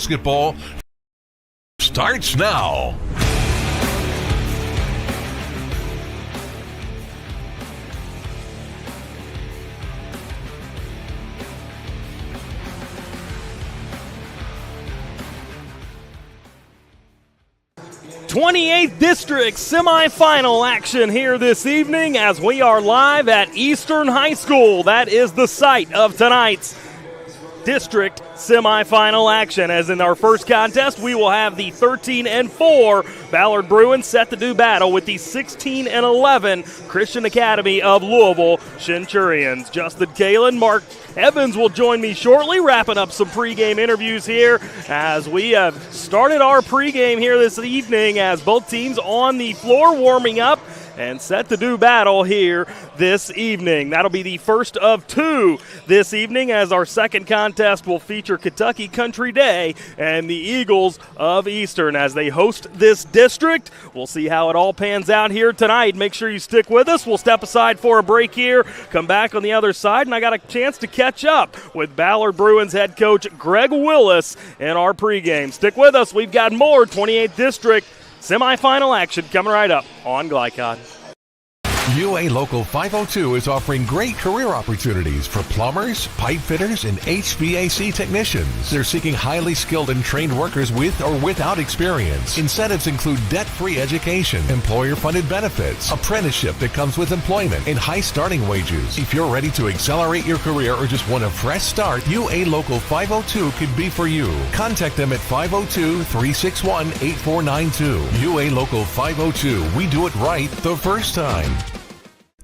basketball starts now. '28th District semifinal action here this evening as we are live at Eastern High School. That is the site of tonight's district semifinal action. As in our first contest, we will have the 13-4 Ballard Bruins set to do battle with the 16-11 Christian Academy of Louisville Centurions. Justin Kalen, Mark Evans will join me shortly, wrapping up some pregame interviews here as we have started our pregame here this evening as both teams on the floor warming up and set to do battle here this evening. That'll be the first of two this evening, as our second contest will feature Kentucky Country Day and the Eagles of Eastern as they host this district. We'll see how it all pans out here tonight. Make sure you stick with us. We'll step aside for a break here, come back on the other side, and I got a chance to catch up with Ballard Bruins head coach Greg Willis in our pregame. Stick with us. We've got more 28th District semifinal action coming right up on Glycod. UA Local 502 is offering great career opportunities for plumbers, pipe fitters, and HVAC technicians. They're seeking highly skilled and trained workers with or without experience. Incentives include debt-free education, employer-funded benefits, apprenticeship that comes with employment, and high starting wages. If you're ready to accelerate your career or just want a fresh start, UA Local 502 could be for you. Contact them at 502-361-8492. UA Local 502. We do it right the first time.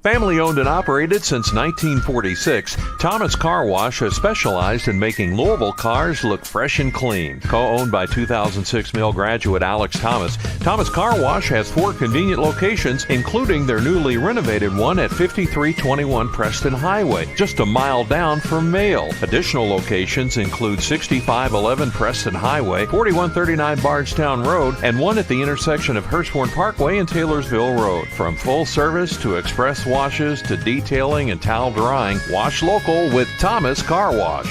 Family owned and operated since 1946, Thomas Car Wash has specialized in making Louisville cars look fresh and clean. Co-owned by 2006 Mill graduate Alex Thomas, Thomas Car Wash has 4 convenient locations, including their newly renovated one at 5321 Preston Highway, just a mile down from Mail. Additional locations include 6511 Preston Highway, 4139 Bardstown Road, and one at the intersection of Hurstbourne Parkway and Taylorsville Road. From full service to express washes to detailing and towel drying, wash local with Thomas Car Wash.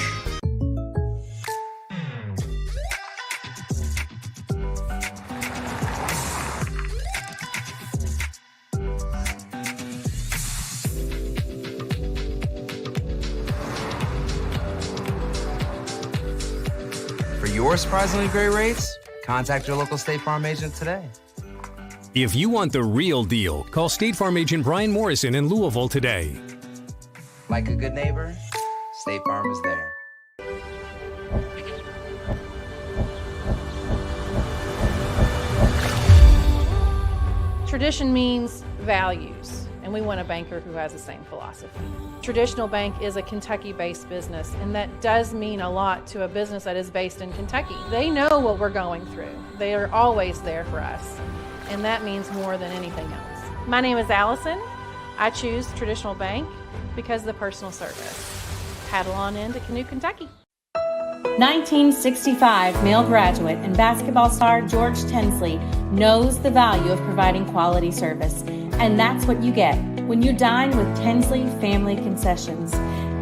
For your surprisingly great rates, contact your local State Farm agent today. If you want the real deal, call State Farm agent Brian Morrison in Louisville today. Like a good neighbor, State Farm is there. Tradition means values, and we want a banker who has the same philosophy. Traditional Bank is a Kentucky-based business, and that does mean a lot to a business that is based in Kentucky. They know what we're going through. They are always there for us, and that means more than anything else. My name is Allison. I choose Traditional Bank because of the personal service. Paddle on into Canoe, Kentucky. 1965 Male graduate and basketball star George Tinsley knows the value of providing quality service, and that's what you get when you dine with Tinsley Family Concessions.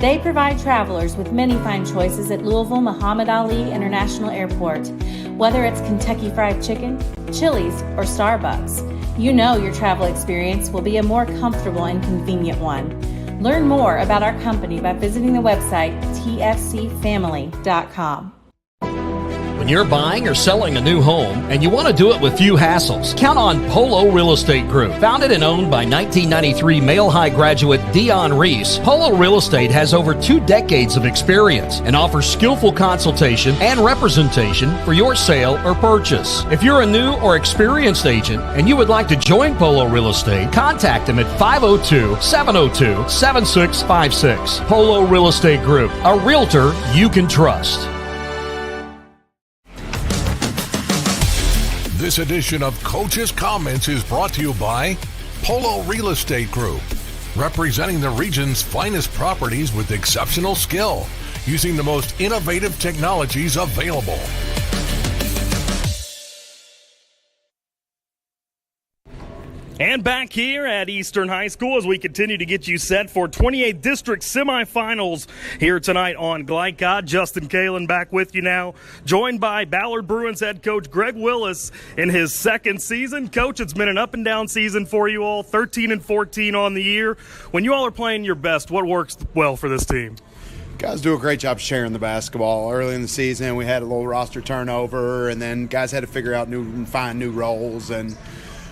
They provide travelers with many fine choices at Louisville Muhammad Ali International Airport. Whether it's Kentucky Fried Chicken, Chili's, or Starbucks, you know your travel experience will be a more comfortable and convenient one. Learn more about our company by visiting the website tfcfamily.com. When you're buying or selling a new home and you want to do it with few hassles, count on Polo Real Estate Group. Founded and owned by 1993 Male High graduate Dion Reese, Polo Real Estate has over 2 decades of experience and offers skillful consultation and representation for your sale or purchase. If you're a new or experienced agent and you would like to join Polo Real Estate, contact them at 502-702-7656. Polo Real Estate Group, a realtor you can trust. This edition of Coach's Comments is brought to you by Polo Real Estate Group, representing the region's finest properties with exceptional skill, using the most innovative technologies available. And back here at Eastern High School as we continue to get you set for 28th District Semifinals here tonight on Glycod. Justin Kalen back with you now, joined by Ballard Bruins head coach Greg Willis in his second season. Coach, it's been an up-and-down season for you all, 13-14 on the year. When you all are playing your best, what works well for this team? Guys do a great job sharing the basketball. Early in the season, we had a little roster turnover, and then guys had to figure out and find new roles. And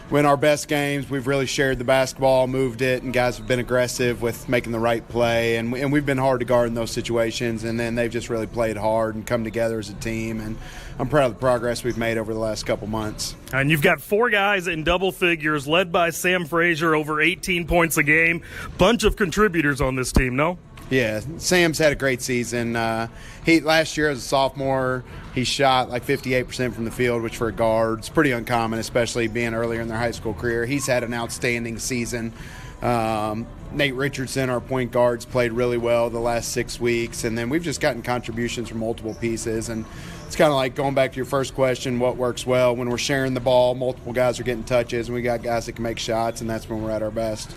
when our best games, we've really shared the basketball, moved it, and guys have been aggressive with making the right play. And we've been hard to guard in those situations, and then they've just really played hard and come together as a team. And I'm proud of the progress we've made over the last couple months. And you've got 4 guys in double figures, led by Sam Frazier, over 18 points a game. Bunch of contributors on this team, no? Yeah, Sam's had a great season. Last year as a sophomore, he shot like 58% from the field, which for a guard is pretty uncommon, especially being earlier in their high school career. He's had an outstanding season. Nate Richardson, our point guard's played really well the last 6 weeks, and then we've just gotten contributions from multiple pieces. And it's kind of like going back to your first question, what works well? When we're sharing the ball, multiple guys are getting touches, and we got guys that can make shots, and that's when we're at our best.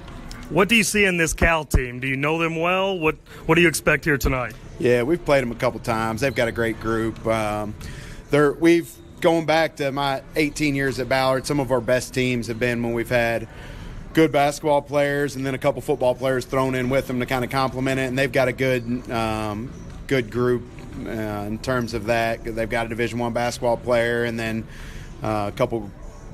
What do you see in this Cal team? Do you know them well? What do you expect here tonight? Yeah, we've played them a couple times. They've got a great group. We've going back to my 18 years at Ballard, some of our best teams have been when we've had good basketball players and then a couple football players thrown in with them to kind of complement it. And they've got a good group in terms of that. They've got a Division I basketball player and then a couple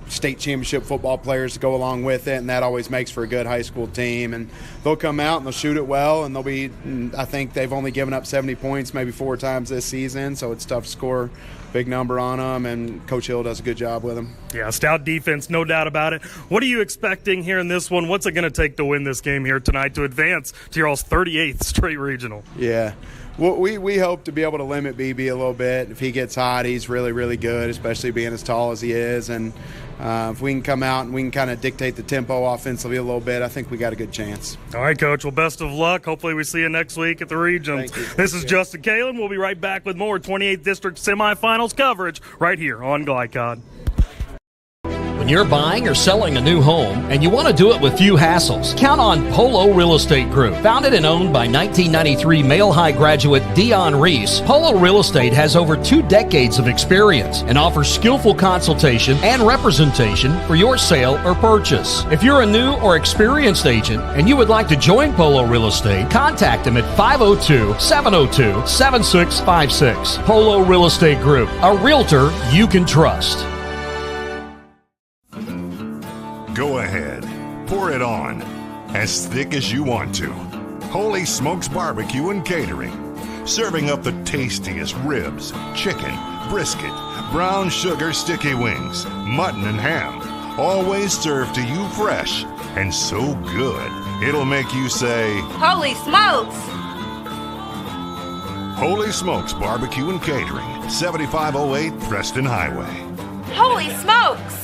state championship football players to go along with it, and that always makes for a good high school team. And they'll come out and they'll shoot it well, and I think they've only given up 70 points maybe 4 times this season, so it's tough to score a big number on them, and Coach Hill does a good job with them. Yeah, stout defense, no doubt about it. What are you expecting here in this one? What's it going to take to win this game here tonight to advance to your all's 38th straight regional? Yeah. Well, we hope to be able to limit BB a little bit. If he gets hot, he's really, really good, especially being as tall as he is. And if we can come out and we can kind of dictate the tempo offensively a little bit, I think we got a good chance. All right, Coach. Well, best of luck. Hopefully we see you next week at the Regions. This is Justin Kalen. We'll be right back with more 28th District Semifinals coverage right here on Glycod. When you're buying or selling a new home and you want to do it with few hassles, count on Polo Real Estate Group. Founded and owned by 1993 Male High graduate Dion Reese, Polo Real Estate has over 2 decades of experience and offers skillful consultation and representation for your sale or purchase. If you're a new or experienced agent and you would like to join Polo Real Estate, contact them at 502-702-7656. Polo Real Estate Group, a realtor you can trust. Go ahead, pour it on, as thick as you want to. Holy Smokes Barbecue and Catering, serving up the tastiest ribs, chicken, brisket, brown sugar sticky wings, mutton and ham, always served to you fresh and so good, it'll make you say, Holy Smokes! Holy Smokes Barbecue and Catering, 7508 Preston Highway. Holy Smokes!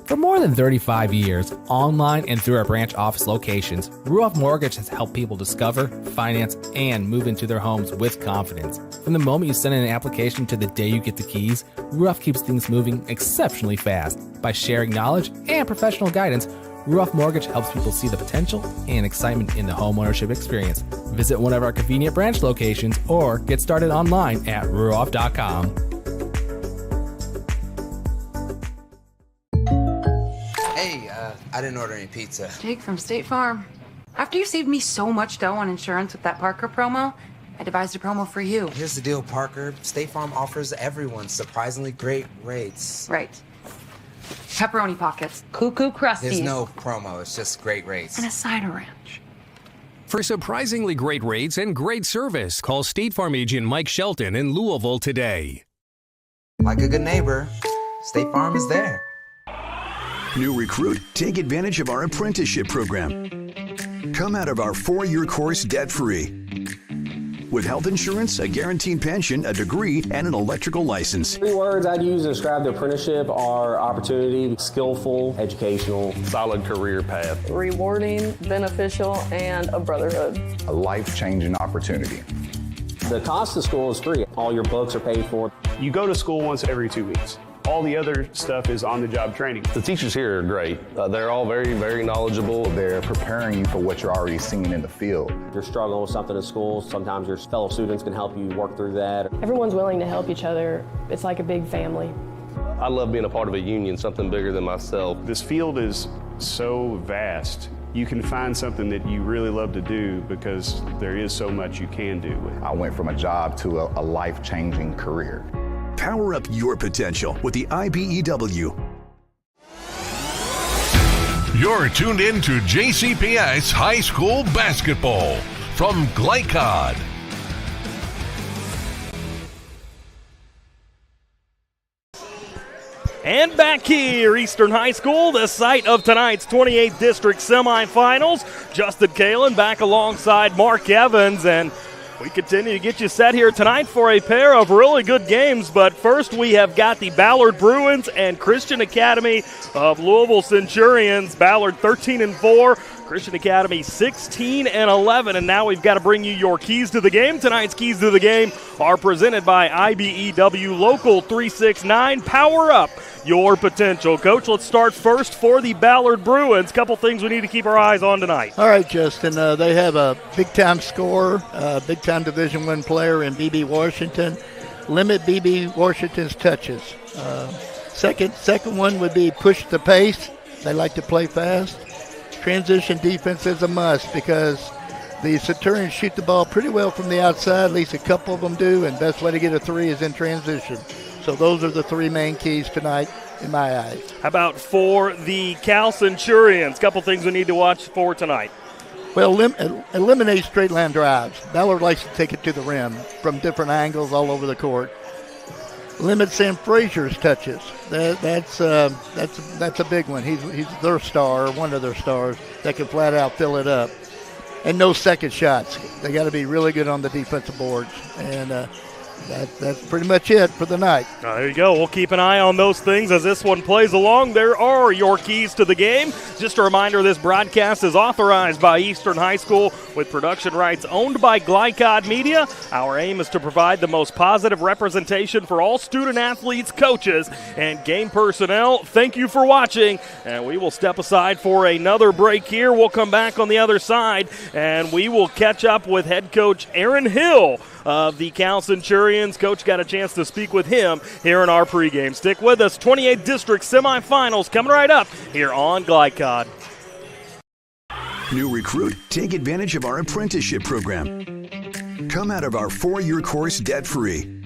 For more than 35 years, online and through our branch office locations, Ruoff Mortgage has helped people discover, finance, and move into their homes with confidence. From the moment you send in an application to the day you get the keys, Ruoff keeps things moving exceptionally fast. By sharing knowledge and professional guidance, Ruoff Mortgage helps people see the potential and excitement in the homeownership experience. Visit one of our convenient branch locations or get started online at ruoff.com. I didn't order any pizza. Jake from State Farm. After you saved me so much dough on insurance with that Parker promo, I devised a promo for you. Here's the deal, Parker. State Farm offers everyone surprisingly great rates. Right. Pepperoni pockets, cuckoo crusties. There's no promo, it's just great rates. And a cider ranch. For surprisingly great rates and great service, call State Farm agent Mike Shelton in Louisville today. Like a good neighbor, State Farm is there. New recruit, take advantage of our apprenticeship program. Come out of our 4-year course debt-free. With health insurance, a guaranteed pension, a degree, and an electrical license. 3 words I'd use to describe the apprenticeship are opportunity, skillful, educational, solid career path, rewarding, beneficial, and a brotherhood. A life-changing opportunity. The cost of school is free. All your books are paid for. You go to school once every 2 weeks. All the other stuff is on-the-job training. The teachers here are great. They're all very, very knowledgeable. They're preparing you for what you're already seeing in the field. If you're struggling with something in school, sometimes your fellow students can help you work through that. Everyone's willing to help each other. It's like a big family. I love being a part of a union, something bigger than myself. This field is so vast. You can find something that you really love to do because there is so much you can do with it. I went from a job to a life-changing career. Power up your potential with the IBEW. You're tuned in to JCPS High School Basketball from Glycod. And back here, Eastern High School, the site of tonight's 28th District Semifinals. Justin Kalen back alongside Mark Evans, and we continue to get you set here tonight for a pair of really good games. But first, we have got the Ballard Bruins and Christian Academy of Louisville Centurions. Ballard 13-4. Christian Academy 16-11, and now we've got to bring you your keys to the game. Tonight's keys to the game are presented by IBEW Local 369. Power up your potential. Coach, let's start first for the Ballard Bruins. Couple things we need to keep our eyes on tonight. All right, Justin. They have a big-time scorer, big-time Division I player in B.B. Washington. Limit B.B. Washington's touches. Second one would be push the pace. They like to play fast. Transition defense is a must because the Centurions shoot the ball pretty well from the outside, at least a couple of them do, and best way to get a three is in transition. So those are the three main keys tonight in my eyes. How about for the Cal Centurions? Couple things we need to watch for tonight. Well, eliminate straight line drives. Ballard likes to take it to the rim from different angles all over the court. Limit Sam Frazier's touches. That's a big one. He's their star, or one of their stars, that can flat out fill it up. And no second shots. They got to be really good on the defensive boards. And that's pretty much it for the night. There you go. We'll keep an eye on those things as this one plays along. There are your keys to the game. Just a reminder, this broadcast is authorized by Eastern High School with production rights owned by Glycod Media. Our aim is to provide the most positive representation for all student athletes, coaches, and game personnel. Thank you for watching, and we will step aside for another break here. We'll come back on the other side, and we will catch up with head coach Aaron Hill of the Cal Centurions. Coach got a chance to speak with him here in our pregame. Stick with us. 28th District Semifinals coming right up here on Glycod. New recruit? Take advantage of our apprenticeship program. Come out of our 4-year course debt-free.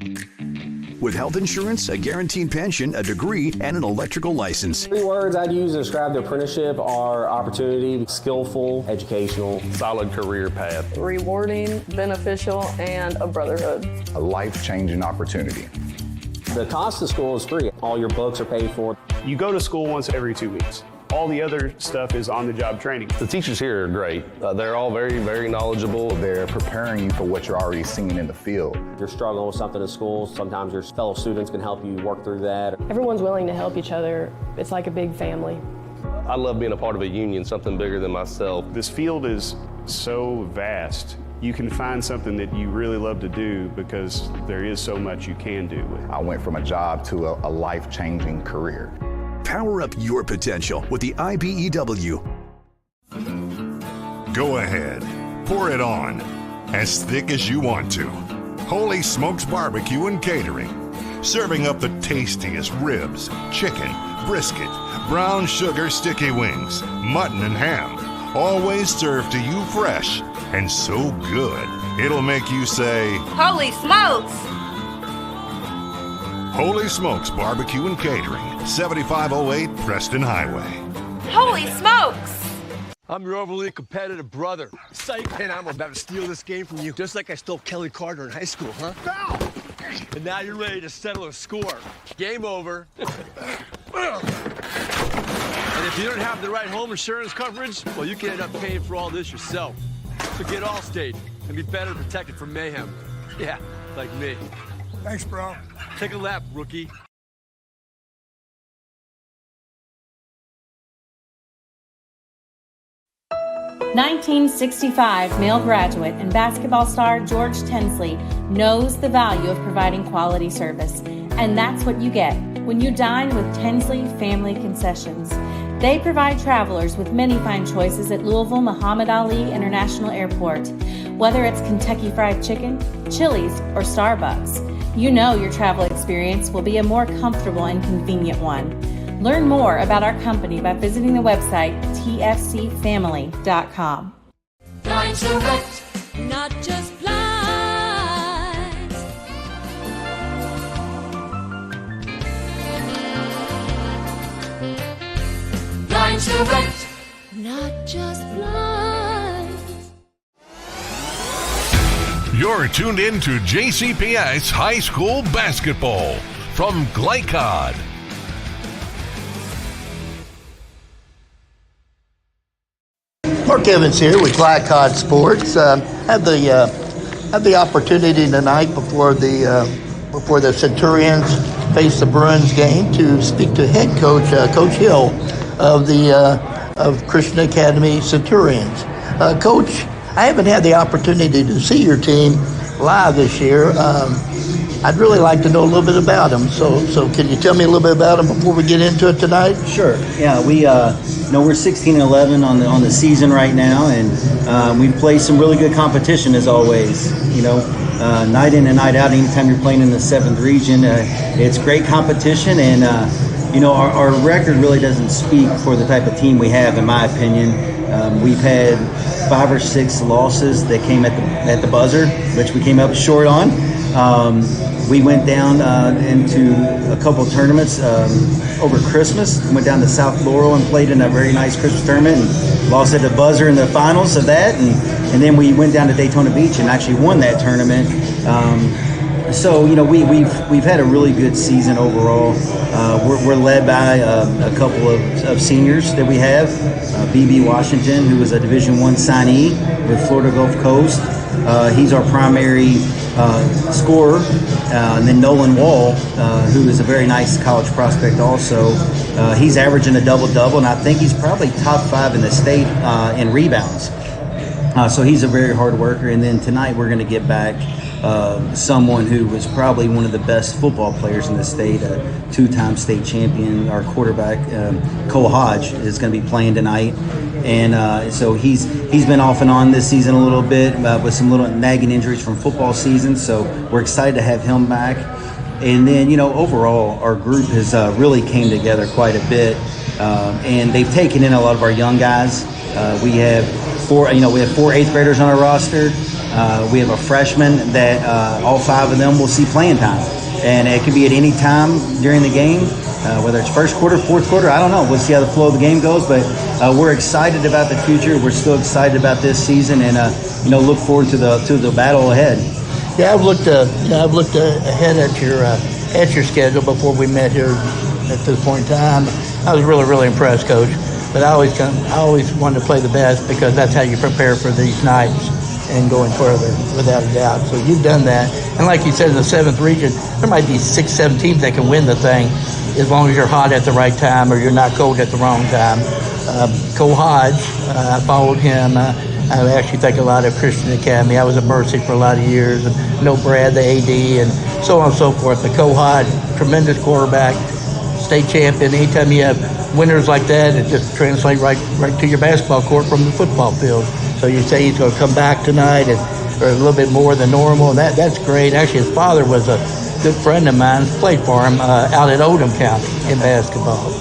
With health insurance, a guaranteed pension, a degree, and an electrical license. 3 words I'd use to describe the apprenticeship are opportunity, skillful, educational, solid career path. Rewarding, beneficial, and a brotherhood. A life-changing opportunity. The cost of school is free. All your books are paid for. You go to school once every 2 weeks. All the other stuff is on-the-job training. The teachers here are great. They're all very, very knowledgeable. They're preparing you for what you're already seeing in the field. If you're struggling with something in school, sometimes your fellow students can help you work through that. Everyone's willing to help each other. It's like a big family. I love being a part of a union, something bigger than myself. This field is so vast. You can find something that you really love to do because there is so much you can do with it. I went from a job to a life-changing career. Power up your potential with the IBEW. Go ahead, pour it on, as thick as you want to. Holy Smokes Barbecue and Catering, serving up the tastiest ribs, chicken, brisket, brown sugar sticky wings, mutton and ham, always served to you fresh and so good, it'll make you say, Holy smokes! Holy Smokes Barbecue and Catering, 7508 Preston Highway. Holy smokes! I'm your overly competitive brother. Psych, and I'm about to steal this game from you, just like I stole Kelly Carter in high school, huh? Foul! And now you're ready to settle a score. Game over. And if you don't have the right home insurance coverage, well, you can end up paying for all this yourself. So get Allstate and be better protected from mayhem. Yeah, like me. Thanks, bro. Take a lap, rookie. (1965) male graduate and basketball star George Tensley knows the value of providing quality service, and that's what you get when you dine with Tensley Family Concessions. They provide travelers with many fine choices at Louisville Muhammad Ali International Airport. Whether it's Kentucky Fried Chicken, Chili's, or Starbucks, you know your travel experience will be a more comfortable and convenient one. Learn more about our company by visiting the website tfcfamily.com. Blinds Direct, not just blinds. Blinds Direct, not just blinds. You're tuned in to JCPS High School Basketball from Glycod. Mark Evans here with Glycod Sports. Had the opportunity tonight before the Centurions face the Bruins game to speak to head coach Coach Hill of Christian Academy Centurions. Coach, I haven't had the opportunity to see your team live this year. I'd really like to know a little bit about them. So can you tell me a little bit about them before we get into it tonight? Sure. Yeah, we're 16-11 on the season right now, and we play some really good competition as always. Night in and night out. Anytime you're playing in the 7th region, it's great competition, and our record really doesn't speak for the type of team we have, in my opinion. We've had 5 or 6 losses that came at the buzzer, which we came up short on. We went down into a couple of tournaments over Christmas. Went down to South Laurel and played in a very nice Christmas tournament and lost at the buzzer in the finals of that. And then we went down to Daytona Beach and actually won that tournament. So we've had a really good season overall. We're led by a couple of seniors that we have. BB Washington, who is a Division I signee with Florida Gulf Coast. He's our primary scorer. And then Nolan Wall, who is a very nice college prospect also. He's averaging a double-double, and I think he's probably top 5 in the state in rebounds. So he's a very hard worker. And then tonight we're going to get back someone who was probably one of the best football players in the state, a 2-time state champion. Our quarterback, Cole Hodge, is going to be playing tonight. And so he's been off and on this season a little bit with some little nagging injuries from football season. So we're excited to have him back. And then, overall, our group has really came together quite a bit. And they've taken in a lot of our young guys. We have 4 8th graders on our roster. We have a freshman that all 5 of them will see playing time. And it can be at any time during the game, whether it's first quarter, fourth quarter, I don't know. We'll see how the flow of the game goes. But we're excited about the future. We're still excited about this season and, look forward to the battle ahead. Yeah, I've looked ahead at your schedule before we met here at this point in time. I was really, really impressed, Coach. But I always wanted to play the best because that's how you prepare for these nights and going further, without a doubt. So you've done that. And like you said, in the 7th region, there might be 6, 7 teams that can win the thing as long as you're hot at the right time or you're not cold at the wrong time. Cole Hodge, I followed him. I actually think a lot of Christian Academy. I was at Mercy for a lot of years, and know Brad, the AD, and so on and so forth. But Cole Hodge, tremendous quarterback, state champion. Anytime you have winners like that, it just translates right to your basketball court from the football field. So you say he's going to come back tonight or a little bit more than normal, and that's great. Actually, his father was a good friend of mine, played for him out at Oldham County in basketball.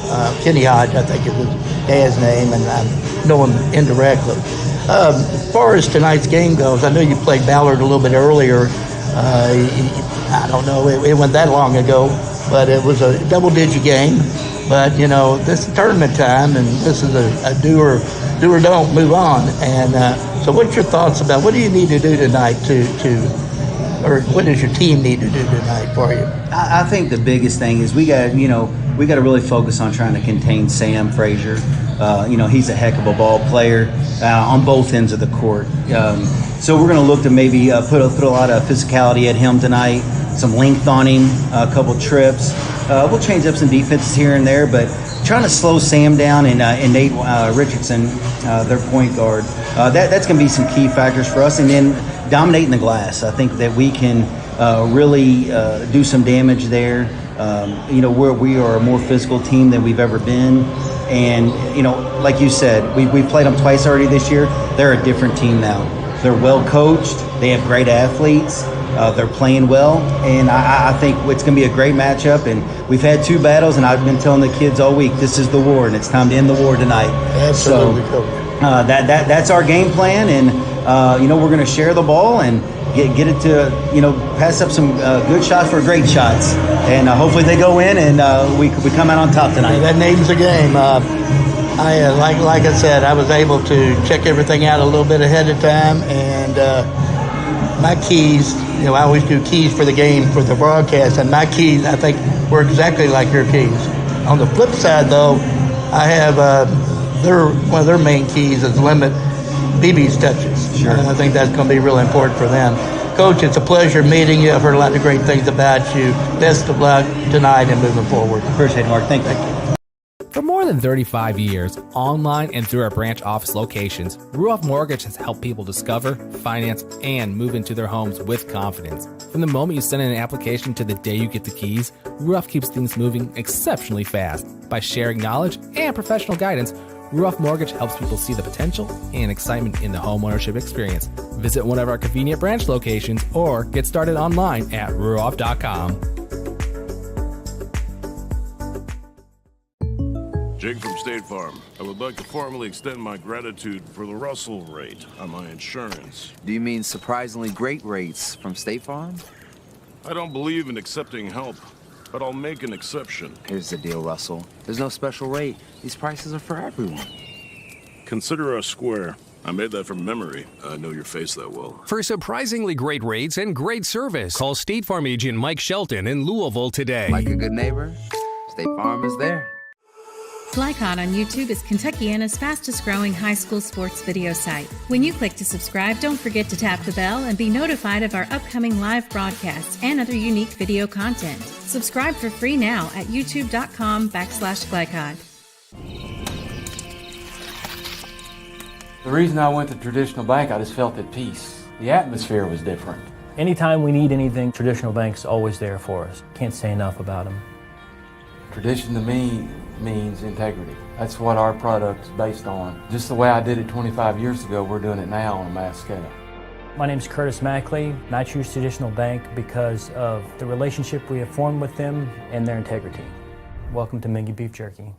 Kenny Hodge, I think is his dad's name, and I know him indirectly. As far as tonight's game goes, I know you played Ballard a little bit earlier. I don't know, it wasn't that long ago, but it was a double-digit game. But, this is tournament time, and this is a do or don't, move on. And so what's your thoughts about what do you need to do tonight or what does your team need to do tonight for you? I think the biggest thing is we got to really focus on trying to contain Sam Frazier. He's a heck of a ball player on both ends of the court. So we're going to look to maybe put a lot of physicality at him tonight, some length on him, a couple trips. We'll change up some defenses here and there, but trying to slow Sam down and Nate Richardson, their point guard, that's going to be some key factors for us. And then dominating the glass. I think that we can really do some damage there. We are a more physical team than we've ever been. And, like you said, we've played them twice already this year. They're a different team now. They're well coached. They have great athletes. They're playing well. And I think it's going to be a great matchup. And we've had 2 battles, and I've been telling the kids all week, this is the war, and it's time to end the war tonight. Absolutely. So that's our game plan. And, we're going to share the ball and get it to, pass up some good shots for great shots. And hopefully they go in and we come out on top tonight. That names the game. Like I said, I was able to check everything out a little bit ahead of time. And my keys, I always do keys for the game for the broadcast. And my keys, I think, were exactly like your keys. On the flip side, though, I have one of their main keys is limit BB's touches. Sure. And I think that's going to be really important for them. Coach, it's a pleasure meeting you. I've heard a lot of great things about you. Best of luck tonight and moving forward. Appreciate it, Mark. Thank you. For more than 35 years, online and through our branch office locations, Ruoff Mortgage has helped people discover, finance, and move into their homes with confidence. From the moment you send in an application to the day you get the keys, Ruoff keeps things moving exceptionally fast. By sharing knowledge and professional guidance, Ruoff Mortgage helps people see the potential and excitement in the homeownership experience. Visit one of our convenient branch locations or get started online at ruoff.com. Jake from State Farm. I would like to formally extend my gratitude for the Russell rate on my insurance. Do you mean surprisingly great rates from State Farm? I don't believe in accepting help, but I'll make an exception. Here's the deal, Russell. There's no special rate. These prices are for everyone. Consider us square. I made that from memory. I know your face that well. For surprisingly great rates and great service, call State Farm agent Mike Shelton in Louisville today. Like a good neighbor, State Farm is there. Glycod on YouTube is Kentuckiana's fastest growing high school sports video site. When you click to subscribe, don't forget to tap the bell and be notified of our upcoming live broadcasts and other unique video content. Subscribe for free now at youtube.com/Glycod. The reason I went to Traditional Bank, I just felt at peace. The atmosphere was different. Anytime we need anything, Traditional Bank's always there for us. Can't say enough about them. Tradition to me means integrity. That's what our product's based on. Just the way I did it 25 years ago, we're doing it now on a mass scale. My name's Curtis Mackley, and I choose Traditional Bank because of the relationship we have formed with them and their integrity. Welcome to Mingy Beef Jerky.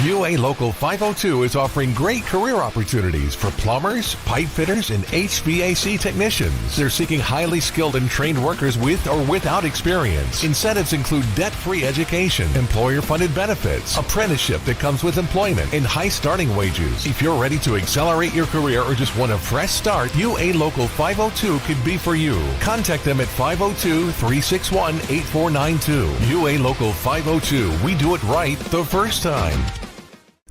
UA Local 502 is offering great career opportunities for plumbers, pipe fitters, and HVAC technicians. They're seeking highly skilled and trained workers with or without experience. Incentives include debt-free education, employer-funded benefits, apprenticeship that comes with employment, and high starting wages. If you're ready to accelerate your career or just want a fresh start, UA Local 502 could be for you. Contact them at 502-361-8492. UA Local 502. We do it right the first time.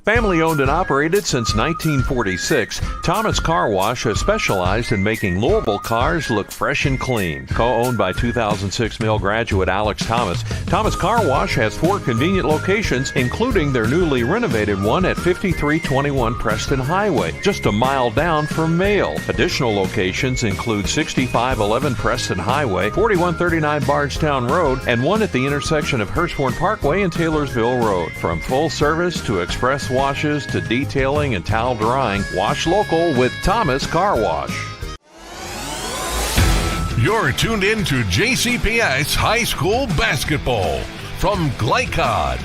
Family owned and operated since 1946, Thomas Car Wash has specialized in making Louisville cars look fresh and clean. Co-owned by 2006 Mill graduate Alex Thomas, Thomas Car Wash has 4 convenient locations, including their newly renovated one at 5321 Preston Highway, just a mile down from Mail. Additional locations include 6511 Preston Highway, 4139 Bardstown Road, and one at the intersection of Hirschhorn Parkway and Taylorsville Road. From full service to express washes to detailing and towel drying, wash local with Thomas Car Wash. You're tuned in to JCPS High School Basketball from Glycod.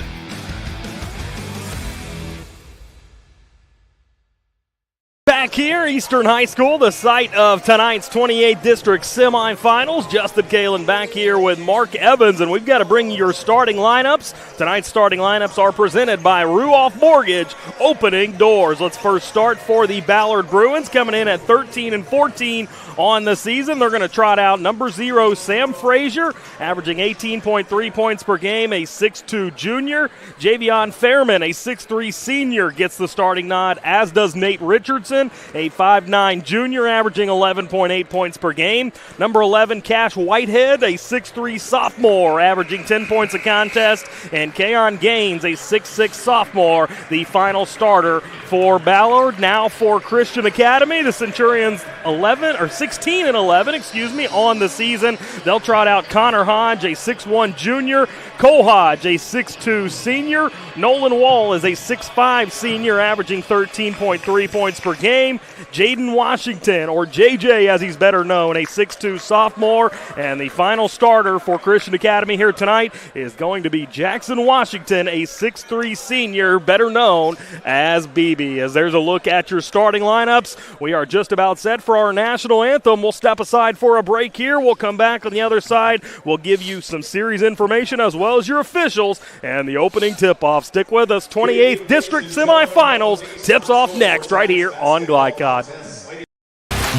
Back here, Eastern High School, the site of tonight's 28th District Semifinals. Justin Kalen back here with Mark Evans, and we've got to bring you your starting lineups. Tonight's starting lineups are presented by Ruoff Mortgage, opening doors. Let's first start for the Ballard Bruins, coming in at 13-14 on the season. They're going to trot out number 0, Sam Frazier, averaging 18.3 points per game, a 6'2 junior. Javion Fairman, a 6'3 senior, gets the starting nod, as does Nate Richardson, a 5'9 junior, averaging 11.8 points per game. Number 11, Cash Whitehead, a 6'3 sophomore, averaging 10 points a contest. And Keon Gaines, a 6'6 sophomore, the final starter for Ballard. Now for Christian Academy, the Centurions 11 or 16-11, on the season. They'll trot out Connor Hodge, a 6'1 junior, Cole Hodge, a 6'2 senior, Nolan Wall is a 6'5 senior, averaging 13.3 points per game, Jaden Washington, or JJ as he's better known, a 6'2 sophomore, and the final starter for Christian Academy here tonight is going to be Jackson Washington, a 6'3 senior, better known as BB. As there's a look at your starting lineups, we are just about set for our national anthem. We'll step aside for a break here. We'll come back on the other side. We'll give you some series information as well as your officials and the opening tip-off. Stick with us. 28th District Semifinals tips off next right here on Glycod.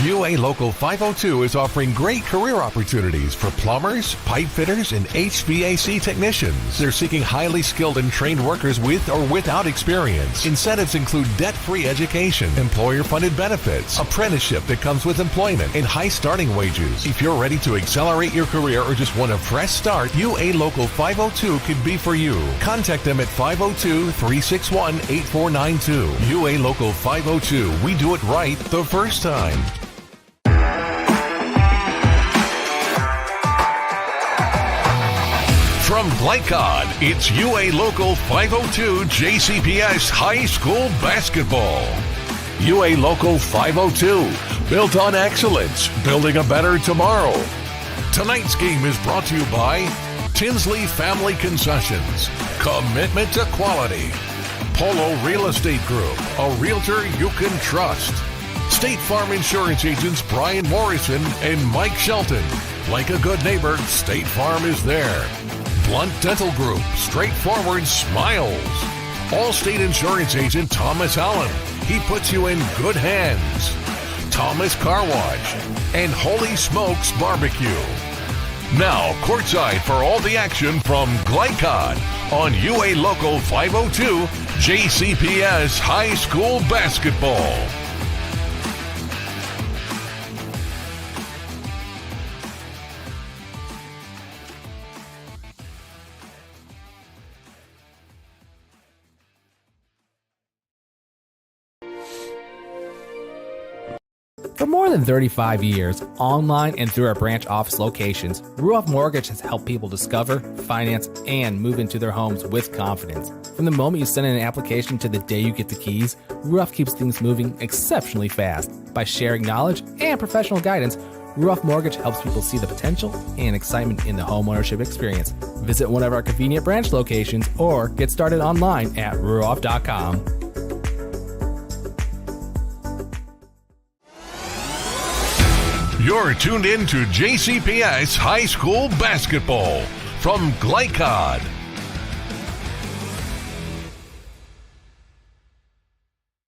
UA Local 502 is offering great career opportunities for plumbers, pipe fitters, and HVAC technicians. They're seeking highly skilled and trained workers with or without experience. Incentives include debt-free education, employer-funded benefits, apprenticeship that comes with employment, and high starting wages. If you're ready to accelerate your career or just want a fresh start, UA Local 502 could be for you. Contact them at 502-361-8492. UA Local 502. We do it right the first time. From Glycod, it's UA Local 502 JCPS High School Basketball. UA Local 502, built on excellence, building a better tomorrow. Tonight's game is brought to you by Tinsley Family Concessions, commitment to quality. Polo Real Estate Group, a realtor you can trust. State Farm Insurance agents Brian Morrison and Mike Shelton. Like a good neighbor, State Farm is there. Blunt Dental Group, straightforward smiles. Allstate Insurance agent Thomas Allen. He puts you in good hands. Thomas Car Wash and Holy Smokes Barbecue. Now, courtside for all the action from Glycod on UA Local 502 JCPS High School Basketball. For more than 35 years, online and through our branch office locations, Ruoff Mortgage has helped people discover, finance, and move into their homes with confidence. From the moment you send in an application to the day you get the keys, Ruoff keeps things moving exceptionally fast. By sharing knowledge and professional guidance, Ruoff Mortgage helps people see the potential and excitement in the homeownership experience. Visit one of our convenient branch locations or get started online at ruoff.com. You're tuned in to JCPS High School Basketball from Glycod.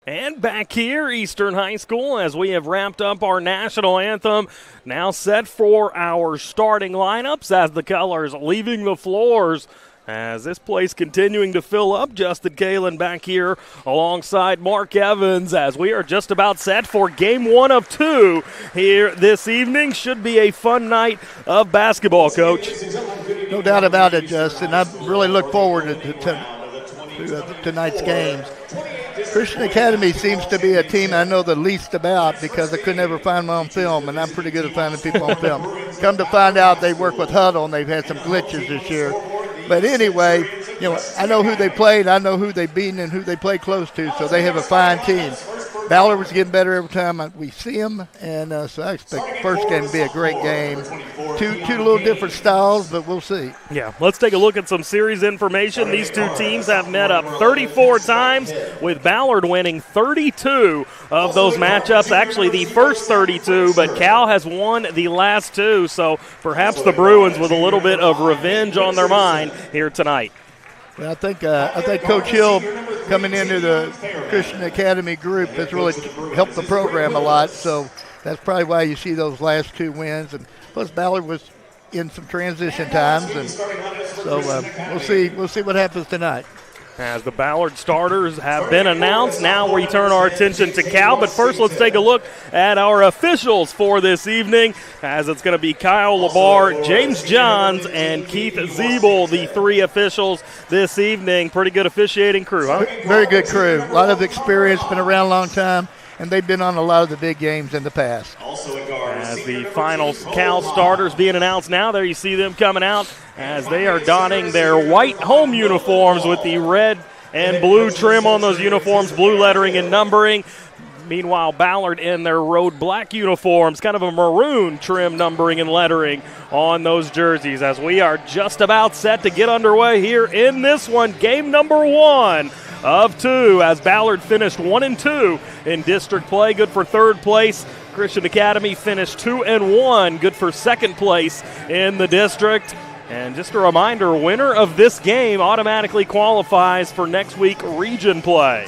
And back here, Eastern High School, as we have wrapped up our national anthem, now set for our starting lineups as the colors leaving the floors. As this place continuing to fill up, Justin Kalen back here alongside Mark Evans as we are just about set for game 1 of 2 here this evening. Should be a fun night of basketball, Coach. No doubt about it, Justin. I really look forward to tonight's games. Christian Academy seems to be a team I know the least about because I could never find them on film, and I'm pretty good at finding people on film. Come to find out they work with Huddle, and they've had some glitches this year. But anyway, I know who they played, I know who they've beaten, and who they play close to, so they have a fine team. Ballard was getting better every time we see him, and so I expect the first game to be a great game. Two little different styles, but we'll see. Yeah, let's take a look at some series information. These two teams have met up 34 times, with Ballard winning 32 of those matchups. Actually, the first 32, but Cal has won the last 2, so perhaps the Bruins with a little bit of revenge on their mind here tonight. Well, I think Coach Hill coming into the Christian Academy group has really helped the program a lot. So that's probably why you see those last 2 wins. And plus Ballard was in some transition times, and so we'll see what happens tonight. As the Ballard starters have been announced, now we turn our attention to Cal. But first, let's take a look at our officials for this evening, as it's going to be Kyle Labar, James Johns, and Keith Zeeble, the 3 officials this evening. Pretty good officiating crew, huh? Very good crew. A lot of experience, been around a long time, and they've been on a lot of the big games in the past. As the final Cal starters being announced now, there you see them coming out as they are donning their white home uniforms with the red and blue trim on those uniforms, blue lettering and numbering. Meanwhile, Ballard in their road black uniforms, kind of a maroon trim numbering and lettering on those jerseys, as we are just about set to get underway here in this one, game number 1 of 2, as Ballard finished 1-2 in district play, good for third place. Christian Academy finished 2-1, good for second place in the district. And just a reminder, winner of this game automatically qualifies for next week region play.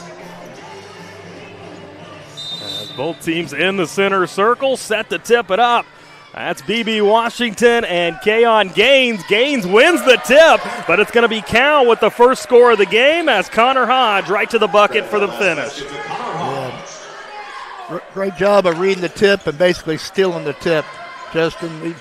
As both teams in the center circle, set to tip it up. That's BB Washington and Keon Gaines. Gaines wins the tip, but it's going to be Cal with the first score of the game as Connor Hodge right to the bucket for the finish. Yeah. Great job of reading the tip and basically stealing the tip, Justin.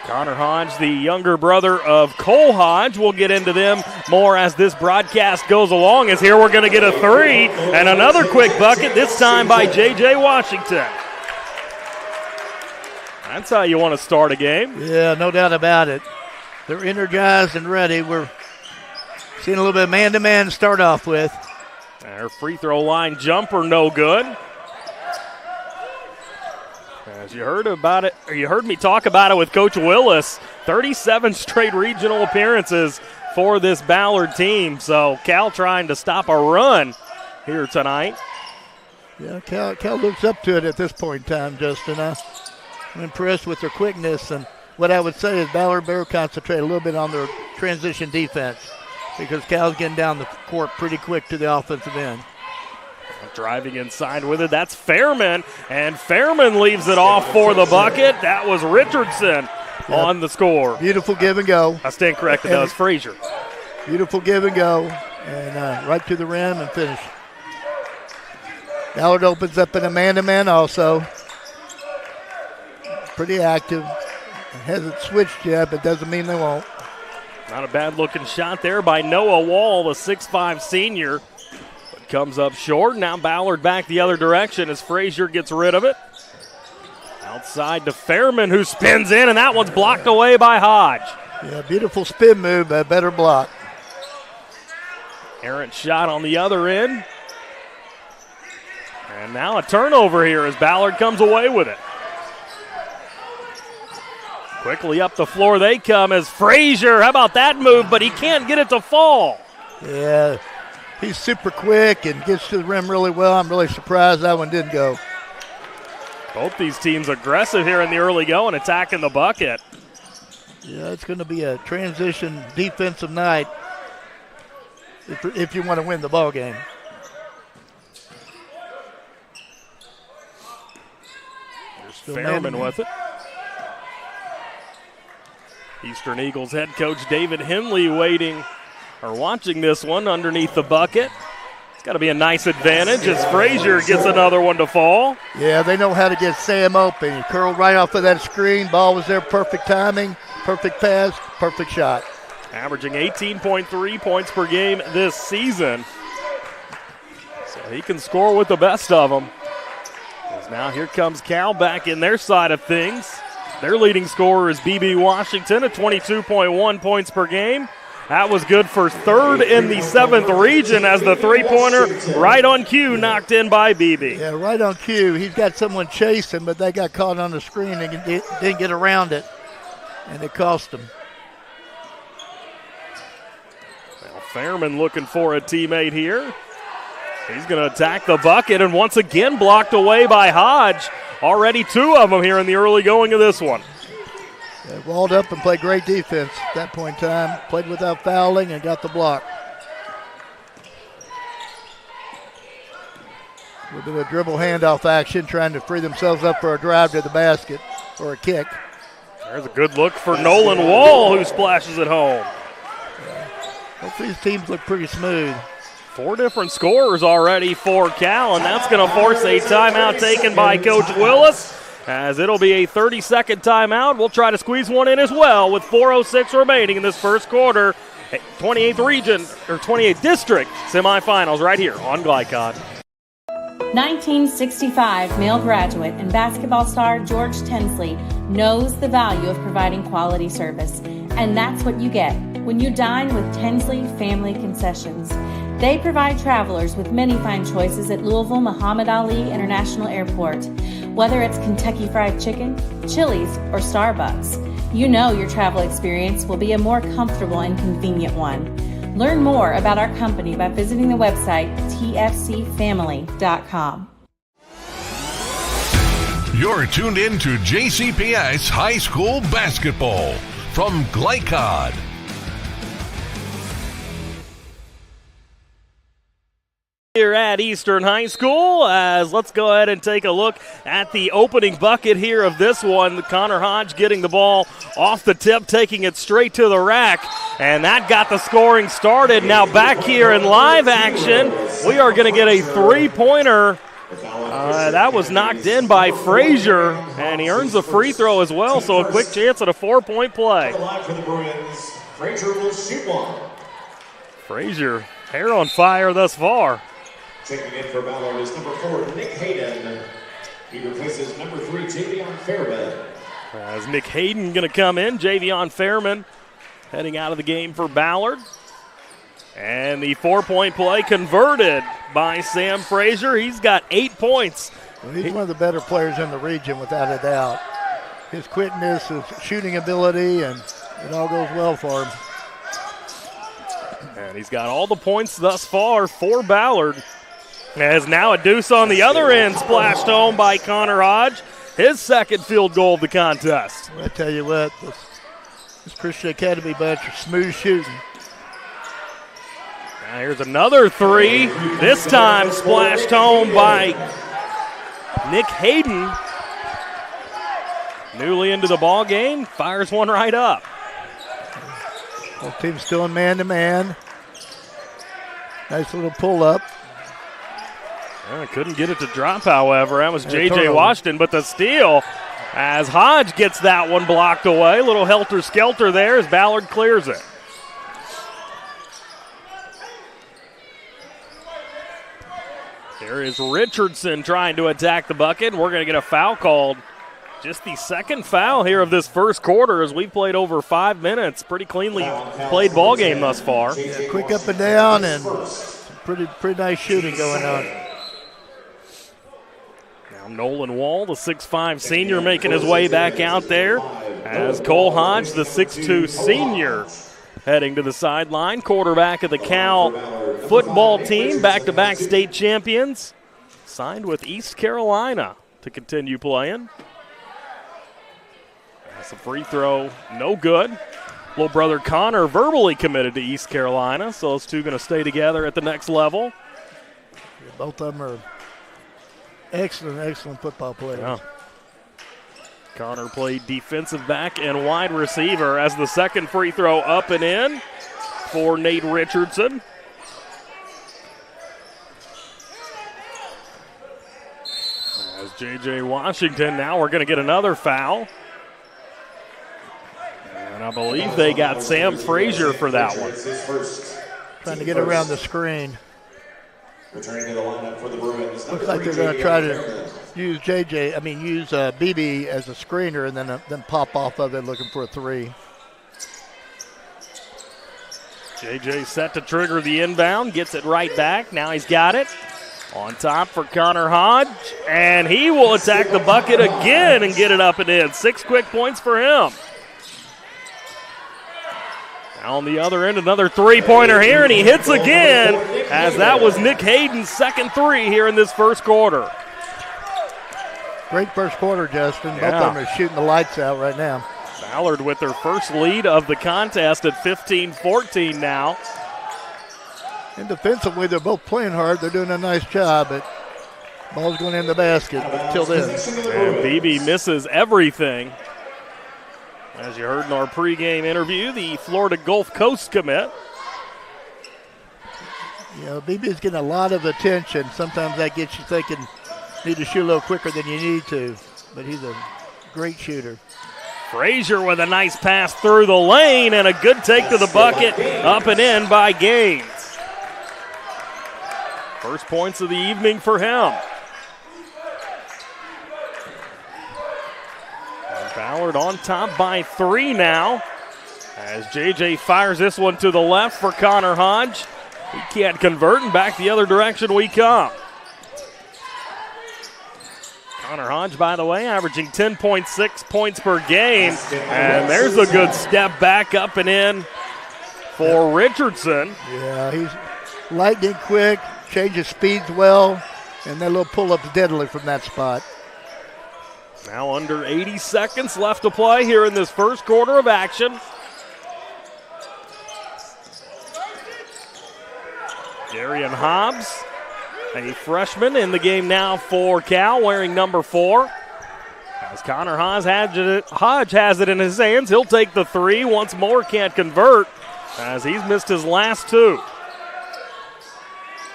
Connor Hodge, the younger brother of Cole Hodge. We'll get into them more as this broadcast goes along, as here we're going to get a 3 and another quick bucket, this time by J.J. Washington. That's how you want to start a game. Yeah, no doubt about it. They're energized and ready. We're seeing a little bit of man-to-man to start off with. Their free throw line jumper no good. As you heard about it, or you heard me talk about it with Coach Willis, 37 straight regional appearances for this Ballard team. So Cal trying to stop a run here tonight. Yeah, Cal looks up to it at this point in time, Justin. I'm impressed with their quickness, and what I would say is Ballard better concentrate a little bit on their transition defense, because Cal's getting down the court pretty quick to the offensive end. Driving inside with it, that's Fairman, and Fairman leaves it off for the bucket. That was Richardson on the score. Beautiful give and go. I stand corrected, that was Frazier. Beautiful give and go, and right to the rim and finish. Ballard opens up in a man-to-man also. Pretty active. Hasn't switched yet, but doesn't mean they won't. Not a bad-looking shot there by Noah Wall, the 6'5 senior. But comes up short. Now Ballard back the other direction as Frazier gets rid of it. Outside to Fairman, who spins in, and that one's blocked away by Hodge. Yeah, beautiful spin move, but better block. Errant shot on the other end. And now a turnover here as Ballard comes away with it. Quickly up the floor they come as Frazier, how about that move, but he can't get it to fall. Yeah, he's super quick and gets to the rim really well. I'm really surprised that one didn't go. Both these teams aggressive here in the early go and attacking the bucket. Yeah, it's going to be a transition defensive night if you want to win the ball game. There's Fairman with it. Eastern Eagles head coach David Henley watching this one underneath the bucket. It's got to be a nice advantage as Frazier gets another one to fall. Yeah, they know how to get Sam open. He curled right off of that screen. Ball was there, perfect timing, perfect pass, perfect shot. Averaging 18.3 points per game this season. So he can score with the best of them. As now here comes Cal back in their side of things. Their leading scorer is BB Washington at 22.1 points per game. That was good for third in the 7th region as the three-pointer right on cue knocked in by BB. Yeah, right on cue. He's got someone chasing, but they got caught on the screen and didn't get around it, and it cost them. Well, Fairman looking for a teammate here. He's going to attack the bucket, and once again blocked away by Hodge. Already 2 of them here in the early going of this one. Yeah, walled up and played great defense at that point in time. Played without fouling and got the block. A little bit of dribble handoff action, trying to free themselves up for a drive to the basket or a kick. There's a good look for Nolan Wall, who splashes it home. Both these teams look pretty smooth. 4 different scorers already for Cal, and that's going to force a timeout taken by Coach Willis, as it'll be a 30-second timeout. We'll try to squeeze one in as well with 4:06 remaining in this first quarter. 28th region, or 28th district semifinals right here on Glycon. 1965 male graduate and basketball star George Tensley knows the value of providing quality service, and that's what you get when you dine with Tensley Family Concessions. They provide travelers with many fine choices at Louisville Muhammad Ali International Airport. Whether it's Kentucky Fried Chicken, Chili's, or Starbucks, you know your travel experience will be a more comfortable and convenient one. Learn more about our company by visiting the website tfcfamily.com. You're tuned in to JCPS High School Basketball from Glycod. Here at Eastern High School, as let's go ahead and take a look at the opening bucket here of this one. Connor Hodge getting the ball off the tip, taking it straight to the rack, and that got the scoring started. Now back here in live action, we are going to get a three-pointer. That was knocked in by Frazier, and he earns a free throw as well, so a quick chance at a 4-point play. Frazier will shoot one. Frazier, hair on fire thus far. Checking in for Ballard is number 4, Nick Hayden. He replaces number 3, Javion Fairman. As Nick Hayden going to come in, Javion Fairman heading out of the game for Ballard. And the 4-point play converted by Sam Frazier. He's got 8 points. Well, he's one of the better players in the region, without a doubt. His quickness, his shooting ability, and it all goes well for him. And he's got all the points thus far for Ballard. As now a deuce on the other end, splashed home by Connor Hodge. His second field goal of the contest. I tell you what, this Christian Academy bunch are smooth shooting. Now here's another three. This time splashed home by Nick Hayden. Newly into the ball game, fires one right up. Both teams still in man-to-man. Nice little pull-up. Couldn't get it to drop, however. That was J.J. Washington, but the steal as Hodge gets that one blocked away. Little helter-skelter there as Ballard clears it. There is Richardson trying to attack the bucket. We're going to get a foul called. Just the second foul here of this first quarter as we played over 5 minutes. Pretty cleanly played ball game thus far. Yeah, quick up and down and pretty nice shooting going on. Now Nolan Wall, the 6'5 senior, making his way back out there as Cole Hodge, the 6'2 senior, heading to the sideline. Quarterback of the Cal football team, back-to-back state champions, signed with East Carolina to continue playing. That's a free throw, no good. Little brother Connor verbally committed to East Carolina, so those two going to stay together at the next level. Yeah, both of them are excellent football players. Yeah. Connor played defensive back and wide receiver as the second free throw up and in for Nate Richardson. As J.J. Washington, now we're going to get another foul. And I believe they got Sam Frazier for that one. Trying to get around the screen. Returning to the lineup for the Bruins. Looks like they're going to try to use BB as a screener and then pop off of it looking for a three. JJ set to trigger the inbound, gets it right back. Now he's got it. On top for Connor Hodge, and he will attack the bucket again and get it up and in. 6 quick points for him. Now on the other end, another three-pointer here, and he hits again, as that was Nick Hayden's second three here in this first quarter. Great first quarter, Justin. Both of them are shooting the lights out right now. Ballard with their first lead of the contest at 15-14 now. And defensively, they're both playing hard. They're doing a nice job, but ball's going in the basket until then. And BB misses everything. As you heard in our pregame interview, the Florida Gulf Coast commit. You know, BB's getting a lot of attention. Sometimes that gets you thinking, need to shoot a little quicker than you need to, but he's a great shooter. Frazier with a nice pass through the lane and a good take to the bucket, up and in by Gaines. First points of the evening for him. Ballard on top by 3 now. As JJ fires this one to the left for Connor Hodge. He can't convert, and back the other direction we come. Connor Hodge, by the way, averaging 10.6 points per game. And there's a good step back up and in for Richardson. Yeah, he's lightning quick, changes speeds well, and that little pull-up's deadly from that spot. Now under 80 seconds left to play here in this first quarter of action. Darian Hobbs, a freshman in the game now for Cal, wearing number 4. As Connor Hodge has it in his hands, he'll take the 3 once more, can't convert as he's missed his last 2.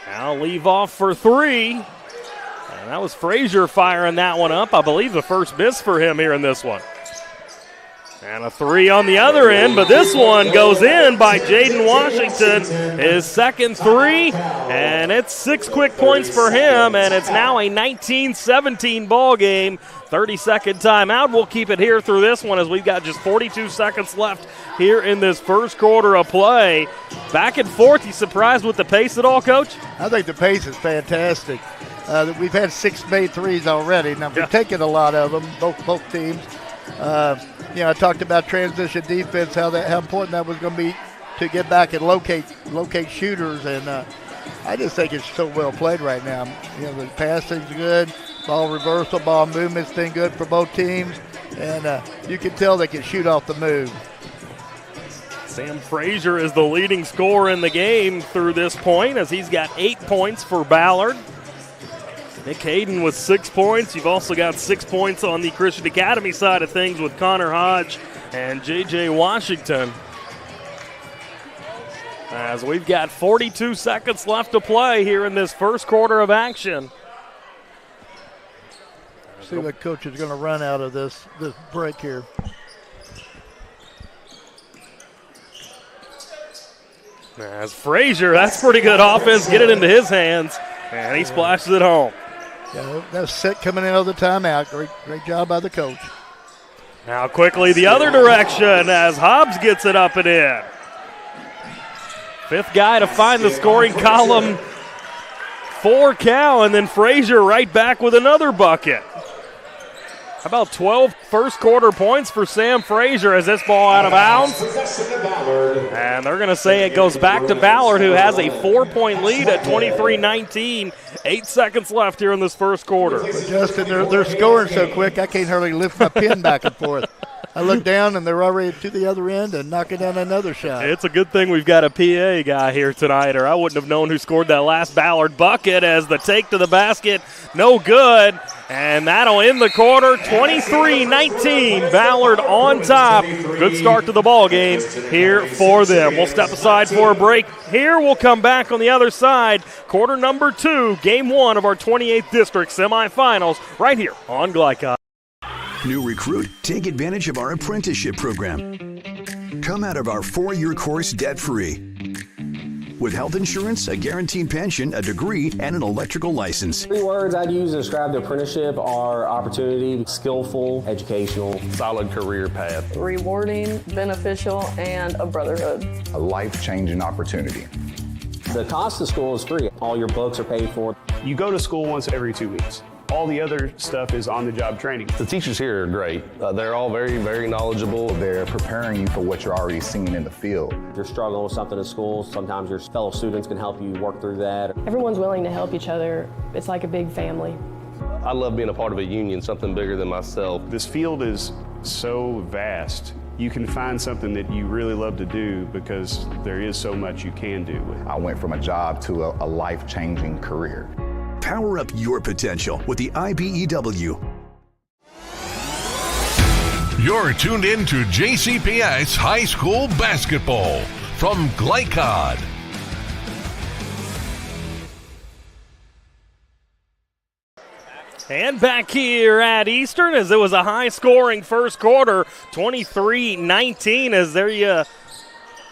Now leave off for 3. And that was Frazier firing that one up. I believe the first miss for him here in this one. And a 3 on the other end, but this one goes in by Jaden Washington, his second 3, and it's 6 quick points for him, and it's now a 19-17 ball game. 30-second timeout. We'll keep it here through this one as we've got just 42 seconds left here in this first quarter of play. Back and forth. You surprised with the pace at all, Coach? I think the pace is fantastic. We've had 6 made threes already. Now, we've taken a lot of them, both teams. I talked about transition defense, how important that was going to be to get back and locate shooters, and I just think it's so well played right now. The passing's good, ball reversal, ball movement's been good for both teams, and you can tell they can shoot off the move. Sam Frazier is the leading scorer in the game through this point as he's got 8 points for Ballard. Nick Hayden with 6 points. You've also got 6 points on the Christian Academy side of things with Connor Hodge and J.J. Washington. As we've got 42 seconds left to play here in this first quarter of action. See what coach is going to run out of this break here. As Frazier, that's pretty good offense. Get it into his hands, and he splashes it home. Yeah, that's set coming out of the timeout. Great job by the coach. Now quickly the other direction as Hobbs gets it up and in. 5th guy to find the scoring column for Cal, and then Frazier right back with another bucket. How about 12 first quarter points for Sam Frazier as this ball out of bounds? And they're going to say it goes back to Ballard, who has a 4-point lead at 23-19. 8 seconds left here in this first quarter. But Justin, they're scoring so quick, I can't hardly lift my pin back and forth. I look down, and they're already to the other end and knocking down another shot. It's a good thing we've got a PA guy here tonight, or I wouldn't have known who scored that last Ballard bucket as the take to the basket, no good. And that'll end the quarter, 23-19. Ballard on top. Good start to the ball game here for them. We'll step aside for a break here. We'll come back on the other side. Quarter number 2, game 1 of our 28th District semifinals right here on Glycod. New recruit? Take advantage of our apprenticeship program. Come out of our 4-year course debt-free. With health insurance, a guaranteed pension, a degree, and an electrical license. 3 words I'd use to describe the apprenticeship are opportunity, skillful, educational, solid career path, rewarding, beneficial, and a brotherhood. A life-changing opportunity. The cost of school is free. All your books are paid for. You go to school once every 2 weeks. All the other stuff is on-the-job training. The teachers here are great. They're all very, very knowledgeable. They're preparing you for what you're already seeing in the field. You're struggling with something at school. Sometimes your fellow students can help you work through that. Everyone's willing to help each other. It's like a big family. I love being a part of a union, something bigger than myself. This field is so vast. You can find something that you really love to do because there is so much you can do with it. I went from a job to a life-changing career. Power up your potential with the IBEW. You're tuned in to JCPS High School Basketball from Glycod. And back here at Eastern as it was a high-scoring first quarter, 23-19 as there you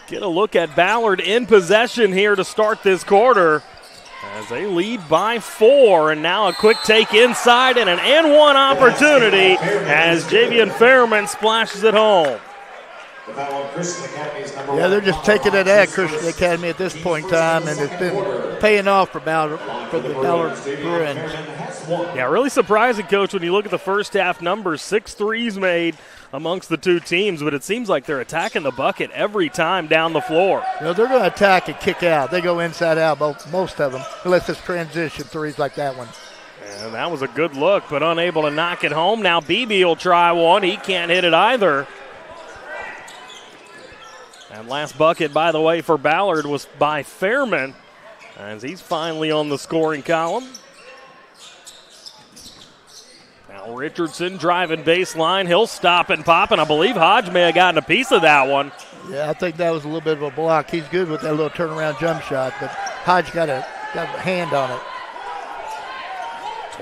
get a look at Ballard in possession here to start this quarter. as they lead by 4, and now a quick take inside and an and one opportunity as Javian Fairman splashes it home. Yeah, they're just taking it at Christian Academy at this point in time, and it's been paying off for the Ballard Bruins. Yeah, really surprising, Coach, when you look at the first half numbers. 6 threes made amongst the two teams, but it seems like they're attacking the bucket every time down the floor. You know, they're going to attack and kick out. They go inside out, most of them, unless it's transition threes like that one. And that was a good look, but unable to knock it home. Now BB will try one. He can't hit it either. And last bucket, by the way, for Ballard was by Fairman, as he's finally on the scoring column. Now Richardson driving baseline. He'll stop and pop, and I believe Hodge may have gotten a piece of that one. Yeah, I think that was a little bit of a block. He's good with that little turnaround jump shot, but Hodge got a hand on it.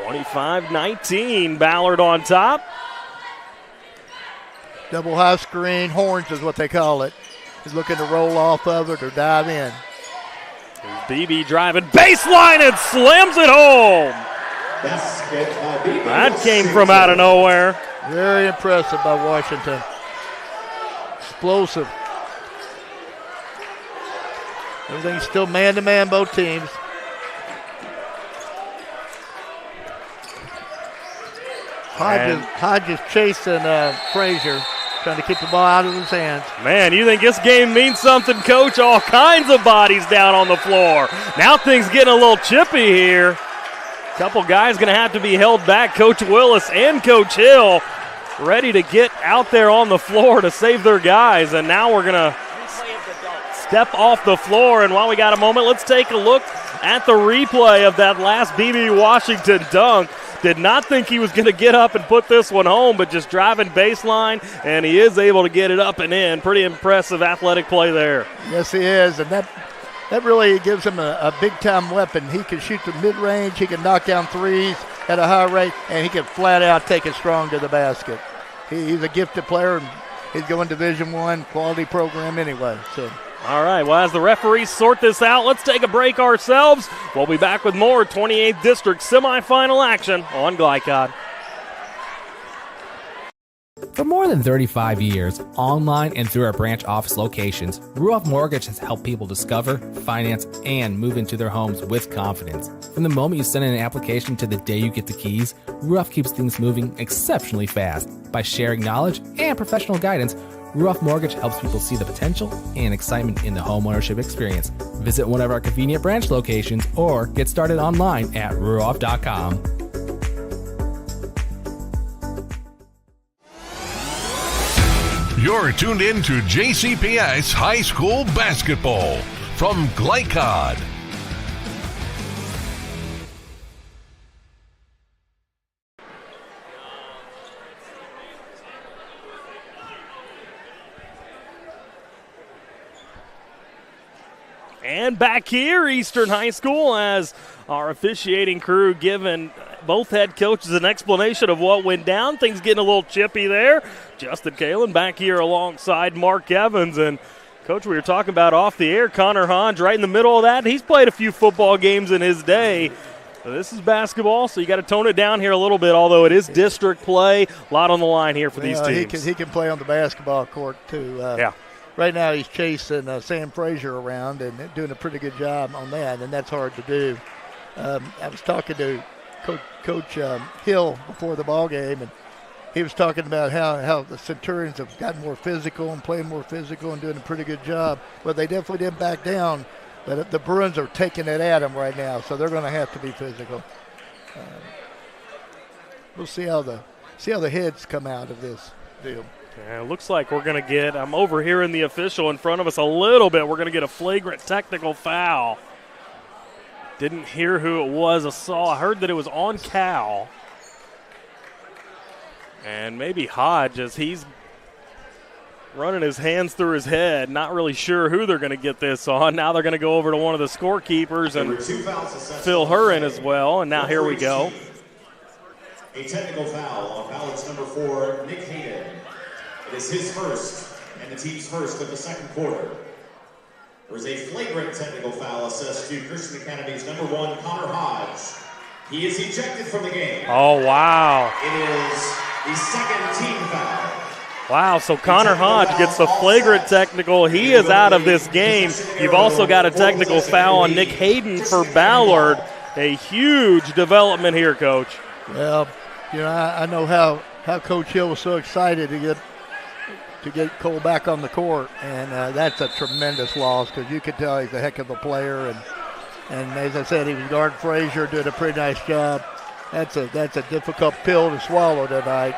25-19, Ballard on top. Double high screen, horns is what they call it. He's looking to roll off of it or dive in. BB driving baseline and slams it home. That came from out of nowhere. Very impressive by Washington. Explosive. Everything's still man-to-man, both teams. Hodge is chasing Frazier, trying to keep the ball out of his hands. Man, you think this game means something, Coach? All kinds of bodies down on the floor. Now things getting a little chippy here. Couple guys going to have to be held back. Coach Willis and Coach Hill ready to get out there on the floor to save their guys. And now we're going to step off the floor. And while we got a moment, let's take a look at the replay of that last BB Washington dunk. Did not think he was going to get up and put this one home, but just driving baseline, and he is able to get it up and in. Pretty impressive athletic play there. Yes, he is, and that really gives him a big-time weapon. He can shoot the mid-range, he can knock down threes at a high rate, and he can flat out take it strong to the basket. He's a gifted player, and he's going Division I quality program anyway. So. All right, well, as the referees sort this out, let's take a break ourselves. We'll be back with more 28th District semifinal action on Glycod. For more than 35 years, online and through our branch office locations, Ruoff Mortgage has helped people discover, finance, and move into their homes with confidence. From the moment you send in an application to the day you get the keys, Ruoff keeps things moving exceptionally fast. By sharing knowledge and professional guidance, Ruoff Mortgage helps people see the potential and excitement in the homeownership experience. Visit one of our convenient branch locations or get started online at ruoff.com. You're tuned in to JCPS High School Basketball from Glycod. And back here, Eastern High School, as our officiating crew giving both head coaches an explanation of what went down. Things getting a little chippy there. Justin Kalen back here alongside Mark Evans. And, Coach, we were talking about off the air, Connor Hodge right in the middle of that. He's played a few football games in his day. So this is basketball, so you got to tone it down here a little bit, although it is district play. A lot on the line here for these teams. He can play on the basketball court, too. Yeah. Right now he's chasing Sam Frazier around and doing a pretty good job on that, and that's hard to do. I was talking to Coach Hill before the ball game, and he was talking about how the Centurions have gotten more physical and playing more physical and doing a pretty good job. But they definitely didn't back down. But the Bruins are taking it at them right now, so they're going to have to be physical. We'll see how the heads come out of this deal. Yeah, it looks like we're going to get, I'm overhearing the official in front of us a little bit. We're going to get a flagrant technical foul. Didn't hear who it was. I heard that it was on Cal. And maybe Hodge, as he's running his hands through his head, not really sure who they're going to get this on. Now they're going to go over to one of the scorekeepers and fill her in as well. And now here we go. A technical foul on Ballard's number 4, Nick Hayden. It is his first and the team's first of the second quarter. There was a flagrant technical foul assessed to Christian Academy's number 1, Connor Hodge. He is ejected from the game. Oh, wow. It is the second team foul. Wow, so Connor Hodge gets the flagrant technical. He is out of this game. You've also got a technical foul on Nick Hayden for Ballard. A huge development here, Coach. Well, you know, I know how Coach Hill was so excited to get Cole back on the court, and that's a tremendous loss because you could tell he's a heck of a player. And as I said, he was guarding Frazier, did a pretty nice job. That's a difficult pill to swallow tonight.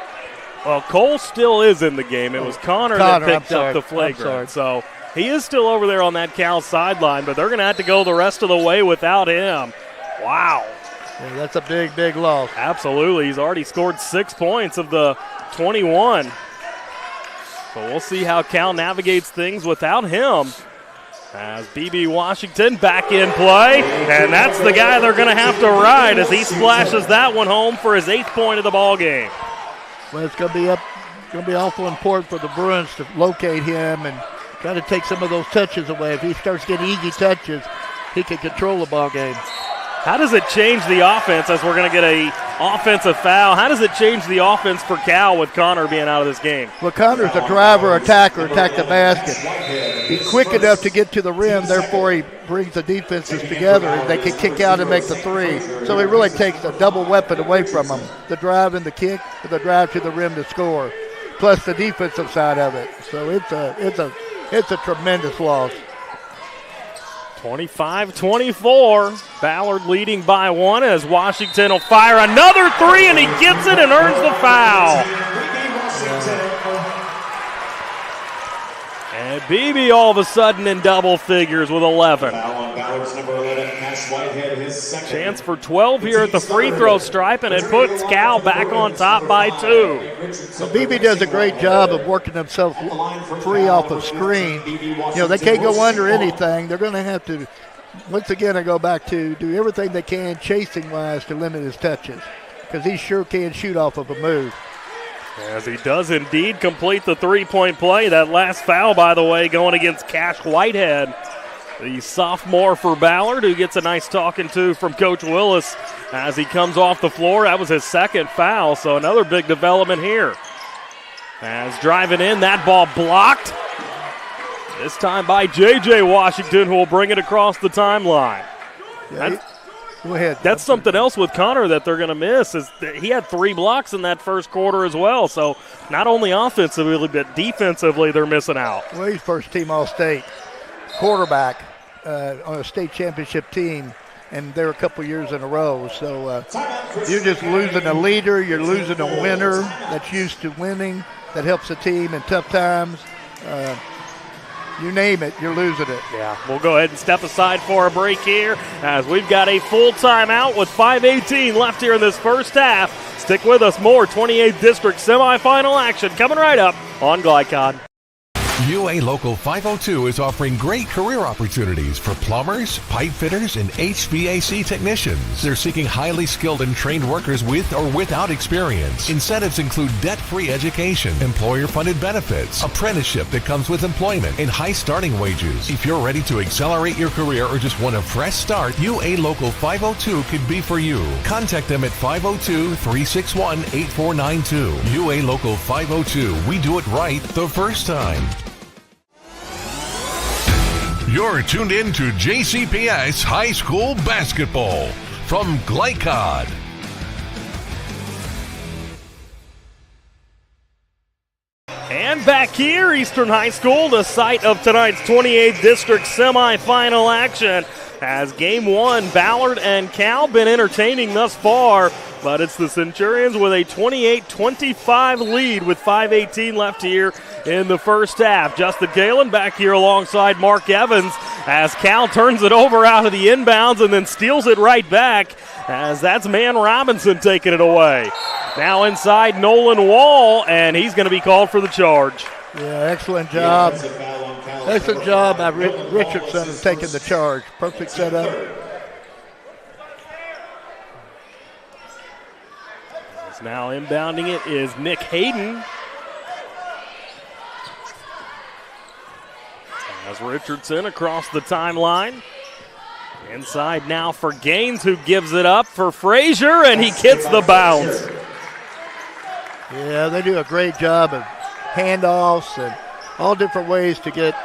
Well, Cole still is in the game. It was Connor that picked up the flagrant. So he is still over there on that Cal sideline, but they're going to have to go the rest of the way without him. Wow. Yeah, that's a big, big loss. Absolutely. He's already scored 6 points of the 21. So we'll see how Cal navigates things without him. As BB Washington back in play, and that's the guy they're going to have to ride as he splashes that one home for his 8th point of the ball game. Well, it's going to be awful important for the Bruins to locate him and kind of take some of those touches away. If he starts getting easy touches, he can control the ball game. How does it change the offense as we're going to get a offensive foul? How does it change the offense for Cal with Connor being out of this game? Well, Connor's a driver, attacker, attack the basket. He's quick enough to get to the rim, therefore he brings the defenses together and they can kick out and make the three. So he really takes a double weapon away from them, the drive and the kick, or the drive to the rim to score, plus the defensive side of it. So it's a tremendous loss. 25-24. Ballard leading by 1 as Washington will fire another three, and he gets it and earns the foul. And BB all of a sudden in double figures with 11. Chance for 12 here at the free throw stripe, and it puts Cal back on top by 2. So BB does a great job of working himself free off of screen. You know, they can't go under anything. They're going to have to, once again, I go back to do everything they can chasing-wise to limit his touches because he sure can shoot off of a move. As he does indeed complete the three-point play. That last foul, by the way, going against Cash Whitehead, the sophomore for Ballard, who gets a nice talking to from Coach Willis as he comes off the floor. That was his 2nd foul, so another big development here. As driving in, that ball blocked. This time by J.J. Washington, who will bring it across the timeline. Yeah, go ahead. That's something else with Connor that they're going to miss is that he had 3 blocks in that first quarter as well. So not only offensively but defensively they're missing out. Well, he's first team All-State quarterback on a state championship team, and they're a couple years in a row. So you're just losing a leader. You're losing a winner that's used to winning, that helps the team in tough times. You name it, you're losing it. Yeah, we'll go ahead and step aside for a break here as we've got a full timeout with 5:18 left here in this first half. Stick with us, more 28th District semifinal action coming right up on Glycod. UA Local 502 is offering great career opportunities for plumbers, pipe fitters, and HVAC technicians. They're seeking highly skilled and trained workers with or without experience. Incentives include debt-free education, employer-funded benefits, apprenticeship that comes with employment, and high starting wages. If you're ready to accelerate your career or just want a fresh start, UA Local 502 could be for you. Contact them at 502-361-8492. UA Local 502. We do it right the first time. You're tuned in to JCPS High School Basketball from Glycod. And back here, Eastern High School, the site of tonight's 28th District semifinal action. As Game 1, Ballard and Cal been entertaining thus far, but it's the Centurions with a 28-25 lead with 5:18 left here in the first half. Justin Galen back here alongside Mark Evans as Cal turns it over out of the inbounds and then steals it right back as that's Man Robinson taking it away. Now inside Nolan Wall, and he's going to be called for the charge. Yeah, excellent job. Excellent job by Richardson of taking the charge. Perfect setup. Now inbounding it is Nick Hayden. As Richardson across the timeline. Inside now for Gaines, who gives it up for Frazier, and he gets the bounce. Yeah, they do a great job of handoffs and all different ways to get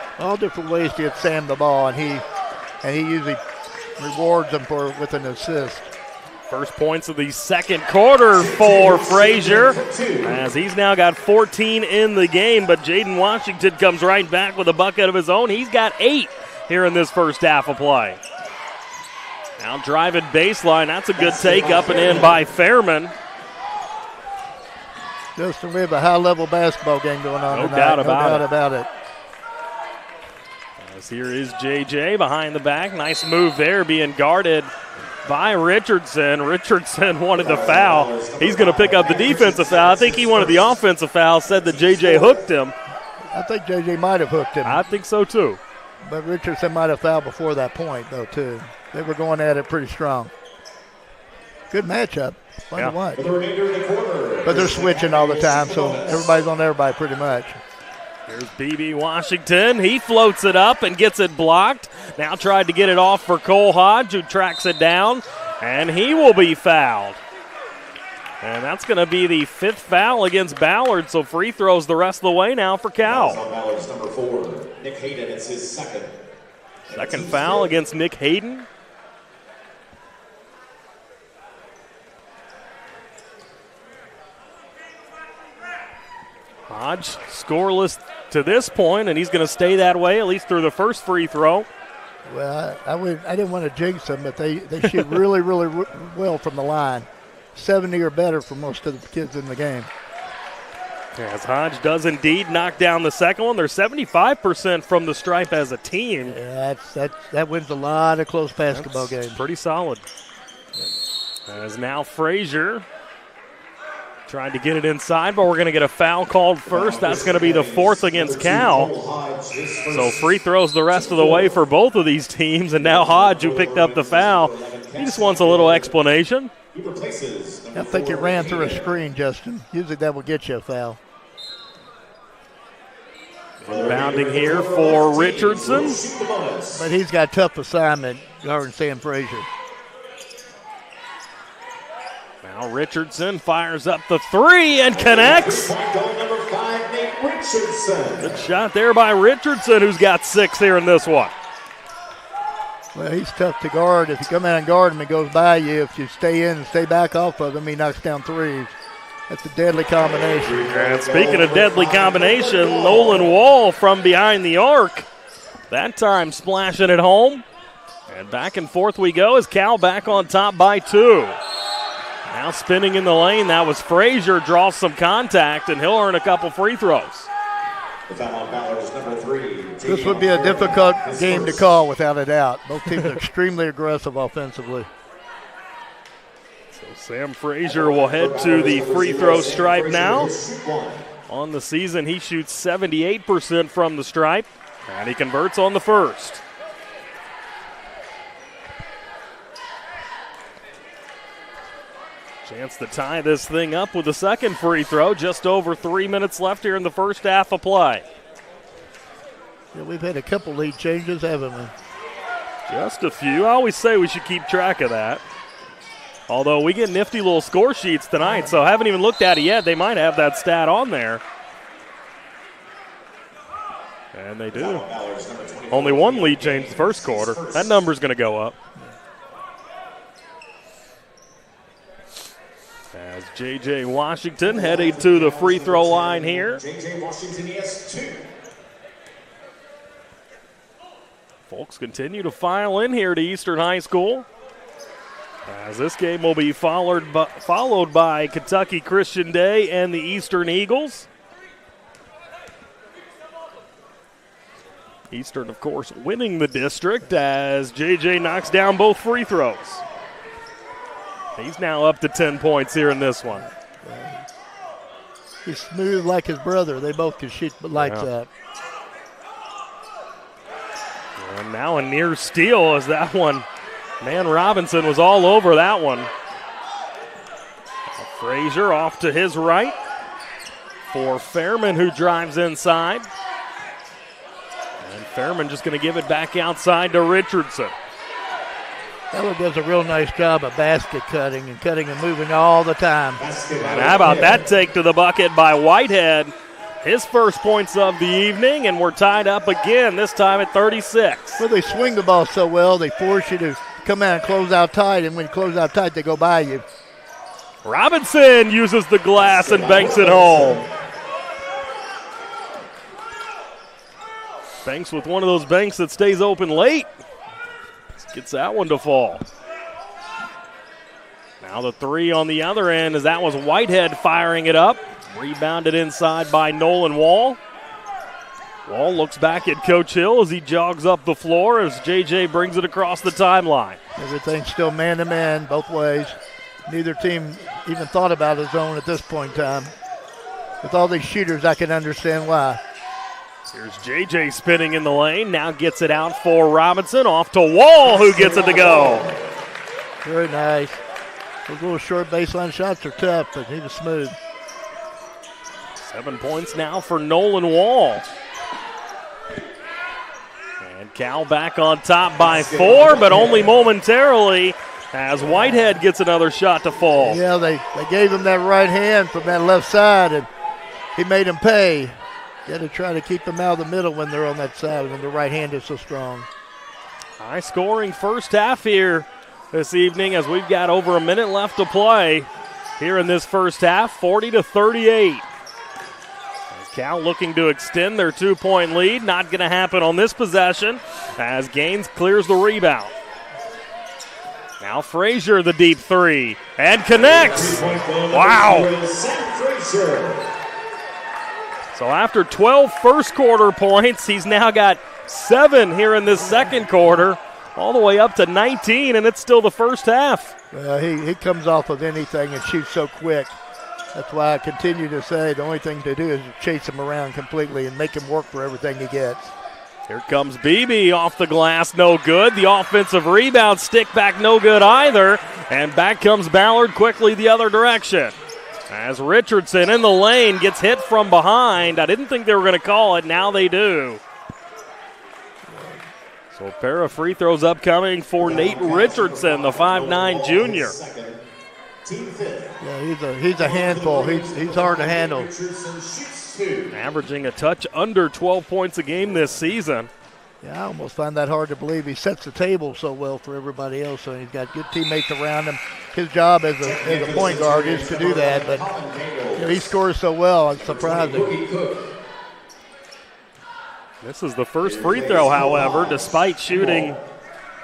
Sam the ball, and he usually rewards them with an assist. First points of the second quarter for Frazier, as he's now got 14 in the game, but Jaden Washington comes right back with a bucket of his own. He's got 8 here in this first half of play. Now driving baseline, that's a good take up and in by Fairman. Justin, we have a high-level basketball game going on No tonight. doubt No about doubt it. about it. As here is JJ behind the back. Nice move there, being guarded by Richardson. Richardson wanted the foul. He's going to pick up the defensive foul. I think he wanted the offensive foul, said that JJ hooked him. I think JJ might have hooked him. I think so too. But Richardson might have fouled before that point, though, too. They were going at it pretty strong. Good matchup. Fun to watch. But they're switching all the time, so everybody's on everybody pretty much. Here's BB Washington. He floats it up and gets it blocked. Now tried to get it off for Cole Hodge, who tracks it down, and he will be fouled. And that's going to be the 5th foul against Ballard, so free throws the rest of the way now for Cal. Ballard's number 4, Nick Hayden. It's his second. Second foul against Nick Hayden. Hodge scoreless to this point, and he's going to stay that way at least through the first free throw. Well, I didn't want to jinx them, but they shoot really, really well from the line. 70 or better for most of the kids in the game. As Hodge does indeed knock down the second one. They're 75% from the stripe as a team. Yeah, that wins a lot of close basketball games. Pretty solid. As now Frazier trying to get it inside, but we're going to get a foul called first. That's going to be the 4th against Cal. So free throws the rest of the way for both of these teams, and now Hodge, who picked up the foul, he just wants a little explanation. I think it ran through a screen, Justin. Usually that will get you a foul. Rebounding here for Richardson. But he's got a tough assignment guarding Sam Frazier. Now Richardson fires up the 3 and connects. Good shot there by Richardson, who's got 6 here in this one. Well, he's tough to guard. If you come out and guard him, he goes by you. If you stay in and stay back off of him, he knocks down 3s. That's a deadly combination. And speaking of deadly combination, Nolan Wall from behind the arc. That time splashing it home. And back and forth we go as Cal back on top by 2. Now spinning in the lane, that was Frazier, draws some contact, and he'll earn a couple free throws. The foul on Ballard is number 3. This would be a difficult game to call without a doubt. Both teams are extremely aggressive offensively. So Sam Frazier will head to the free throw stripe now. On the season, he shoots 78% from the stripe, and he converts on the first. Chance to tie this thing up with a second free throw. Just over 3 minutes left here in the first half of play. Yeah, we've had a couple lead changes, haven't we? Just a few. I always say we should keep track of that. Although we get nifty little score sheets tonight, so I haven't even looked at it yet. They might have that stat on there. And they do. Only 1 lead change the first quarter. That number's going to go up. As J.J. Washington heading to the free throw line here. J.J. Washington, he has 2. Folks continue to file in here to Eastern High School, as this game will be followed by Kentucky Christian Day and the Eastern Eagles. Eastern, of course, winning the district as J.J. knocks down both free throws. He's now up to 10 points here in this one. He's smooth like his brother. They both can shoot lights up. And now a near steal as that one. Man, Robinson was all over that one. Frazier off to his right for Fairman, who drives inside. And Fairman just going to give it back outside to Richardson. Ballard does a real nice job of basket cutting and moving all the time. And how about that take to the bucket by Whitehead? His first points of the evening, and we're tied up again, this time at 36. Well, they swing the ball so well, they force you to come out and close out tight, and when you close out tight, they go by you. Robinson uses the glass and banks it home. Banks with one of those banks that stays open late. Gets that one to fall. Now the three on the other end, as that was Whitehead firing it up. Rebounded inside by Nolan Wall. Wall looks back at Coach Hill as he jogs up the floor as JJ brings it across the timeline. Everything's still man-to-man both ways. Neither team even thought about a zone at this point in time. With all these shooters, I can understand why. Here's JJ spinning in the lane, now gets it out for Robinson, off to Wall, who gets it to go. Very nice. Those little short baseline shots are tough, but he was smooth. 7 points now for Nolan Wall. And Cal back on top by 4, but only momentarily as Whitehead gets another shot to fall. Yeah, they gave him that right hand from that left side, and he made him pay. Got to try to keep them out of the middle when they're on that side, when the right hand is so strong. High scoring first half here this evening as we've got over a minute left to play here in this first half, 40-38. Cal looking to extend their 2-point lead. Not going to happen on this possession as Gaines clears the rebound. Now Frazier the deep three and connects. Wow. So after 12 first quarter points, he's now got 7 here in this second quarter, all the way up to 19, and it's still the first half. He comes off of anything and shoots so quick. That's why I continue to say the only thing to do is chase him around completely and make him work for everything he gets. Here comes Beebe off the glass, no good. The offensive rebound, stick back, no good either. And back comes Ballard quickly the other direction. As Richardson in the lane gets hit from behind. I didn't think they were going to call it. Now they do. So a pair of free throws upcoming for Nate Richardson, the 5'9 junior. Yeah, he's a handful. He's hard to handle. Averaging a touch under 12 points a game this season. Yeah, I almost find that hard to believe. He sets the table so well for everybody else, so he's got good teammates around him. His job as a point guard is to do that, but he scores so well, it's surprising. This is the first free throw, however, despite shooting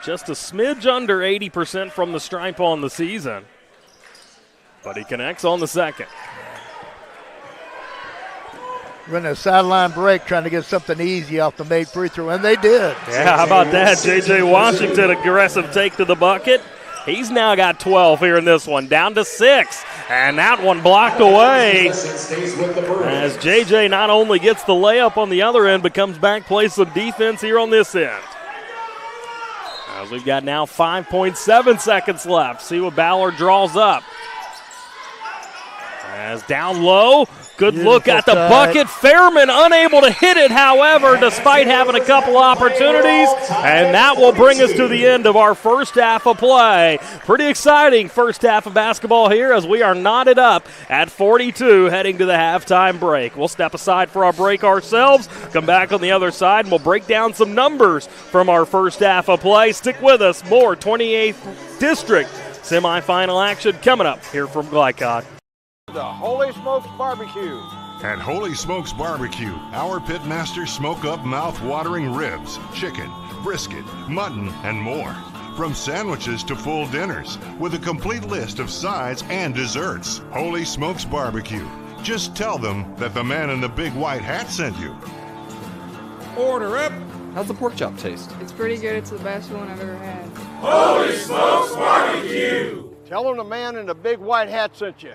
just a smidge under 80% from the stripe on the season. But he connects on the second. Running a sideline break, trying to get something easy off the made free throw, and they did. Yeah, how about that? J.J. Washington, aggressive take to the bucket. He's now got 12 here in this one, down to 6. And that one blocked away as J.J. not only gets the layup on the other end, but comes back, plays some defense here on this end. As we've got now 5.7 seconds left. See what Ballard draws up. As down low, good look at the bucket. Fairman unable to hit it, however, despite having a couple opportunities. And that will bring us to the end of our first half of play. Pretty exciting first half of basketball here as we are knotted up at 42 heading to the halftime break. We'll step aside for our break ourselves, come back on the other side, and we'll break down some numbers from our first half of play. Stick with us. More 28th District semifinal action coming up here from Glycod. The Holy Smokes Barbecue. At Holy Smokes Barbecue, our pitmasters smoke up mouth-watering ribs, chicken, brisket, mutton, and more. From sandwiches to full dinners, with a complete list of sides and desserts. Holy Smokes Barbecue. Just tell them that the man in the big white hat sent you. Order up. How's the pork chop taste? It's pretty good. It's the best one I've ever had. Holy Smokes Barbecue. Tell them the man in the big white hat sent you.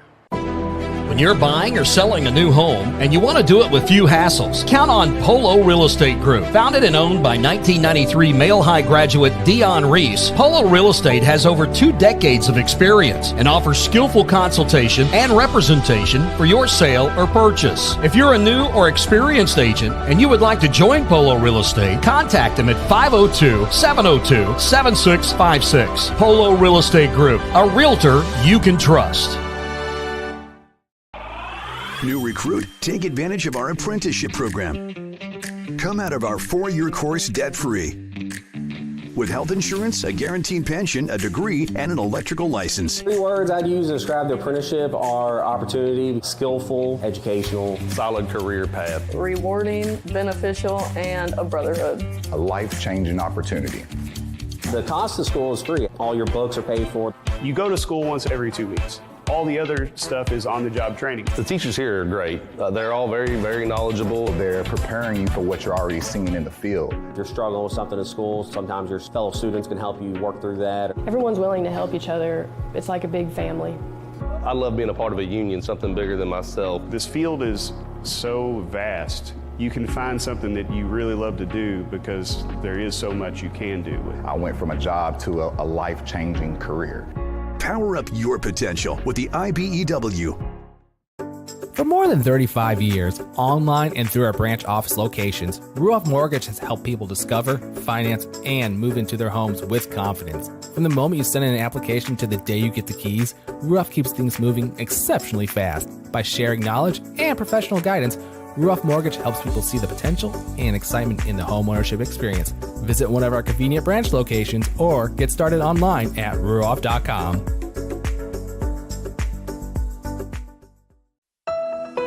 When When you're buying or selling a new home and you want to do it with few hassles, count on Polo Real Estate Group. Founded and owned by 1993 Male High graduate Dion Reese, Polo Real Estate has over 2 decades of experience and offers skillful consultation and representation for your sale or purchase. If you're a new or experienced agent and you would like to join Polo Real Estate, contact them at 502-702-7656. Polo Real Estate Group, a realtor you can trust. New recruit? Take advantage of our apprenticeship program. Come out of our 4-year course debt-free. With health insurance, a guaranteed pension, a degree, and an electrical license. 3 words I'd use to describe the apprenticeship are opportunity, skillful, educational, solid career path, rewarding, beneficial, and a brotherhood. A life-changing opportunity. The cost of school is free. All your books are paid for. You go to school once every 2 weeks. All the other stuff is on-the-job training. The teachers here are great. They're all very, very knowledgeable. They're preparing you for what you're already seeing in the field. If you're struggling with something in school, sometimes your fellow students can help you work through that. Everyone's willing to help each other. It's like a big family. I love being a part of a union, something bigger than myself. This field is so vast. You can find something that you really love to do because there is so much you can do. I went from a job to a life-changing career. Power up your potential with the IBEW. For more than 35 years, online and through our branch office locations, Ruoff Mortgage has helped people discover, finance, and move into their homes with confidence. From the moment you send in an application to the day you get the keys, Ruoff keeps things moving exceptionally fast. By sharing knowledge and professional guidance, Ruoff Mortgage helps people see the potential and excitement in the homeownership experience. Visit one of our convenient branch locations or get started online at ruoff.com.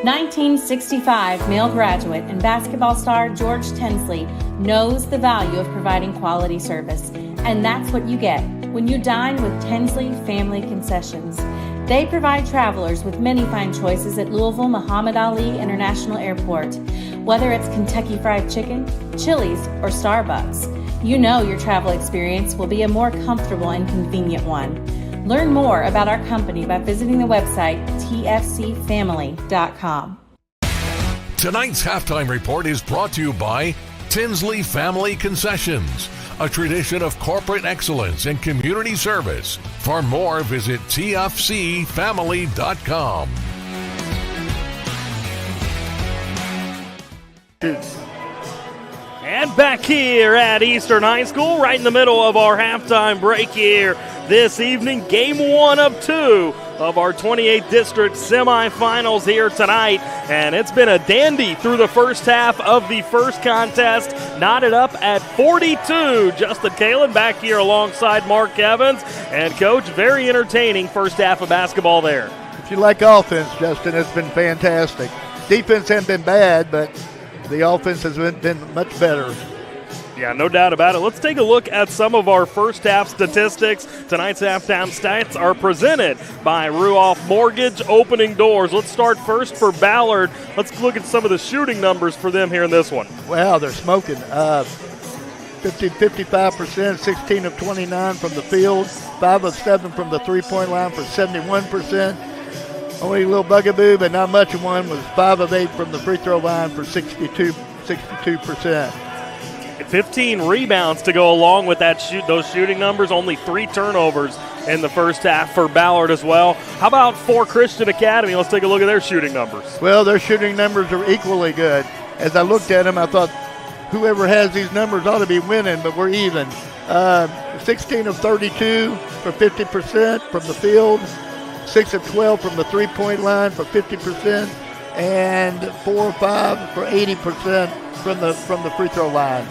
1965 male graduate and basketball star George Tensley knows the value of providing quality service, and that's what you get when you dine with Tensley Family Concessions. They provide travelers with many fine choices at Louisville Muhammad Ali International Airport. Whether it's Kentucky Fried Chicken, Chili's, or Starbucks, you know your travel experience will be a more comfortable and convenient one. Learn more about our company by visiting the website tfcfamily.com. Tonight's halftime report is brought to you by Tinsley Family Concessions, a tradition of corporate excellence and community service. For more, visit tfcfamily.com. And back here at Eastern High School, right in the middle of our halftime break here this evening, game 1 of 2 of our 28th District semifinals here tonight. And it's been a dandy through the first half of the first contest, knotted up at 42. Justin Kalin back here alongside Mark Evans. And, Coach, very entertaining first half of basketball there. If you like offense, Justin, it's been fantastic. Defense hasn't been bad, but the offense has been much better. Yeah, no doubt about it. Let's take a look at some of our first half statistics. Tonight's halftime stats are presented by Ruoff Mortgage. Opening doors. Let's start first for Ballard. Let's look at some of the shooting numbers for them here in this one. Wow, they're smoking. 55%, 16 of 29 from the field, 5 of 7 from the three-point line for 71%. Only a little bugaboo, but not much of one, was 5 of 8 from the free throw line for 62%. 15 rebounds to go along with those shooting numbers. Only 3 turnovers in the first half for Ballard as well. How about for Christian Academy? Let's take a look at their shooting numbers. Well, their shooting numbers are equally good. As I looked at them, I thought whoever has these numbers ought to be winning, but we're even. 16 of 32 for 50% from the field, 6 of 12 from the three-point line for 50%, and 4 of 5 for 80% from the free throw line.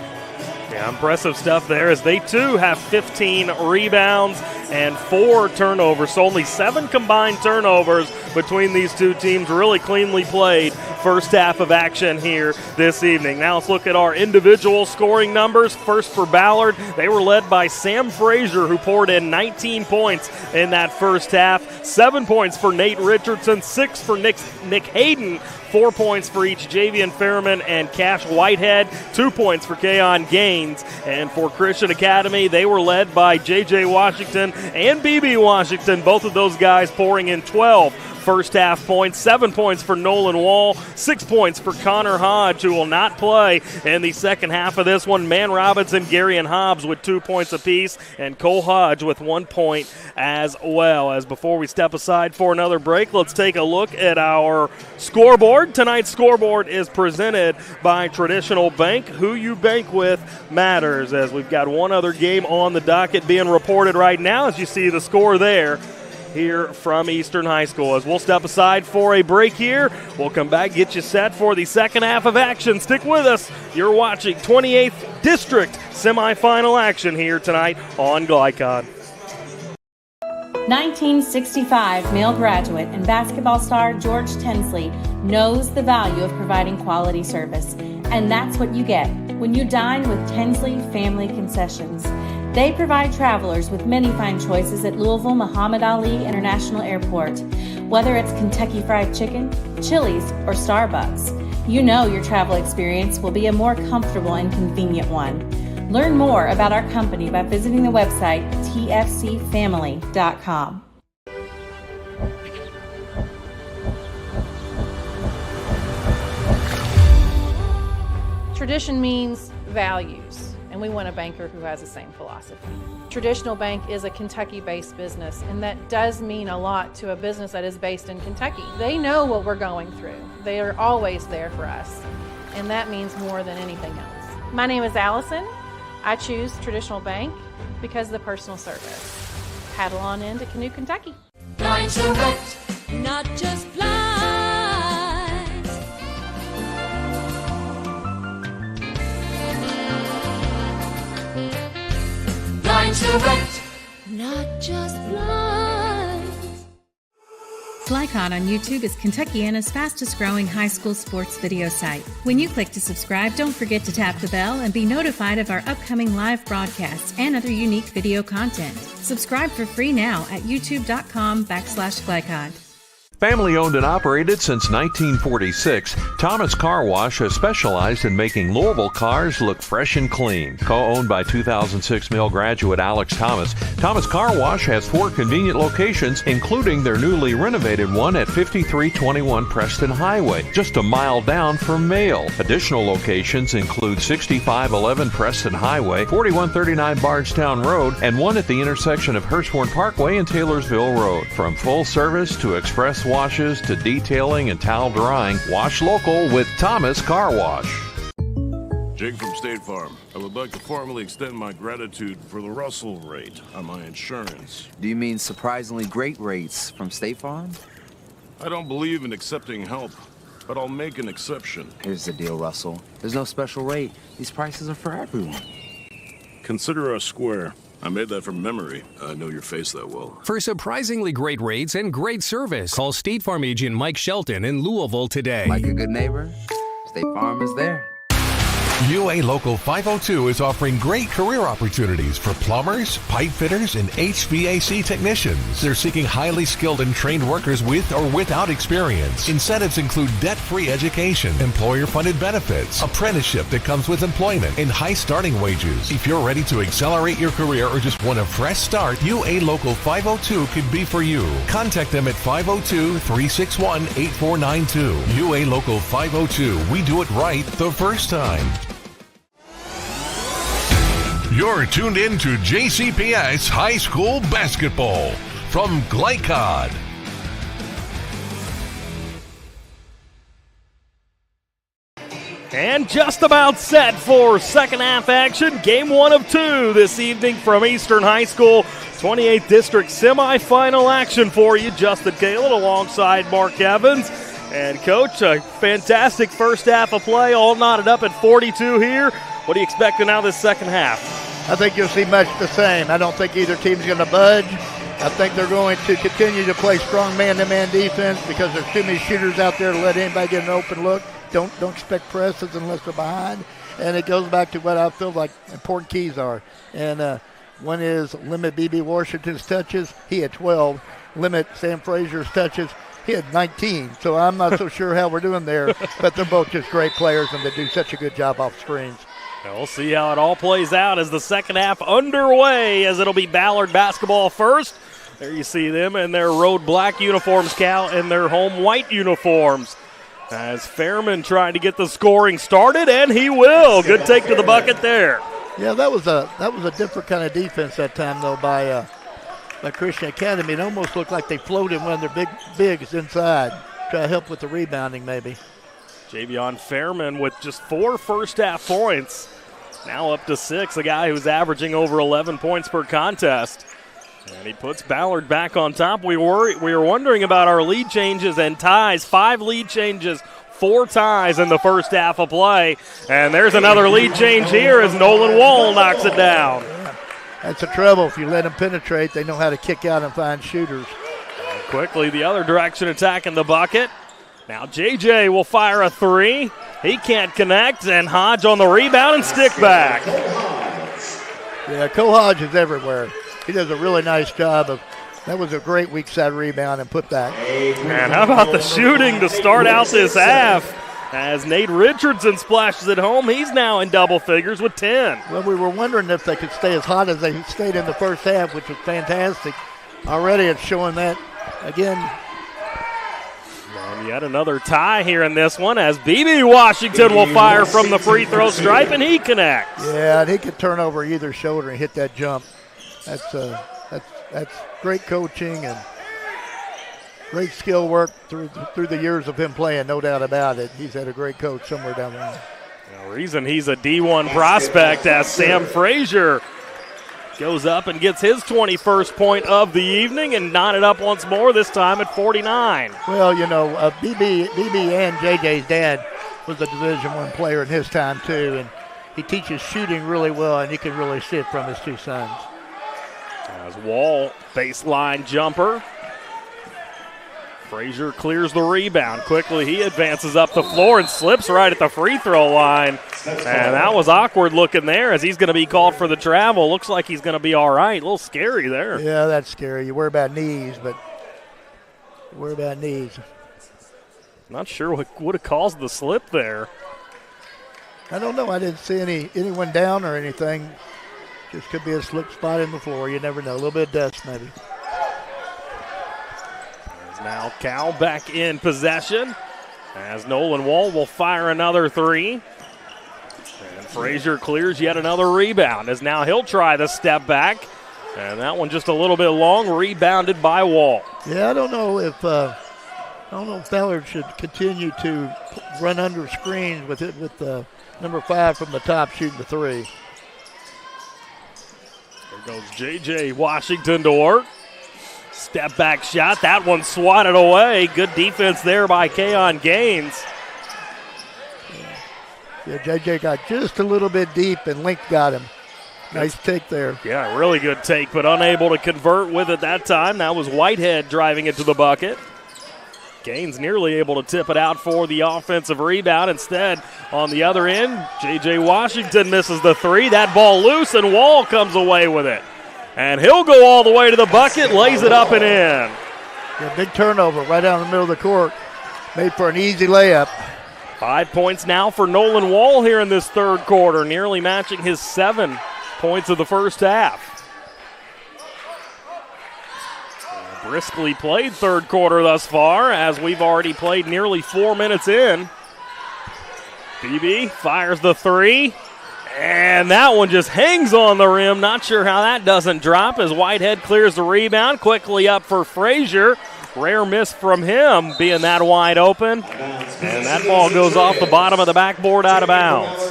Yeah, impressive stuff there as they too have 15 rebounds and 4 turnovers. So only 7 combined turnovers between these two teams. Really cleanly played first half of action here this evening. Now let's look at our individual scoring numbers. First for Ballard, they were led by Sam Frazier, who poured in 19 points in that first half. 7 points for Nate Richardson, 6 for Nick Hayden 4 points for each Javian Fairman and Cash Whitehead, 2 points for Keon Gaines. And for Christian Academy, they were led by J.J. Washington and B.B. Washington, both of those guys pouring in 12 first half points, 7 points for Nolan Wall, 6 points for Connor Hodge, who will not play in the second half of this one. Man Robinson, Gary, and Hobbs with 2 points apiece, and Cole Hodge with 1 point as well. As before we step aside for another break, let's take a look at our scoreboard. Tonight's scoreboard is presented by Traditional Bank. Who you bank with matters, as we've got one other game on the docket being reported right now, as you see the score there here from Eastern High School. As we'll step aside for a break here, we'll come back, get you set for the second half of action. Stick with us. You're watching 28th District semifinal action here tonight on Glycod. 1965 male graduate and basketball star George Tensley knows the value of providing quality service. And that's what you get when you dine with Tensley Family Concessions. They provide travelers with many fine choices at Louisville Muhammad Ali International Airport. Whether it's Kentucky Fried Chicken, Chili's, or Starbucks, you know your travel experience will be a more comfortable and convenient one. Learn more about our company by visiting the website tfcfamily.com. Tradition means values, and we want a banker who has the same philosophy. Traditional Bank is a Kentucky-based business, and that does mean a lot to a business that is based in Kentucky. They know what we're going through. They are always there for us, and that means more than anything else. My name is Allison. I choose Traditional Bank because of the personal service. Paddle on into Canoe, Kentucky. Blind Direct, not just blinds. Blind Direct, not just blinds. Glycod on YouTube is Kentuckiana's fastest growing high school sports video site. When you click to subscribe, don't forget to tap the bell and be notified of our upcoming live broadcasts and other unique video content. Subscribe for free now at youtube.com/Glycod. Family owned and operated since 1946, Thomas Car Wash has specialized in making Louisville cars look fresh and clean. Co-owned by 2006 Mill graduate Alex Thomas, Thomas Car Wash has 4 convenient locations, including their newly renovated one at 5321 Preston Highway, just a mile down from Mail. Additional locations include 6511 Preston Highway, 4139 Bardstown Road, and one at the intersection of Hurstbourne Parkway and Taylorsville Road. From full service to express washes to detailing and towel drying, wash local with Thomas Car Wash. Jake from State Farm. I would like to formally extend my gratitude for the Russell rate on my insurance. Do you mean surprisingly great rates from State Farm? I don't believe in accepting help, but I'll make an exception. Here's the deal, Russell. There's no special rate. These prices are for everyone. Consider us square. I made that from memory. I know your face that well. For surprisingly great rates and great service, call State Farm agent Mike Shelton in Louisville today. Like a good neighbor, State Farm is there. UA Local 502 is offering great career opportunities for plumbers, pipe fitters, and HVAC technicians. They're seeking highly skilled and trained workers with or without experience. Incentives include debt-free education, employer-funded benefits, apprenticeship that comes with employment, and high starting wages. If you're ready to accelerate your career or just want a fresh start, UA Local 502 could be for you. Contact them at 502-361-8492. UA Local 502. We do it right the first time. You're tuned in to JCPS High School Basketball from Glycod. And just about set for second half action. Game 1 of 2 this evening from Eastern High School. 28th District semifinal action for you. Justin Kalin alongside Mark Evans. And Coach, a fantastic first half of play, all knotted up at 42 here. What are you expecting now this second half? I think you'll see much the same. I don't think either team's going to budge. I think they're going to continue to play strong man-to-man defense because there's too many shooters out there to let anybody get an open look. Don't expect presses unless they're behind. And it goes back to what I feel like important keys are. And one is limit B.B. Washington's touches. He had 12. Limit Sam Frazier's touches. He had 19, so I'm not so sure how we're doing there. But they're both just great players, and they do such a good job off screens. And we'll see how it all plays out as the second half underway, as it'll be Ballard basketball first. There you see them in their road black uniforms, Cal, and their home white uniforms. As Fairman trying to get the scoring started, and he will. Good take to the bucket there. Yeah, that was a different kind of defense that time, though, by Christian Academy. It almost looked like they floated one of their bigs inside. Try to help with the rebounding, maybe. Javion Fairman with just 4 first-half points. Now up to 6, a guy who's averaging over 11 points per contest. And he puts Ballard back on top. We were wondering about our lead changes and ties. 5 lead changes, 4 ties in the first half of play. And there's another lead change here as Nolan Wall knocks it down. That's the trouble. If you let them penetrate, they know how to kick out and find shooters. And quickly the other direction attacking the bucket. Now JJ will fire a 3. He can't connect, and Hodge on the rebound and stick back. Yeah, Cole Hodge is everywhere. He does a really nice job of. That was a great weak side rebound and put back. And how about the shooting to start out this half? As Nate Richardson splashes it home, he's now in double figures with 10. Well, we were wondering if they could stay as hot as they stayed in the first half, which was fantastic. Already it's showing that again. And yet another tie here in this one as BB Washington will fire from the free throw stripe, and he connects. Yeah, and he could turn over either shoulder and hit that jump. That's great coaching and great skill work through the years of him playing, no doubt about it. He's had a great coach somewhere down the line. The reason he's a D1 prospect as Sam Frazier goes up and gets his 21st point of the evening and knotted up once more, this time at 49. Well, you know, BB and JJ's dad was a Division I player in his time too, and he teaches shooting really well, and you can really see it from his 2 sons. As Wall, baseline jumper. Frazier clears the rebound. Quickly, he advances up the floor and slips right at the free throw line. And that was awkward looking there as he's going to be called for the travel. Looks like he's going to be all right. A little scary there. Yeah, that's scary. You worry about knees, but Not sure what would have caused the slip there. I don't know. I didn't see anyone down or anything. Just could be a slip spot in the floor. You never know. A little bit of dust maybe. Now Cal back in possession as Nolan Wall will fire another 3. And Frazier clears yet another rebound as now he'll try the step back. And that one just a little bit long, rebounded by Wall. Yeah, I don't know if Ballard should continue to run under screens with number 5 from the top shooting the 3. There goes J.J. Washington to work. Step back shot. That one swatted away. Good defense there by Keon Gaines. Yeah, J.J. got just a little bit deep and Link got him. Nice take there. Yeah, really good take, but unable to convert with it that time. That was Whitehead driving it to the bucket. Gaines nearly able to tip it out for the offensive rebound. Instead, on the other end, J.J. Washington misses the 3. That ball loose, and Wall comes away with it. And he'll go all the way to the bucket, lays it up and in. Yeah, big turnover right down the middle of the court. Made for an easy layup. 5 points now for Nolan Wall here in this third quarter, nearly matching his 7 points of the first half. Briskly played third quarter thus far, as we've already played nearly 4 minutes in. BB fires the 3. And that one just hangs on the rim. Not sure how that doesn't drop as Whitehead clears the rebound. Quickly up for Frazier. Rare miss from him being that wide open. And that ball goes off the bottom of the backboard out of bounds.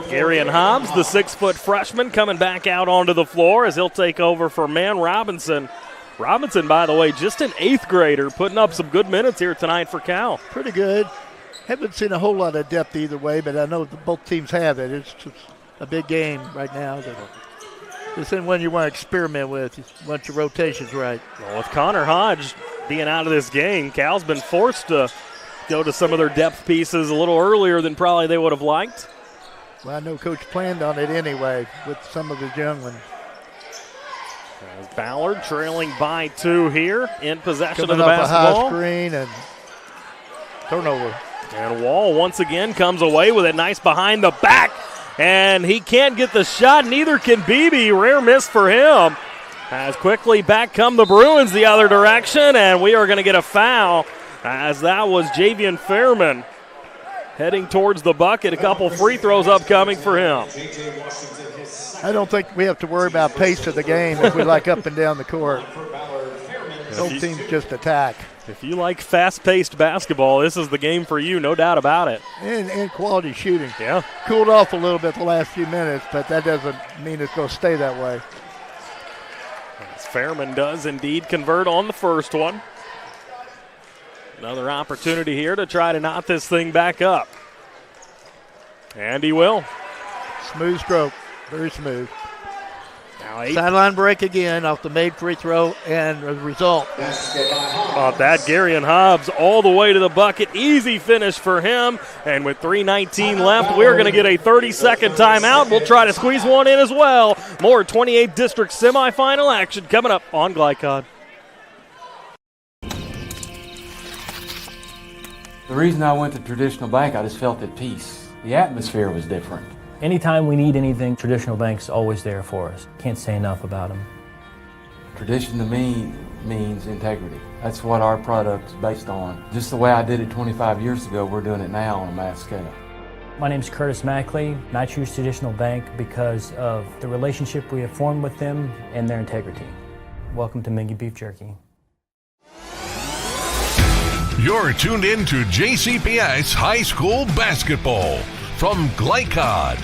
Garion Hobbs, the 6-foot freshman, coming back out onto the floor as he'll take over for Man Robinson. Robinson, by the way, just an 8th grader, putting up some good minutes here tonight for Cal. Pretty good. Haven't seen a whole lot of depth either way, but I know both teams have it. It's just a big game right now. This isn't one you want to experiment with. You want your rotations right. Well, with Connor Hodge being out of this game, Cal's been forced to go to some of their depth pieces a little earlier than probably they would have liked. Well, I know Coach planned on it anyway with some of his young ones. As Ballard trailing by 2 here in possession Coming of the up basketball. a high screen and turnover. And Wall once again comes away with it nice behind the back. And he can't get the shot, neither can Beebe. Rare miss for him. As quickly back come the Bruins the other direction, and we are going to get a foul as that was Javian Fairman heading towards the bucket. A couple free throws upcoming for him. I don't think we have to worry about pace of the game if we like up and down the court. Both teams just attack. If you like fast-paced basketball, this is the game for you, no doubt about it. And quality shooting. Yeah. Cooled off a little bit the last few minutes, but that doesn't mean it's going to stay that way. As Fairman does indeed convert on the first one. Another opportunity here to try to knot this thing back up. And he will. Smooth stroke. Very smooth. Now sideline break again off the made free throw and the result. About that, Garion Hobbs all the way to the bucket. Easy finish for him. And with 3:19 left, we're going to get a 30-second timeout. We'll try to squeeze one in as well. More 28th District semifinal action coming up on Glycod. The reason I went to Traditional Bank, I just felt at peace. The atmosphere was different. Anytime we need anything, Traditional Bank's always there for us. Can't say enough about them. Tradition to me means integrity. That's what our product's based on. Just the way I did it 25 years ago, we're doing it now on a mass scale. My name's Curtis Mackley, and I choose Traditional Bank because of the relationship we have formed with them and their integrity. Welcome to Mingy Beef Jerky. You're tuned in to JCPS High School Basketball from Glycod.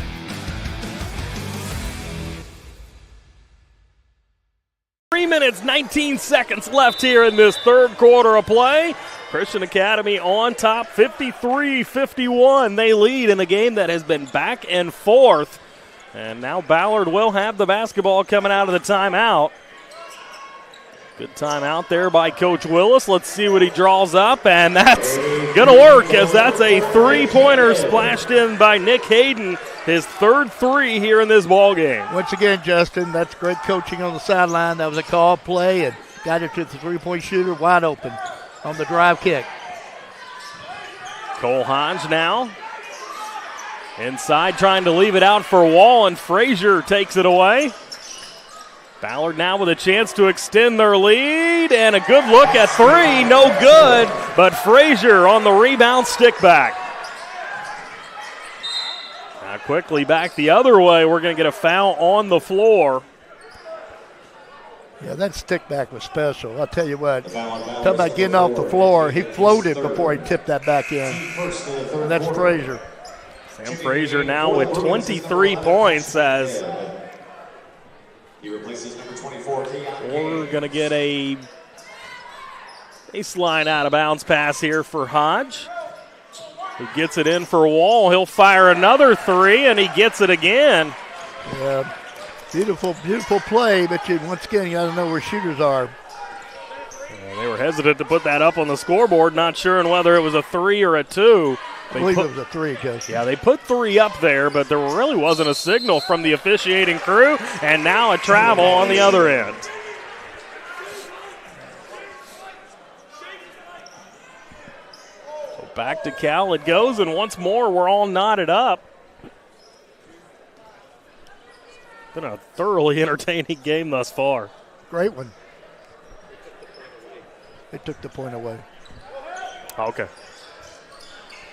Three minutes, 19 seconds left here in this third quarter of play. Christian Academy on top, 53-51. They lead in a game that has been back and forth. And now Ballard will have the basketball coming out of the timeout. Good time out there by Coach Willis. Let's see what he draws up, and that's going to work as that's a three-pointer splashed in by Nick Hayden, his third three here in this ball game. Once again, Justin, that's great coaching on the sideline. That was a call play and got it to the three-point shooter wide open on the drive kick. Cole Hodge now inside trying to leave it out for Wall, and Frazier takes it away. Ballard now with a chance to extend their lead, and a good look at three, no good, but Frazier on the rebound stick back. Now quickly back the other way, we're going to get a foul on the floor. Yeah, that stick back was special. I'll tell you what, talk about getting off the floor. He floated before he tipped that back in, and that's Frazier. Sam Frazier now with 23 points as we're going to get a baseline out of bounds pass here for Hodge, who gets it in for Wall. He'll fire another three, and he gets it again. Yeah, beautiful, beautiful play, but once again, you got to know where shooters are. They were hesitant to put that up on the scoreboard, not sure whether it was a three or a two. I believe it was a three, Justin. Yeah, they put three up there, but there really wasn't a signal from the officiating crew, and now a travel on the other end. So back to Cal it goes, and once more we're all knotted up. Been a thoroughly entertaining game thus far. Great one. They took the point away. Okay.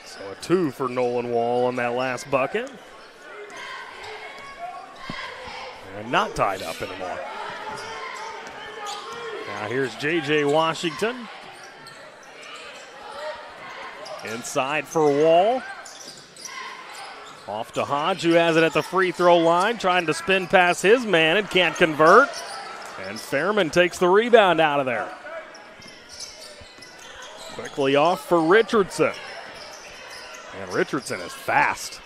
So a two for Nolan Wall on that last bucket. And not tied up anymore. Now here's J.J. Washington. Inside for Wall. Off to Hodge, who has it at the free throw line, trying to spin past his man and can't convert. And Fairman takes the rebound out of there. Quickly off for Richardson. And Richardson is fast.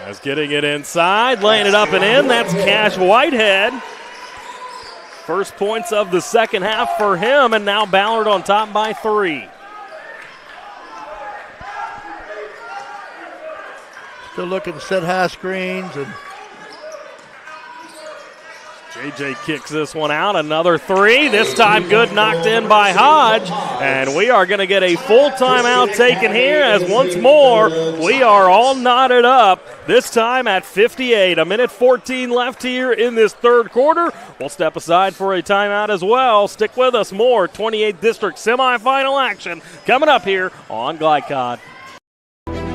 As getting it inside, laying it up and in. That's Cash Whitehead. First points of the second half for him, and now Ballard on top by three. Still looking to set high screens and JJ kicks this one out, another three, this time good, knocked in by Hodge, and we are going to get a full timeout taken here as once more we are all knotted up, this time at 58. A minute 14 left here in this third quarter. We'll step aside for a timeout as well. Stick with us, more 28th District semifinal action coming up here on Glycod.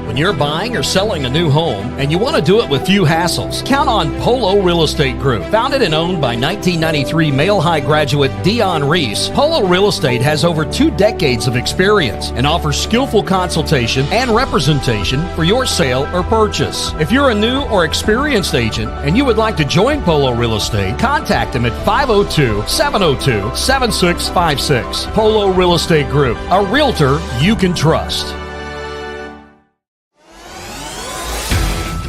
When you're buying or selling a new home and you want to do it with few hassles, count on Polo Real Estate Group. Founded and owned by 1993 Male High graduate Dion Reese, Polo Real Estate has over 2 decades of experience and offers skillful consultation and representation for your sale or purchase. If you're a new or experienced agent and you would like to join Polo Real Estate, contact them at 502-702-7656. Polo Real Estate Group, a realtor you can trust.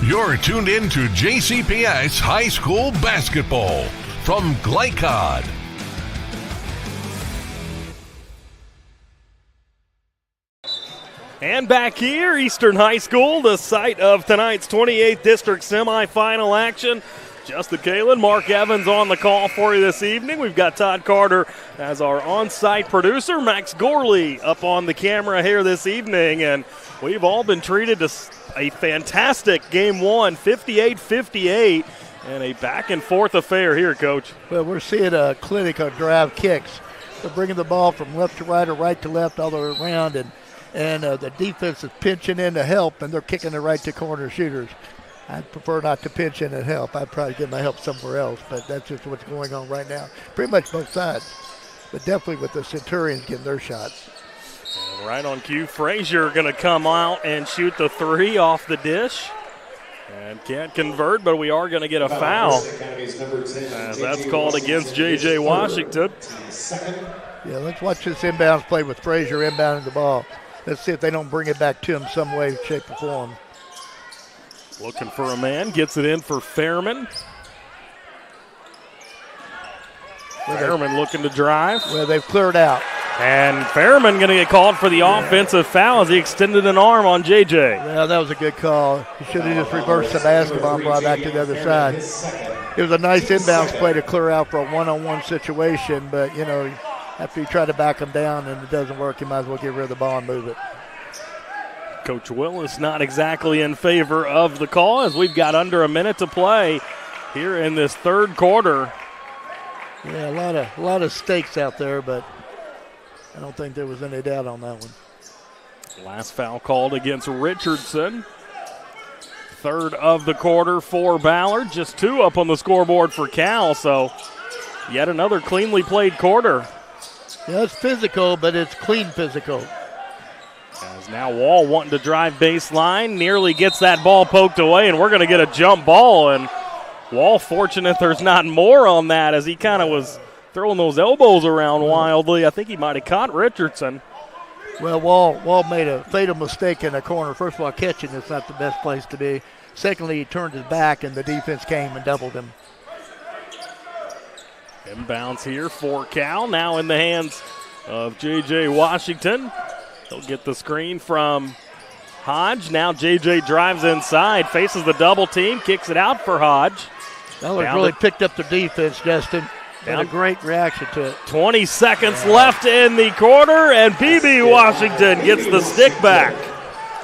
You're tuned in to JCPS High School Basketball from Glycod. And back here, Eastern High School, the site of tonight's 28th District semifinal action. Justin Kalen, Mark Evans on the call for you this evening. We've got Todd Carter as our on-site producer, Max Gorley up on the camera here this evening, and we've all been treated to a fantastic game one, 58-58, and a back-and-forth affair here, Coach. Well, we're seeing a clinic on drive kicks. They're bringing the ball from left to right or right to left all the way around, and the defense is pinching in to help, and they're kicking it right to corner shooters. I'd prefer not to pinch in and help. I'd probably get my help somewhere else, but that's just what's going on right now. Pretty much both sides, but definitely with the Centurions getting their shots. And right on cue, Frazier going to come out and shoot the three off the dish. And can't convert, but we are going to get a foul. And that's called against J.J. Washington. Yeah, let's watch this inbounds play with Frazier inbounding the ball. Let's see if they don't bring it back to him some way, shape, or form. Looking for a man, gets it in for Fairman. Fairman looking to drive. Well, they've cleared out. And Fairman going to get called for the offensive foul as he extended an arm on JJ. Well, that was a good call. He should have just reversed the basketball and brought it back to the other side. It was a nice inbounds play to clear out for a one-on-one situation, but, you know, after you try to back him down and it doesn't work, you might as well get rid of the ball and move it. Coach Willis not exactly in favor of the call as we've got under a minute to play here in this third quarter. Yeah, a lot of stakes out there, but I don't think there was any doubt on that one. Last foul called against Richardson. Third of the quarter for Ballard. Just 2 up on the scoreboard for Cal, so yet another cleanly played quarter. Yeah, it's physical, but it's clean physical. As now Wall wanting to drive baseline, nearly gets that ball poked away, and we're going to get a jump ball. And Wall fortunate there's not more on that as he kind of was throwing those elbows around wildly. I think he might have caught Richardson. Well, Wall made a fatal mistake in the corner. First of all, catching is not the best place to be. Secondly, he turned his back, and the defense came and doubled him. Inbounds here for Cal, now in the hands of J.J. Washington. He'll get the screen from Hodge. Now J.J. drives inside, faces the double team, kicks it out for Hodge. Ballard really picked up the defense, Justin. Had a great reaction to it. 20 seconds left in the quarter, and B.B. Washington gets the stick back.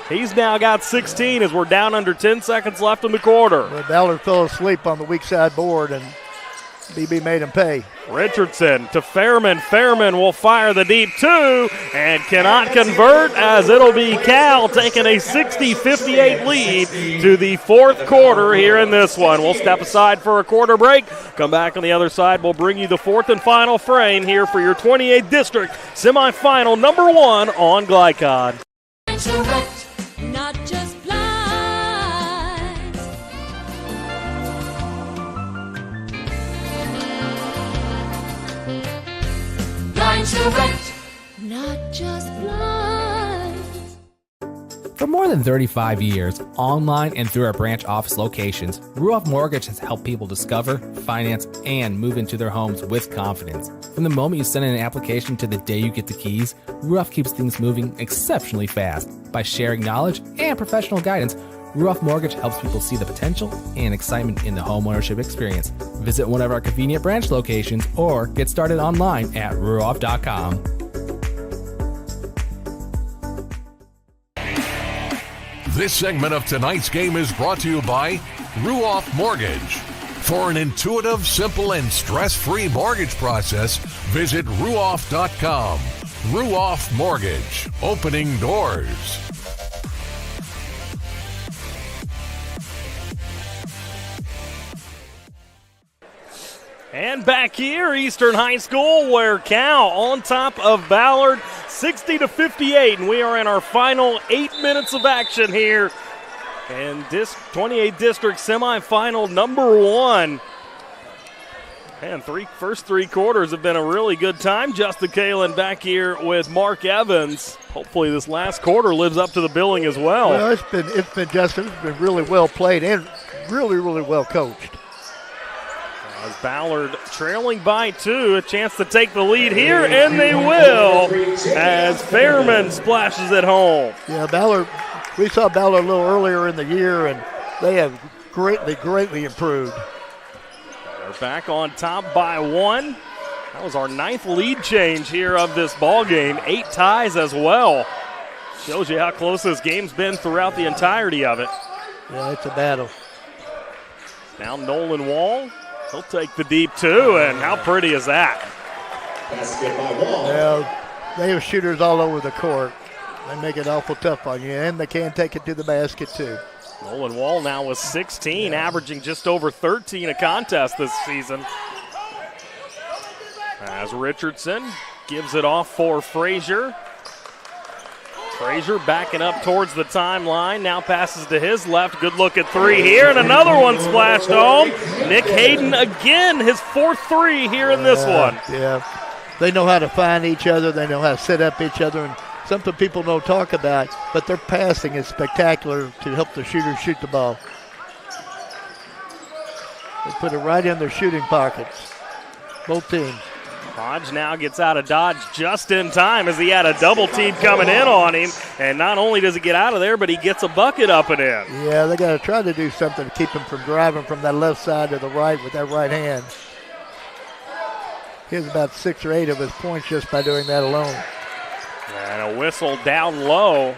He's now got 16 as we're down under 10 seconds left in the quarter. Well, Ballard fell asleep on the weak side board, and BB made him pay. Richardson to Fairman. Fairman will fire the deep 2 and cannot convert as it'll be Cal taking a 60-58 lead to the fourth quarter here in this one. We'll step aside for a quarter break. Come back on the other side. We'll bring you the fourth and final frame here for your 28th District semifinal number 1 on Glycod. Not just blind. Blind to rent, not just blind. For more than 35 years, online and through our branch office locations, Ruoff Mortgage has helped people discover, finance, and move into their homes with confidence. From the moment you send in an application to the day you get the keys, Ruoff keeps things moving exceptionally fast. By sharing knowledge and professional guidance, Ruoff Mortgage helps people see the potential and excitement in the homeownership experience. Visit one of our convenient branch locations or get started online at ruoff.com. This segment of tonight's game is brought to you by Ruoff Mortgage. For an intuitive, simple, and stress-free mortgage process, visit ruoff.com. Ruoff Mortgage, opening doors. And back here, Eastern High School, where Cal on top of Ballard, 60-58, and we are in our final 8 minutes of action here. And 28th District semifinal number 1. And first three quarters have been a really good time. Justin Kalen back here with Mark Evans. Hopefully this last quarter lives up to the billing as well. Well, it's been Justin. It's been really well played and really, really well coached. As Ballard trailing by 2, a chance to take the lead here, and they will as Fairman splashes it home. Yeah, Ballard. We saw Ballard a little earlier in the year, and they have greatly improved. They're back on top by 1. That was our 9th lead change here of this ball game. 8 ties as well. Shows you how close this game's been throughout the entirety of it. Yeah, it's a battle. Now Nolan Wall. He'll take the deep 2, and how pretty is that? Well, they have shooters all over the court. They make it awful tough on you, and they can take it to the basket, too. Nolan Wall now with 16, averaging just over 13 a contest this season. As Richardson gives it off for Frazier. Frazier backing up towards the timeline, now passes to his left. Good look at 3 here, and another one splashed home. Nick Hayden again, his 4th 3 here in this one. Yeah, they know how to find each other. They know how to set up each other, and something people don't talk about, but their passing is spectacular to help the shooters shoot the ball. They put it right in their shooting pockets, both teams. Hodge now gets out of dodge just in time as he had a double team coming in on him. And not only does he get out of there, but he gets a bucket up and in. Yeah, they got to try to do something to keep him from driving from that left side to the right with that right hand. He has about 6 or 8 of his points just by doing that alone. And a whistle down low.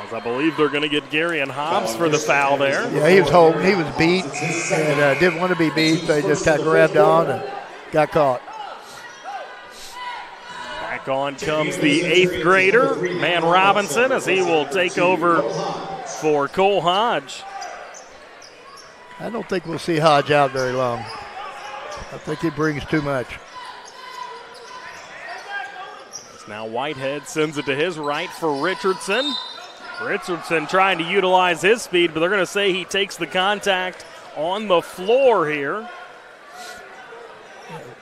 As I believe they're going to get Gary and Hobbs for the foul there. Yeah, he was holding. He was beat and didn't want to be beat, so he just got grabbed on and got caught. Back on comes the 8th grader, Man Robinson, as he will take over for Cole Hodge. I don't think we'll see Hodge out very long. I think he brings too much. Now Whitehead sends it to his right for Richardson. Richardson trying to utilize his speed, but they're going to say he takes the contact on the floor here.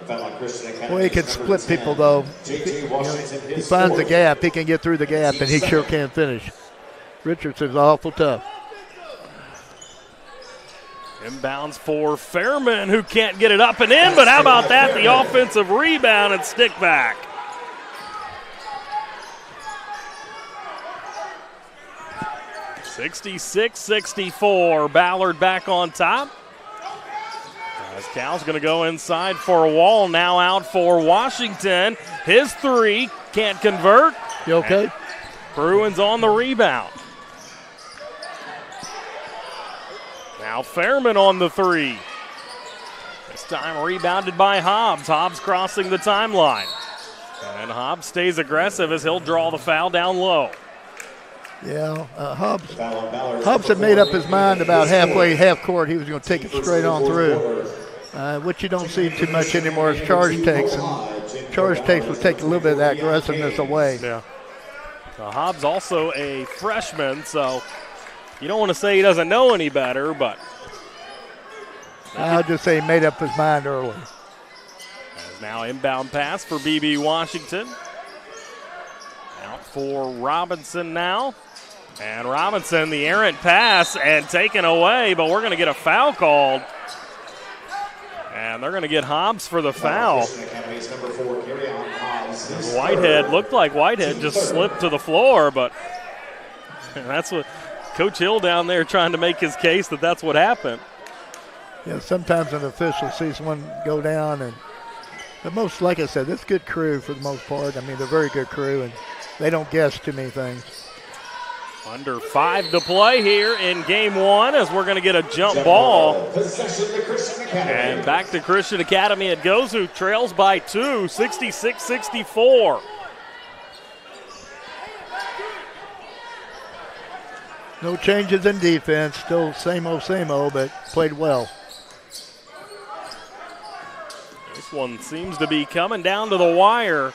Well, he can split people, though. He finds the gap. He can get through the gap, and he sure can finish. Richardson's awful tough. Inbounds for Fairman, who can't get it up and in, but how about that? The offensive rebound and stick back. (66-64). Ballard back on top. As Cal's going to go inside for a Wall, now out for Washington. His 3 can't convert. You okay? And Bruins on the rebound. Now Fairman on the 3. This time rebounded by Hobbs. Hobbs crossing the timeline. And Hobbs stays aggressive as he'll draw the foul down low. Yeah, Hobbs had made up his mind about half court. He was going to take it straight on through. What you don't see too much anymore is charge takes. And charge takes will take a little bit of that aggressiveness away. Yeah. Hobbs also a freshman, so you don't want to say he doesn't know any better, but. I'll just say he made up his mind early. As now inbound pass for BB Washington. Out for Robinson now. And Robinson, the errant pass, and taken away, but we're going to get a foul called. And they're going to get Hobbs for the foul. Whitehead, looked like Whitehead just slipped to the floor, but that's what Coach Hill down there trying to make his case that that's what happened. Yeah, sometimes an official sees one go down, and the most, like I said, it's good crew for the most part. I mean, they're very good crew, and they don't guess too many things. Under 5 to play here in game 1 as we're going to get a jump ball. And back to Christian Academy it goes, who trails by 2, 66-64. No changes in defense, still same old, but played well. This one seems to be coming down to the wire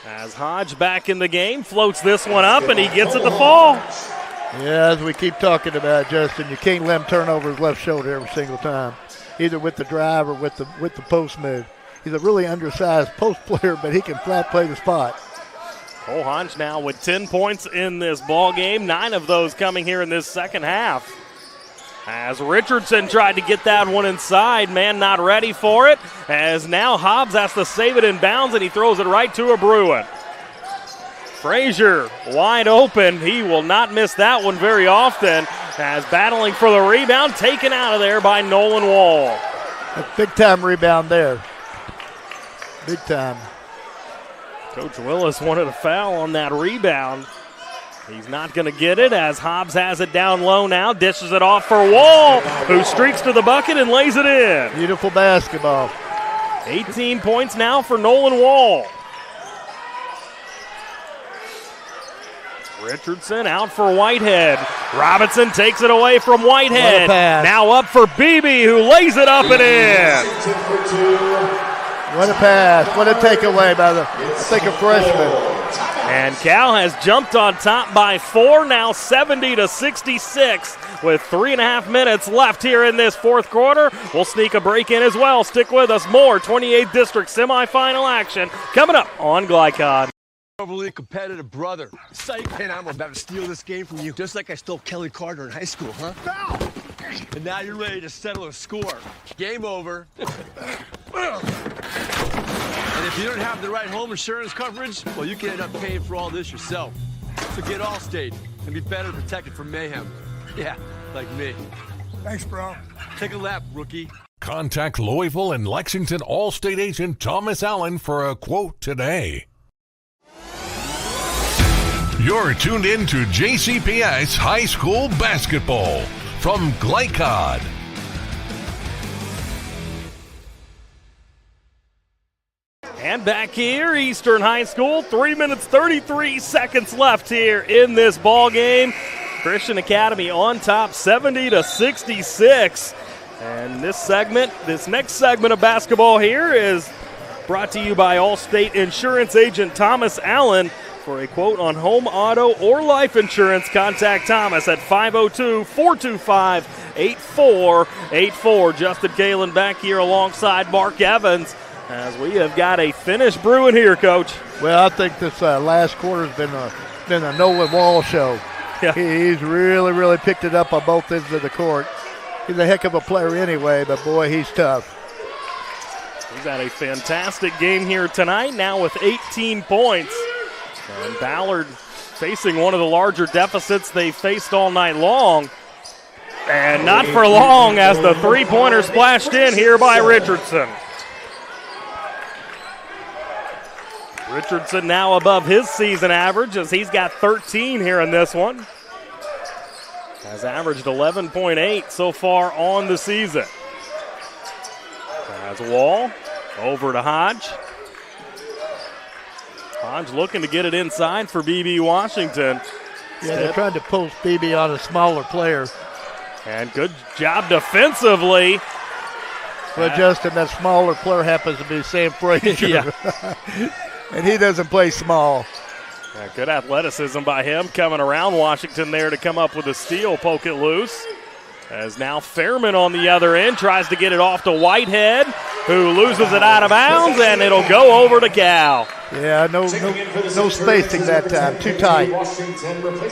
as Hodge back in the game, floats this one up, and he gets it to fall. Yeah, as we keep talking about, Justin, you can't let him turn over his left shoulder every single time, either with the drive or with the post move. He's a really undersized post player, but he can flat play the spot. Cole Hodge now with 10 points in this ball game, 9 of those coming here in this second half. As Richardson tried to get that one inside, man not ready for it, as now Hobbs has to save it in bounds, and he throws it right to a Bruin. Frazier wide open. He will not miss that one very often, as battling for the rebound, taken out of there by Nolan Wall. A big-time rebound there. Big time. Coach Willis wanted a foul on that rebound. He's not going to get it as Hobbs has it down low now, dishes it off for Wall, who streaks to the bucket and lays it in. Beautiful basketball. 18 points now for Nolan Wall. Richardson out for Whitehead. Robinson takes it away from Whitehead. Now up for Beebe, who lays it up and in. What a pass. What a takeaway by the freshman. And Cal has jumped on top by 4, now 70-66 with 3.5 minutes left here in this fourth quarter. We'll sneak a break in as well. Stick with us. More 28th District semifinal action coming up on Glycod. Overly competitive brother. Psych. And I'm about to steal this game from you, just like I stole Kelly Carter in high school, huh? No! And now you're ready to settle a score. Game over. And if you don't have the right home insurance coverage, well, you can end up paying for all this yourself. So get Allstate and be better protected from mayhem. Yeah, like me. Thanks, bro. Take a lap, rookie. Contact Louisville and Lexington Allstate agent Thomas Allen for a quote today. You're tuned in to JCPS High School Basketball from Glycod. And back here, Eastern High School, 3 minutes, 33 seconds left here in this ball game. Christian Academy on top, 70-66. And this next segment of basketball here is brought to you by Allstate Insurance agent Thomas Allen. For a quote on home, auto, or life insurance, contact Thomas at 502-425-8484. Justin Kalen back here alongside Mark Evans as we have got a finish brewing here, Coach. Well, I think this last quarter's been a Nolan Wall show. Yeah. He's really picked it up on both ends of the court. He's a heck of a player anyway, but boy, he's tough. He's had a fantastic game here tonight, now with 18 points. And Ballard facing one of the larger deficits they faced all night long. And not for long as the three-pointer splashed in here by Richardson. Richardson now above his season average as he's got 13 here in this one. Has averaged 11.8 so far on the season. As Wall over to Hodge. Hodge looking to get it inside for BB Washington. Yeah, they're trying to post BB on a smaller player. And good job defensively. Well, Justin, that smaller player happens to be Sam Frazier. Yeah. And he doesn't play small. Yeah, good athleticism by him coming around Washington there to come up with a steal, poke it loose. As now Fairman on the other end tries to get it off to Whitehead, who loses it out of bounds, and it'll go over to Cal. Yeah, no spacing that time. Too tight.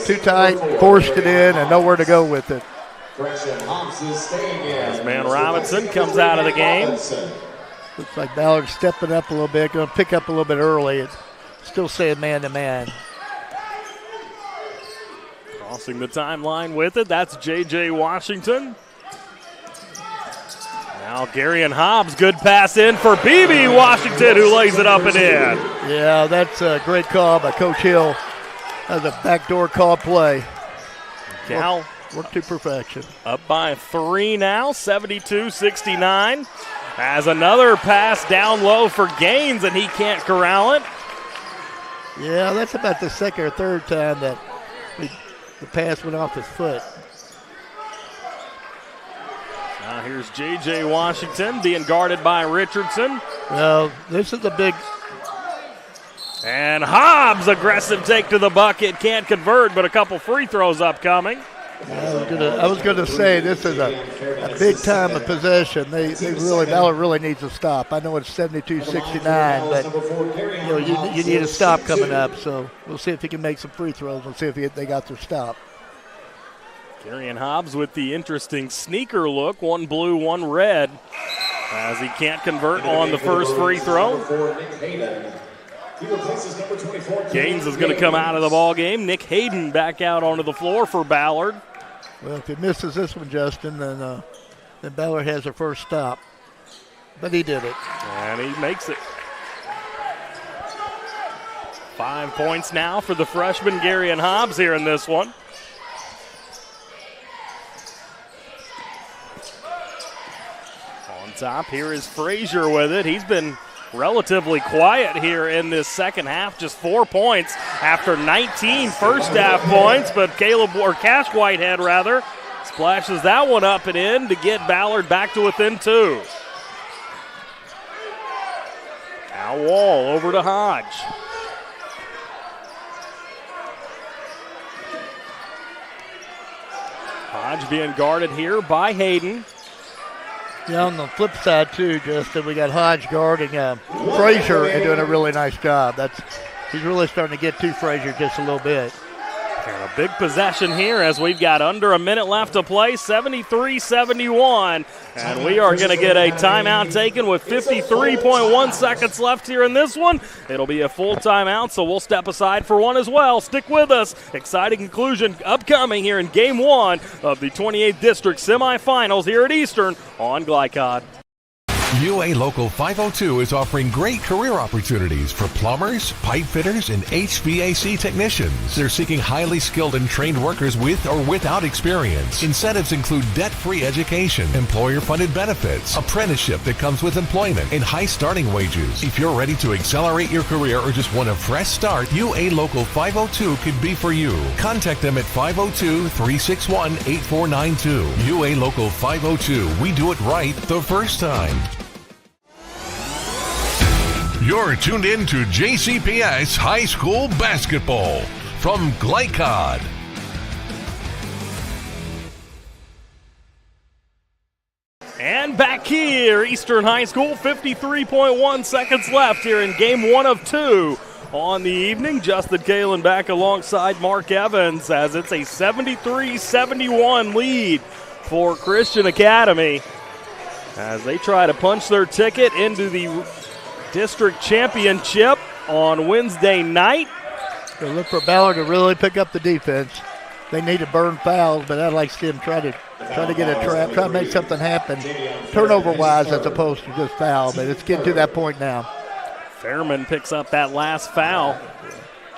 Too tight, forced it in, and nowhere to go with it. As man Robinson comes out of the game. Looks like Ballard stepping up a little bit, going to pick up a little bit early. It's still saying man-to-man. Crossing the timeline with it, that's J.J. Washington. Now Garion Hobbs, good pass in for BB Washington, who lays it up and in. Yeah, that's a great call by Coach Hill. That was a backdoor call play. Cal worked to perfection. Up by 3 now, 72-69. Has another pass down low for Gaines, and he can't corral it. Yeah, that's about the second or third time that the pass went off his foot. Now here's J.J. Washington being guarded by Richardson. Well, this is a big... And Hobbs, aggressive take to the bucket. Can't convert, but a couple free throws upcoming. I was going to say this is a big time of possession. Ballard really needs to stop. I know it's 72-69, but you need a stop coming up. So we'll see if he can make some free throws. We'll see if they got their stop. Garion Hobbs with the interesting sneaker look, one blue, one red, as he can't convert on the first free throw. Gaines is going to come out of the ball game. Nick Hayden back out onto the floor for Ballard. Well, if he misses this one, Justin, then Ballard has their first stop. But he did it. And he makes it. 5 points now for the freshman Garion Hobbs here in this one. On top, here is Frazier with it. He's been relatively quiet here in this second half, just 4 points after 19 first half points, but Cash Whitehead splashes that one up and in to get Ballard back to within 2. Now Wall over to Hodge. Hodge being guarded here by Hayden. Yeah, on the flip side, too, Justin, we got Hodge guarding Frazier and doing a really nice job. He's really starting to get to Frazier just a little bit. And a big possession here as we've got under a minute left to play, 73-71. And we are going to get a timeout taken with 53.1 seconds left here in this one. It'll be a full timeout, so we'll step aside for one as well. Stick with us. Exciting conclusion upcoming here in Game 1 of the 28th District Semifinals here at Eastern on Glycod. UA Local 502 is offering great career opportunities for plumbers, pipe fitters, and HVAC technicians. They're seeking highly skilled and trained workers with or without experience. Incentives include debt-free education, employer-funded benefits, apprenticeship that comes with employment, and high starting wages. If you're ready to accelerate your career or just want a fresh start, UA Local 502 could be for you. Contact them at 502-361-8492. UA Local 502. We do it right the first time. You're tuned in to JCPS High School Basketball from Glycod. And back here, Eastern High School, 53.1 seconds left here in Game 1 of 2 on the evening. Justin Kalen back alongside Mark Evans as it's a 73-71 lead for Christian Academy as they try to punch their ticket into the district championship on Wednesday night. They look for Ballard to really pick up the defense. They need to burn fouls, but I'd like to see them try to get a trap, try to make something happen, turnover-wise as opposed to just foul. But it's getting to that point now. Fairman picks up that last foul,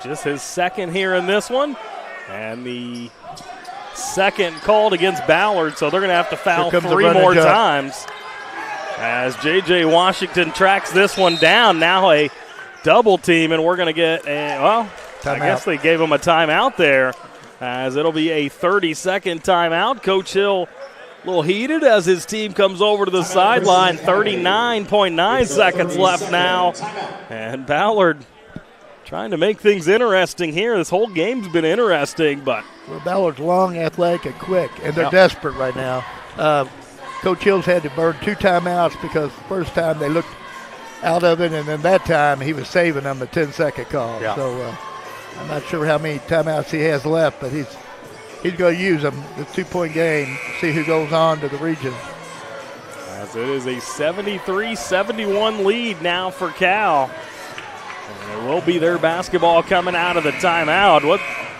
just his second here in this one, and the second called against Ballard, so they're going to have to foul 3 more times. As J.J. Washington tracks this one down, now a double team, and we're going to get I guess they gave him a timeout there, as it'll be a 30-second timeout. Coach Hill a little heated as his team comes over to the sideline. 39.9 seconds left now, and Ballard trying to make things interesting here. This whole game's been interesting, but Ballard's long, athletic, and quick, and they're desperate right now. Coach Hills had to burn 2 timeouts because the first time they looked out of it, and then that time he was saving them a 10-second call. Yeah. So I'm not sure how many timeouts he has left, but he's going to use them. The 2-point game, see who goes on to the region. As it is a 73-71 lead now for Cal. And it will be their basketball coming out of the timeout.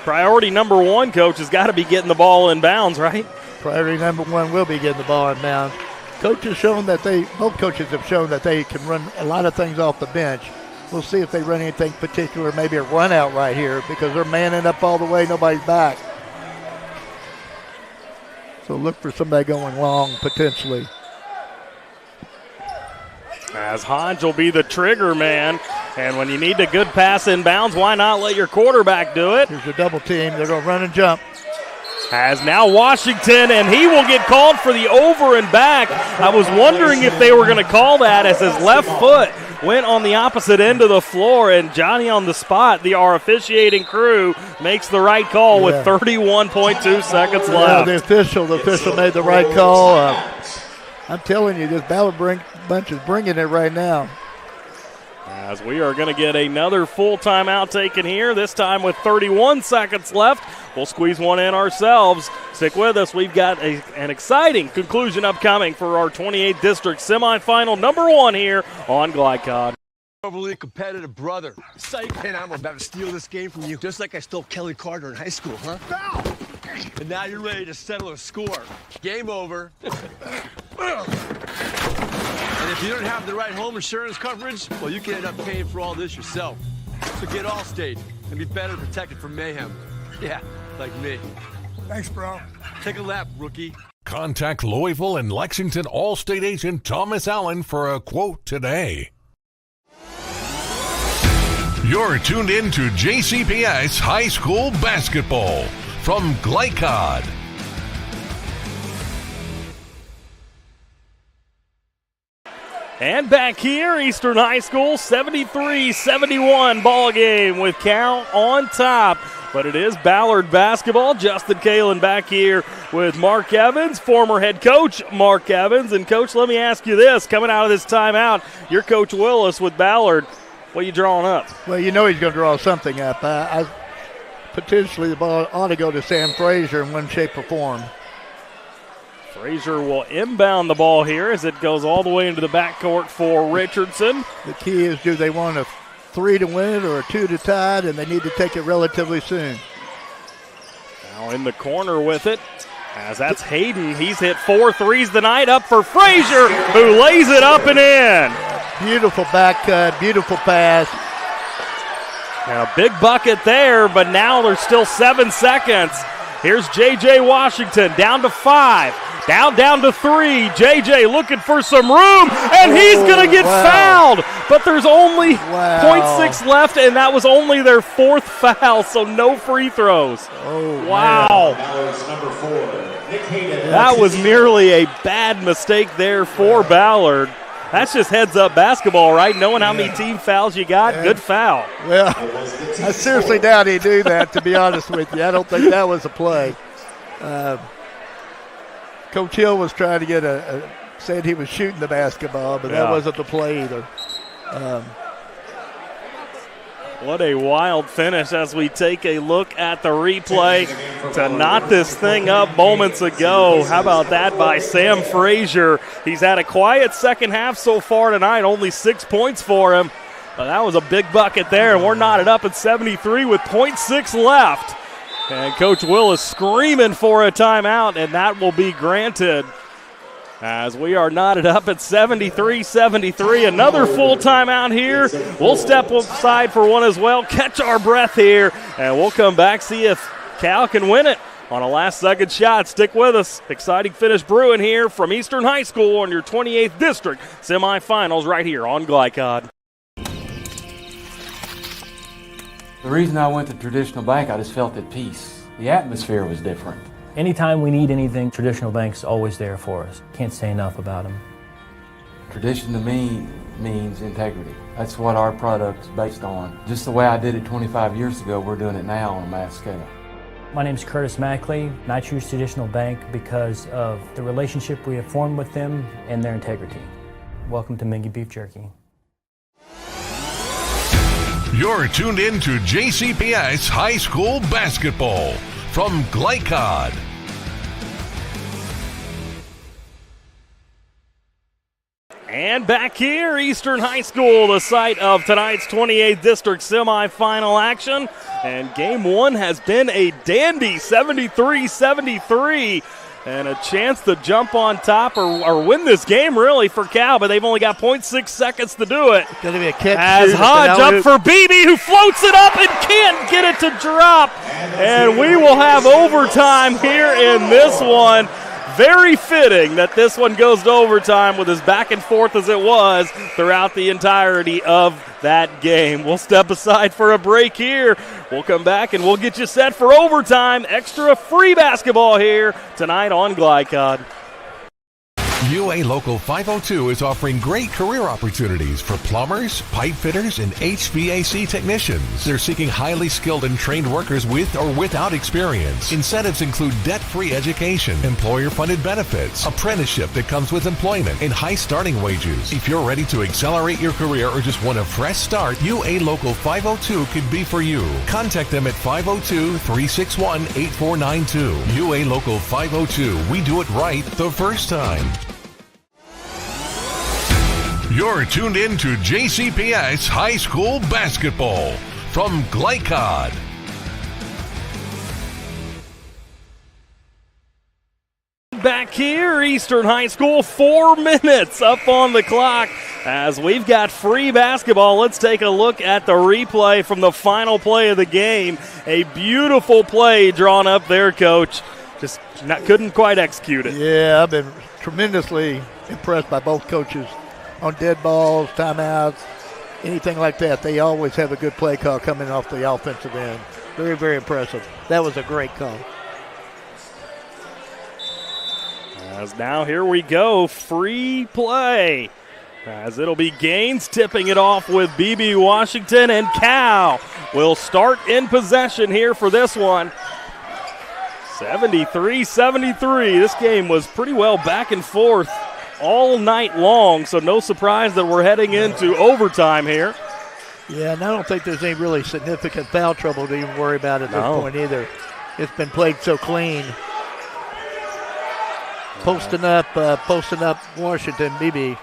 Priority number one, Coach, has got to be getting the ball in bounds, right? Priority number one will be getting the ball in bounds. Both coaches have shown that they can run a lot of things off the bench. We'll see if they run anything particular, maybe a run out right here, because they're manning up all the way, nobody's back. So look for somebody going long, potentially. As Hodge will be the trigger man, and when you need a good pass in bounds, why not let your quarterback do it? Here's a double team. They're going to run and jump. As now Washington, and he will get called for the over and back. I was wondering if they were going to call that, as his left foot went on the opposite end of the floor, and Johnny on the spot, our officiating crew, makes the right call with 31.2 seconds left. The official made the right call. I'm telling you, this Ballard bunch is bringing it right now. As we are going to get another full timeout taken here, this time with 31 seconds left. We'll squeeze one in ourselves. Stick with us. We've got an exciting conclusion upcoming for our 28th District semifinal number one here on Glycod. Overly competitive brother. Psych, man, I'm about to steal this game from you, just like I stole Kelly Carter in high school, huh? Foul! And now you're ready to settle a score. Game over. And if you don't have the right home insurance coverage, well, you can end up paying for all this yourself. So get Allstate and be better protected from mayhem. Yeah, like me. Thanks, bro. Take a lap, rookie. Contact Louisville and Lexington Allstate agent Thomas Allen for a quote today. You're tuned in to JCPS High School Basketball from Glycod. And back here, Eastern High School, 73-71 ball game with Cal on top. But it is Ballard basketball. Justin Kalen back here with Mark Evans, former head coach Mark Evans. And, Coach, let me ask you this. Coming out of this timeout, you're Coach Willis with Ballard. What are you drawing up? Well, you know he's going to draw something up. Potentially the ball ought to go to Sam Frazier in one shape or form. Frazier will inbound the ball here as it goes all the way into the backcourt for Richardson. The key is, do they want a 3 to win it or a 2 to tie it, and they need to take it relatively soon. Now in the corner with it, as that's Hayden. He's hit 4 threes tonight, up for Frazier, who lays it up and in. Beautiful back cut, beautiful pass. Now big bucket there, but now there's still 7 seconds. Here's J.J. Washington, down to 5. Down to 3. J.J. looking for some room, and he's going to get fouled. But there's only 0.6 left, and that was only their 4th foul, so no free throws. Oh, wow. That was nearly a bad mistake there for Ballard. That's just heads-up basketball, right? Knowing how many team fouls you got, good foul. Well, I seriously doubt he'd do that, to be honest with you. I don't think that was a play. Coach Hill was trying to said he was shooting the basketball, but that wasn't the play either. What a wild finish as we take a look at the replay to knot this thing up moments ago. How about that by Sam Frazier? He's had a quiet second half so far tonight, only 6 points for him. But that was a big bucket there, and we're knotted up at 73 with 0.6 left. And Coach Will is screaming for a timeout, and that will be granted. As we are knotted up at 73-73, another full timeout here. We'll step aside for one as well, catch our breath here, and we'll come back, see if Cal can win it on a last-second shot. Stick with us. Exciting finish brewing here from Eastern High School on your 28th District semifinals right here on Glycod. The reason I went to Traditional Bank, I just felt at peace. The atmosphere was different. Anytime we need anything, Traditional Bank's always there for us. Can't say enough about them. Tradition to me means integrity. That's what our product's based on. Just the way I did it 25 years ago, we're doing it now on a mass scale. My name's Curtis Mackley, and I choose Traditional Bank because of the relationship we have formed with them and their integrity. Welcome to Mingy Beef Jerky. You're tuned in to JCPS High School Basketball from Glycod. And back here, Eastern High School, the site of tonight's 28th District semifinal action. And game one has been a dandy 73-73. And a chance to jump on top or win this game, really, for Cal, but they've only got 0.6 seconds to do it. Going to be a catch. As Hodge up for Beebe, who floats it up and can't get it to drop. And we will have overtime here in this one. Very fitting that this one goes to overtime with as back and forth as it was throughout the entirety of that game. We'll step aside for a break here. We'll come back and we'll get you set for overtime. Extra free basketball here tonight on Glycod. UA Local 502 is offering great career opportunities for plumbers, pipe fitters, and HVAC technicians. They're seeking highly skilled and trained workers with or without experience. Incentives include debt-free education, employer-funded benefits, apprenticeship that comes with employment, and high starting wages. If you're ready to accelerate your career or just want a fresh start, UA Local 502 could be for you. Contact them at 502-361-8492. UA Local 502. We do it right the first time. You're tuned in to JCPS High School Basketball from Glycod. Back here, Eastern High School, 4 minutes up on the clock as we've got free basketball. Let's take a look at the replay from the final play of the game. A beautiful play drawn up there, Coach. Just couldn't quite execute it. Yeah, I've been tremendously impressed by both coaches. On dead balls, timeouts, anything like that, they always have a good play call coming off the offensive end. Very, very impressive. That was a great call. As now here we go, free play. As it'll be Gaines tipping it off with BB Washington, and Cal will start in possession here for this one. 73-73. This game was pretty well back and forth all night long, so no surprise that we're heading into overtime here. Yeah, and I don't think there's any really significant foul trouble to even worry about at this point either. It's been played so clean. Posting up Washington, BB.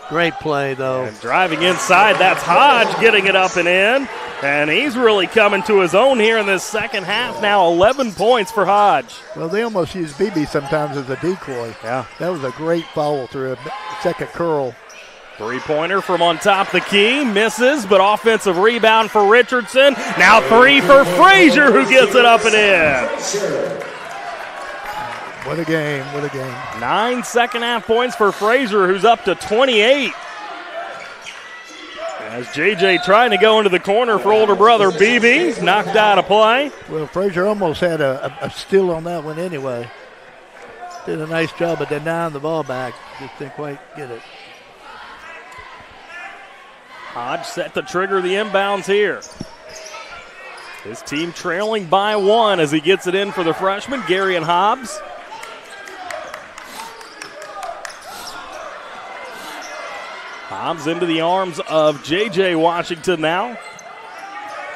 Great play, though. And driving inside, that's Hodge getting it up and in. And he's really coming to his own here in this second half. Now 11 points for Hodge. Well, they almost use BB sometimes as a decoy. Yeah. That was a great follow through, a second curl. Three-pointer from on top the key. Misses, but offensive rebound for Richardson. Now three for Frazier, who gets it up and in. What a game, what a game. 9 second-half points for Frazier, who's up to 28. As JJ trying to go into the corner for older brother BB, knocked out of play. Well, Frazier almost had a steal on that one anyway. Did a nice job of denying the ball back. Just didn't quite get it. Hodge set to trigger the inbounds here. His team trailing by 1 as he gets it in for the freshman, Gary and Hobbs. Hobbs into the arms of J.J. Washington now.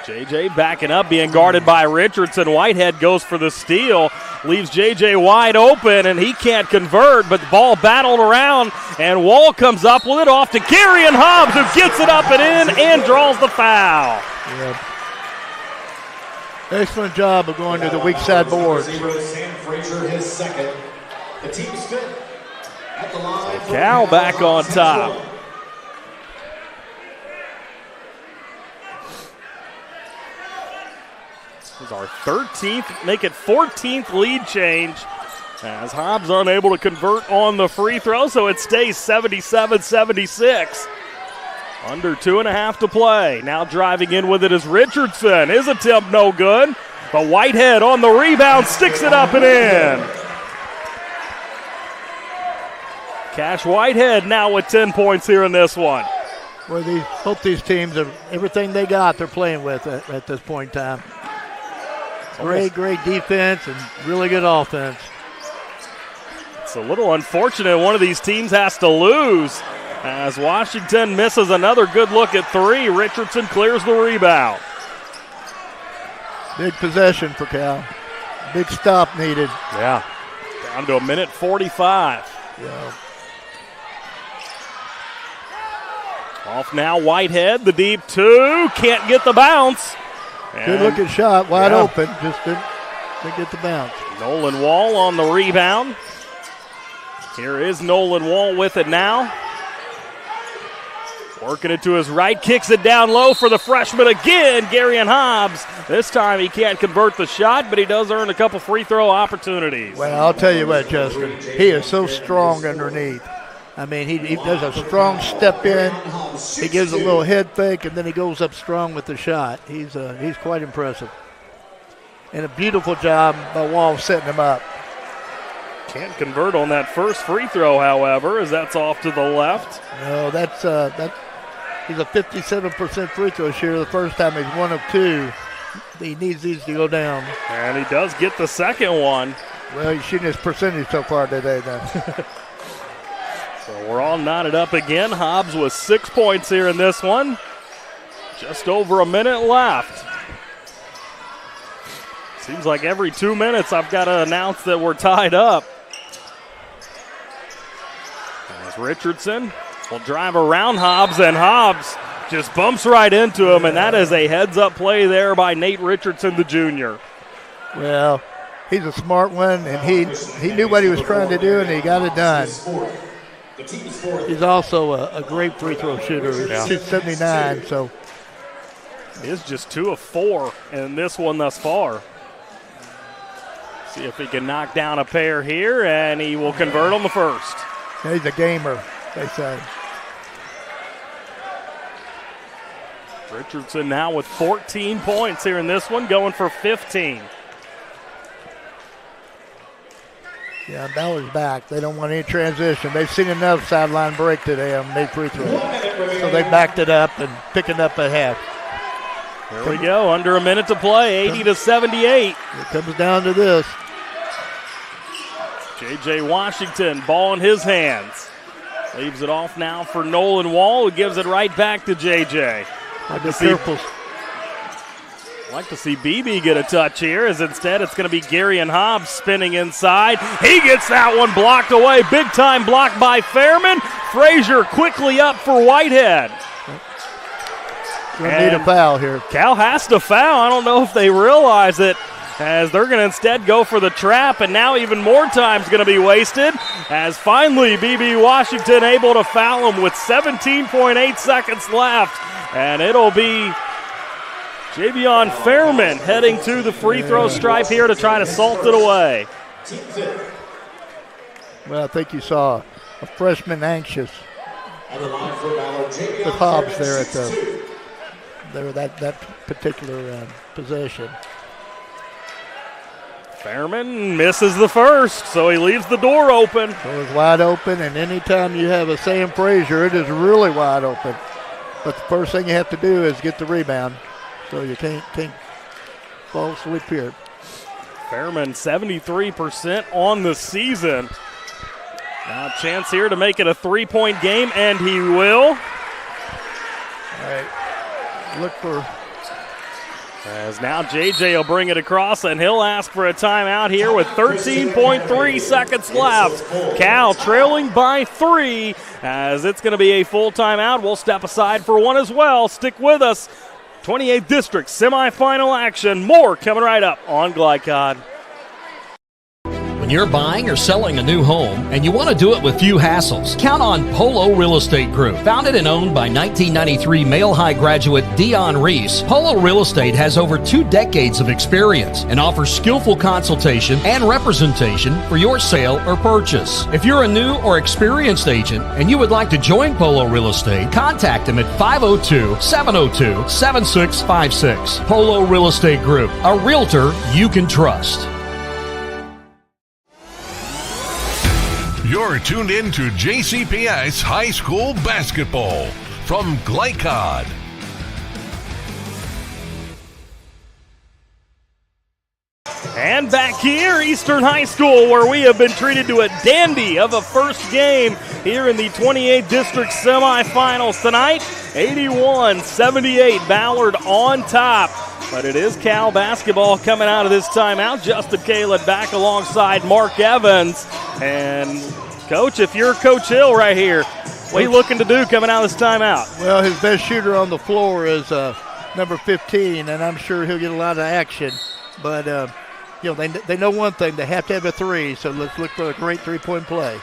J.J. backing up, being guarded by Richardson. Whitehead goes for the steal, leaves J.J. wide open, and he can't convert, but the ball battled around, and Wall comes up with it off to Gary and Hobbs, who gets it up and in and draws the foul. Yep. Excellent job of going to the weak side board. Frazier his second. The team's fifth. At the line. Cal back on top. This is our 13th, make it 14th lead change as Hobbs unable to convert on the free throw, so it stays 77-76. Under 2.5 to play. Now driving in with it is Richardson. His attempt no good. But Whitehead on the rebound sticks it up and in. Cash Whitehead now with 10 points here in this one. Well, both these teams, are everything they got, they're playing with at this point in time. Great defense and really good offense. It's a little unfortunate one of these teams has to lose as Washington misses another good look at three. Richardson clears the rebound. Big possession for Cal. Big stop needed. Yeah. Down to a minute 45. Yeah. Off now, Whitehead, the deep two, can't get the bounce. Good looking shot, wide open, just didn't get the bounce. Nolan Wall on the rebound. Here is Nolan Wall with it now. Working it to his right, kicks it down low for the freshman again, Garion Hobbs. This time he can't convert the shot, but he does earn a couple free throw opportunities. Well, I'll tell you what, Justin, he is so strong underneath. I mean, he does a strong step in, he gives a little head fake, and then he goes up strong with the shot. He's quite impressive. And a beautiful job by Wall setting him up. Can't convert on that first free throw, however, as that's off to the left. No, he's a 57% free throw shooter. The first time he's 1 of 2. He needs these to go down. And he does get the second one. Well, he's shooting his percentage so far today then. So we're all knotted up again. Hobbs with 6 points here in this one. Just over a minute left. Seems like every 2 minutes I've got to announce that we're tied up. As Richardson will drive around Hobbs, and Hobbs just bumps right into him, and that is a heads-up play there by Nate Richardson, the junior. Well, he's a smart one, and he knew what he was trying to do, and he got it done. He's also a great free throw shooter. He's 279, so. He is just 2 of 4 in this one thus far. See if he can knock down a pair here, and he will convert on the first. He's a gamer, they say. Richardson now with 14 points here in this one, going for 15. Yeah, Ballard's back. They don't want any transition. They've seen enough sideline break today on made free throw. So they backed it up and picking up a half. Here we go, under a minute to play, 80-78. It comes down to this. J.J. Washington, ball in his hands. Leaves it off now for Nolan Wall, who gives it right back to J.J. Like to see BB get a touch here, as instead it's going to be Garion Hobbs spinning inside. He gets that one blocked away. Big time block by Fairman. Frazier quickly up for Whitehead. Going to need a foul here. Cal has to foul. I don't know if they realize it, as they're going to instead go for the trap, and now even more time's going to be wasted, as finally BB Washington able to foul him with 17.8 seconds left, and it'll be Javion Fairman heading to the free throw stripe here to try to salt it away. Well, I think you saw a freshman anxious with Hobbs there at that particular possession. Fairman misses the first, so he leaves the door open. So it's wide open, and anytime you have a Sam Frazier, it is really wide open. But the first thing you have to do is get the rebound, so you can't fall asleep here. Fairman 73% on the season. Now a chance here to make it a 3-point game, and he will. All right, look for... As now JJ will bring it across, and he'll ask for a timeout here with 13.3 seconds left. Cal trailing by 3, as it's going to be a full timeout. We'll step aside for one as well. Stick with us. 28th District semifinal action. More coming right up on Glycod. When you're buying or selling a new home and you want to do it with few hassles, count on Polo Real Estate Group. Founded and owned by 1993 Male High graduate Dion Reese, Polo Real Estate has over 2 decades of experience and offers skillful consultation and representation for your sale or purchase. If you're a new or experienced agent and you would like to join Polo Real Estate, contact them at 502-702-7656. Polo Real Estate Group, a realtor you can trust. You're tuned in to JCPS High School Basketball from Glycod. And back here, Eastern High School, where we have been treated to a dandy of a first game here in the 28th District semifinals tonight. 81-78, Ballard on top. But it is Cal basketball coming out of this timeout. Justin Kalin back alongside Mark Evans. And, Coach, if you're Coach Hill right here, What are you looking to do coming out of this timeout? Well, his best shooter on the floor is number 15, and I'm sure he'll get a lot of action. But, they know one thing. They have to have a three, so let's look for a great three-point play.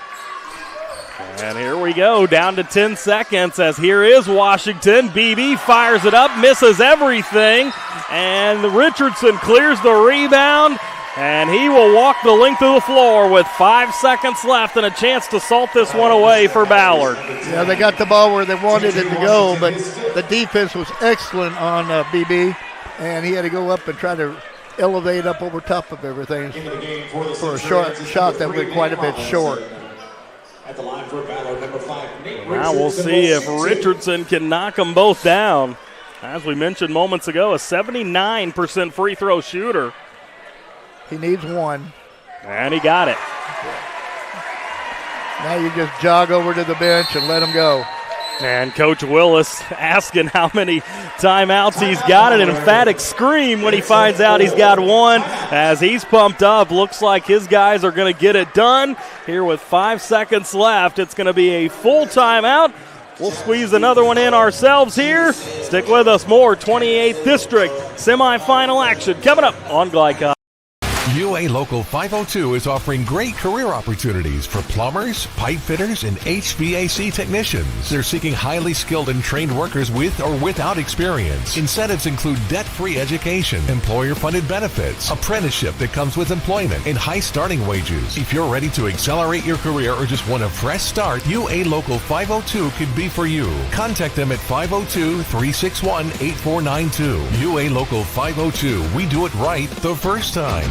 And here we go, down to 10 seconds as here is Washington. BB fires it up, misses everything, and Richardson clears the rebound, and he will walk the length of the floor with 5 seconds left and a chance to salt this one away for Ballard. Yeah, they got the ball where they wanted it to go, but the defense was excellent on BB, and he had to go up and try to elevate up over top of everything for a short shot that went quite a bit short. At the line for Ballard, number 5. Now we'll see if Richardson can knock them both down. As we mentioned moments ago, a 79% free throw shooter. He needs one. And he got it. Now you just jog over to the bench and let him go. And Coach Willis asking how many timeouts he's got. An emphatic scream when he finds out he's got one. As he's pumped up, looks like his guys are going to get it done. Here with 5 seconds left, it's going to be a full timeout. We'll squeeze another one in ourselves here. Stick with us, more 28th District semifinal action coming up on Glycod. UA Local 502 is offering great career opportunities for plumbers, pipe fitters, and HVAC technicians. They're seeking highly skilled and trained workers with or without experience. Incentives include debt-free education, employer-funded benefits, apprenticeship that comes with employment, and high starting wages. If you're ready to accelerate your career or just want a fresh start, UA Local 502 could be for you. Contact them at 502-361-8492. UA Local 502. We do it right the first time.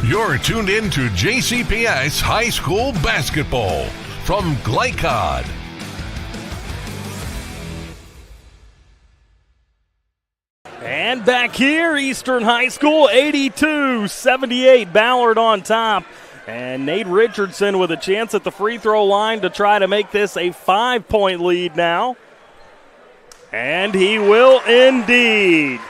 You're tuned in to JCPS High School Basketball from Glycod. And back here, Eastern High School, 82-78, Ballard on top. And Nate Richardson with a chance at the free throw line to try to make this a 5-point lead now. And he will indeed.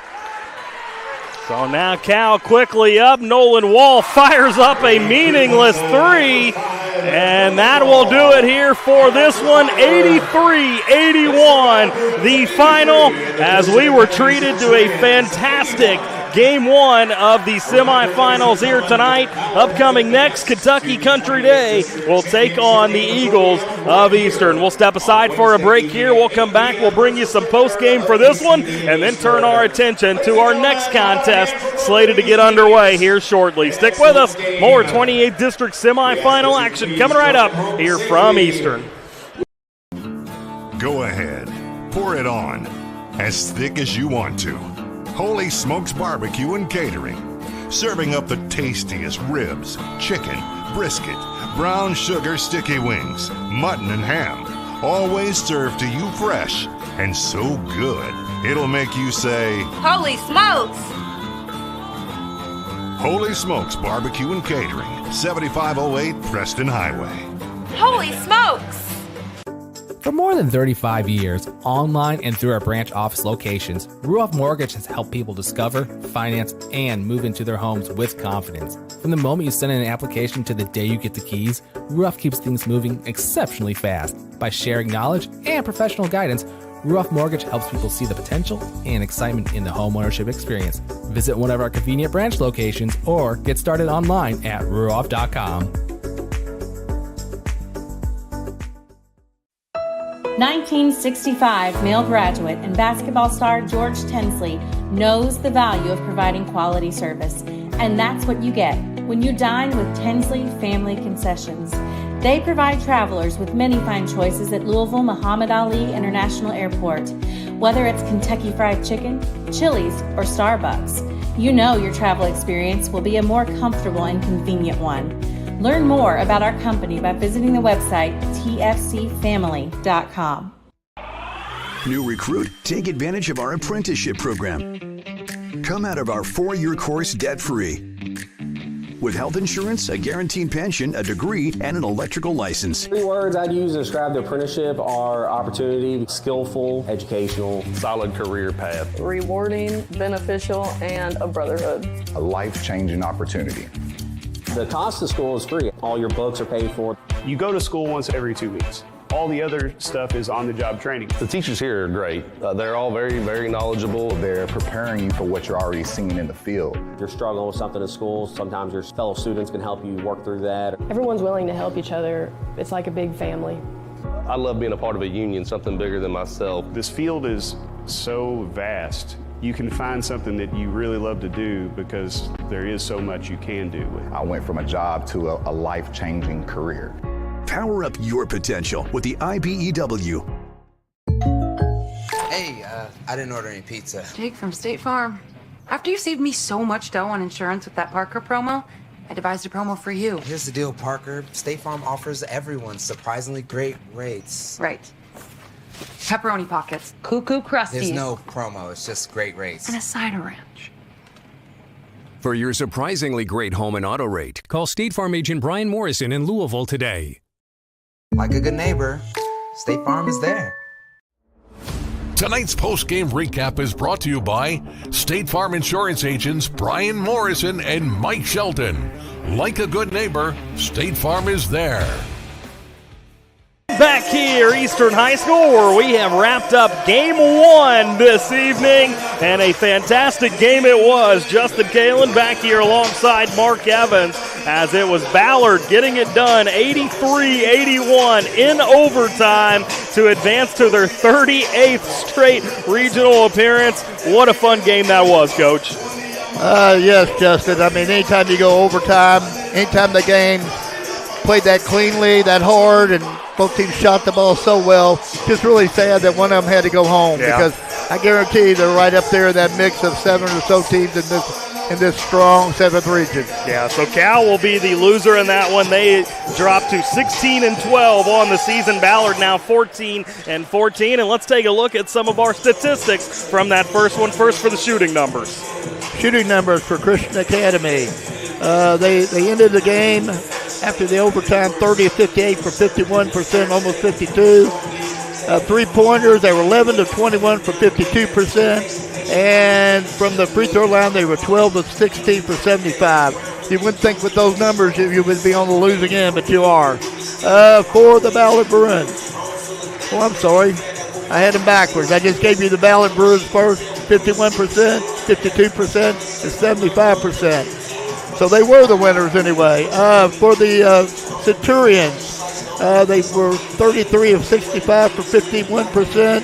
So now Cal quickly up. Nolan Wall fires up a meaningless three. And that will do it here for this one. 83-81, the final, as we were treated to a fantastic Game 1 of the semifinals here tonight. Upcoming next, Kentucky Country Day will take on the Eagles of Eastern. We'll step aside for a break here. We'll come back. We'll bring you some post-game for this one and then turn our attention to our next contest slated to get underway here shortly. Stick with us. More 28th District semifinal action coming right up here from Eastern. Go ahead. Pour it on. As thick as you want to. Holy Smokes Barbecue and Catering. Serving up the tastiest ribs, chicken, brisket, brown sugar sticky wings, mutton and ham. Always served to you fresh and so good, it'll make you say, Holy smokes! Holy Smokes Barbecue and Catering, 7508 Preston Highway. Holy smokes! For more than 35 years, online and through our branch office locations, Ruoff Mortgage has helped people discover, finance, and move into their homes with confidence. From the moment you send in an application to the day you get the keys, Ruoff keeps things moving exceptionally fast. By sharing knowledge and professional guidance, Ruoff Mortgage helps people see the potential and excitement in the homeownership experience. Visit one of our convenient branch locations or get started online at ruoff.com. 1965 male graduate and basketball star George Tensley knows the value of providing quality service, and that's what you get when you dine with Tensley Family Concessions. They provide travelers with many fine choices at Louisville Muhammad Ali International Airport. Whether it's Kentucky Fried Chicken, Chili's, or Starbucks, you know your travel experience will be a more comfortable and convenient one. Learn more about our company by visiting the website tfcfamily.com. New recruit? Take advantage of our apprenticeship program. Come out of our 4-year course debt-free. With health insurance, a guaranteed pension, a degree, and an electrical license. 3 words I'd use to describe the apprenticeship are opportunity, skillful, educational, solid career path, rewarding, beneficial, and a brotherhood. A life-changing opportunity. The cost of school is free. All your books are paid for. You go to school once every 2 weeks. All the other stuff is on-the-job training. The teachers here are great. They're all very, very knowledgeable. They're preparing you for what you're already seeing in the field. You're struggling with something in school, sometimes your fellow students can help you work through that. Everyone's willing to help each other. It's like a big family. I love being a part of a union, something bigger than myself. This field is so vast. You can find something that you really love to do because there is so much you can do. I went from a job to a life-changing career. Power up your potential with the IBEW. Hey, I didn't order any pizza. Jake from State Farm. After you saved me so much dough on insurance with that Parker promo, I devised a promo for you. Here's the deal, Parker. State Farm offers everyone surprisingly great rates. Right. Pepperoni pockets, cuckoo crusties. There's no promo, it's just great rates. And a cider ranch. For your surprisingly great home and auto rate, call State Farm agent Brian Morrison in Louisville today. Like a good neighbor, State Farm is there. Tonight's post-game recap is brought to you by State Farm Insurance agents Brian Morrison and Mike Shelton. Like a good neighbor, State Farm is there. Back here, Eastern High School, where we have wrapped up Game 1 this evening, and a fantastic game it was. Justin Kalen back here alongside Mark Evans, as it was Ballard getting it done 83-81 in overtime to advance to their 38th straight regional appearance. What a fun game that was, Coach. Yes, Justin. I mean, anytime you go overtime, anytime the game played that cleanly, that hard, and both teams shot the ball so well. Just really sad that one of them had to go home because I guarantee they're right up there in that mix of 7 or so teams in this strong 7th region. Yeah, so Cal will be the loser in that one. They dropped to 16-12 on the season. Ballard now 14-14. And let's take a look at some of our statistics from that first one. First for the shooting numbers. Shooting numbers for Christian Academy. They ended the game after the overtime 30-58 for 51%, almost 52. Three-pointers, they were 11-21 for 52%. And from the free throw line, they were 12-16 for 75. You wouldn't think with those numbers you would be on the losing end, but you are. For the Ballard Bruins. Oh, I'm sorry. I had them backwards. I just gave you the Ballard Bruins first, 51%, 52%, and 75%. So they were the winners anyway. For the Centurions, they were 33 of 65 for 51%.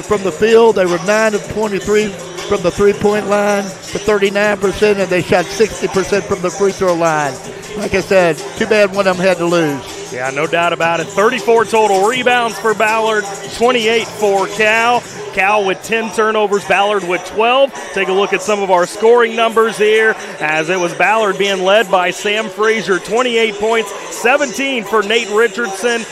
From the field, they were 9 of 23 from the three-point line for 39%, and they shot 60% from the free throw line. Like I said, too bad one of them had to lose. Yeah, no doubt about it. 34 total rebounds for Ballard, 28 for Cal. Cal with 10 turnovers, Ballard with 12. Take a look at some of our scoring numbers here, as it was Ballard being led by Sam Frazier, 28 points, 17 for Nate Richardson,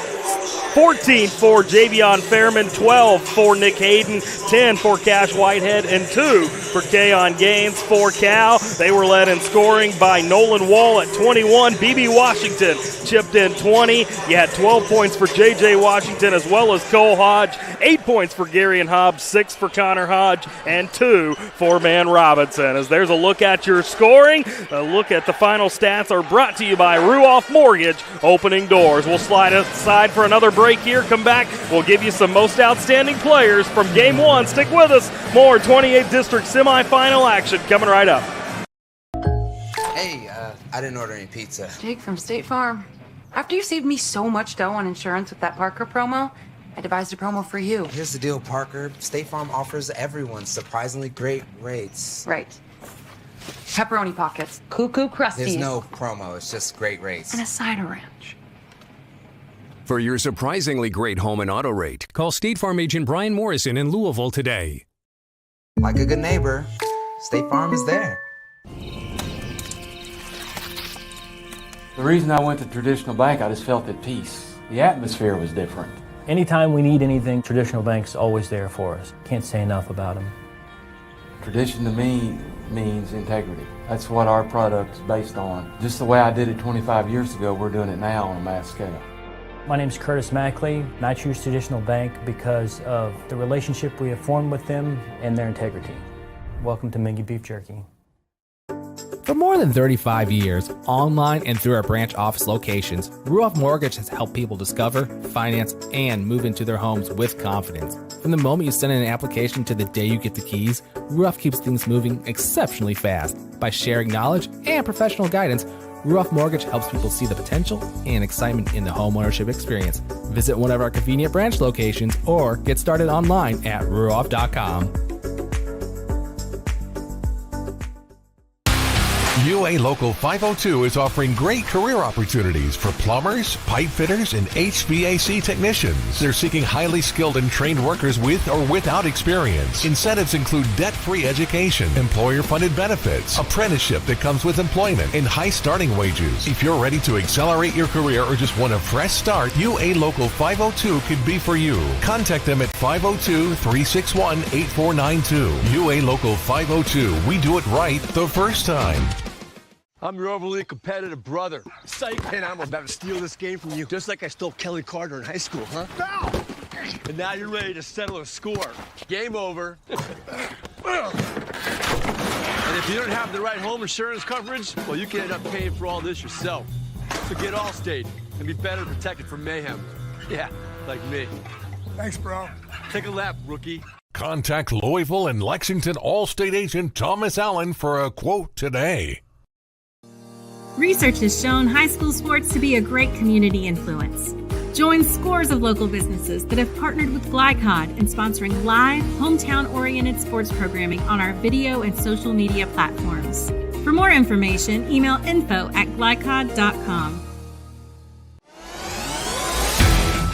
14 for Javion Fairman, 12 for Nick Hayden, 10 for Cash Whitehead, and 2 for Keon Gaines. For Cal, they were led in scoring by Nolan Wall at 21. B.B. Washington chipped in 20. You had 12 points for J.J. Washington as well as Cole Hodge, 8 points for Gary and Hobbs, 6 for Connor Hodge, and 2 for Man Robinson. As there's a look at your scoring, a look at the final stats are brought to you by Ruoff Mortgage, opening doors. We'll slide aside for another break here. Come back. We'll give you some most outstanding players from Game 1. Stick with us. More 28th District semifinal action coming right up. Hey, I didn't order any pizza. Jake from State Farm. After you saved me so much dough on insurance with that Parker promo, I devised a promo for you. Here's the deal, Parker. State Farm offers everyone surprisingly great rates. Right. Pepperoni pockets, cuckoo crusties. There's no promo, it's just great rates. And a cider ranch. For your surprisingly great home and auto rate, call State Farm agent Brian Morrison in Louisville today. Like a good neighbor, State Farm is there. The reason I went to Traditional Bank, I just felt at peace. The atmosphere was different. Anytime we need anything, Traditional Bank's always there for us. Can't say enough about them. Tradition to me means integrity. That's what our product is based on. Just the way I did it 25 years ago, we're doing it now on a mass scale. My name's Curtis Mackley, and I choose Traditional Bank because of the relationship we have formed with them and their integrity. Welcome to Mingy Beef Jerky. For more than 35 years, online and through our branch office locations, Ruoff Mortgage has helped people discover, finance, and move into their homes with confidence. From the moment you send in an application to the day you get the keys, Ruoff keeps things moving exceptionally fast. By sharing knowledge and professional guidance, Ruoff Mortgage helps people see the potential and excitement in the homeownership experience. Visit one of our convenient branch locations or get started online at ruoff.com. UA Local 502 is offering great career opportunities for plumbers, pipe fitters, and HVAC technicians. They're seeking highly skilled and trained workers with or without experience. Incentives include debt-free education, employer-funded benefits, apprenticeship that comes with employment, and high starting wages. If you're ready to accelerate your career or just want a fresh start, UA Local 502 could be for you. Contact them at 502-361-8492. UA Local 502. We do it right the first time. I'm your overly competitive brother. Psych. And I'm about to steal this game from you, just like I stole Kelly Carter in high school, huh? Foul! And now you're ready to settle a score. Game over. And if you don't have the right home insurance coverage, well, you can end up paying for all this yourself. So get Allstate and be better protected from mayhem. Yeah, like me. Thanks, bro. Take a lap, rookie. Contact Louisville and Lexington Allstate agent Thomas Allen for a quote today. Research has shown high school sports to be a great community influence. Join scores of local businesses that have partnered with Glycod in sponsoring live, hometown-oriented sports programming on our video and social media platforms. For more information, email info@glycod.com.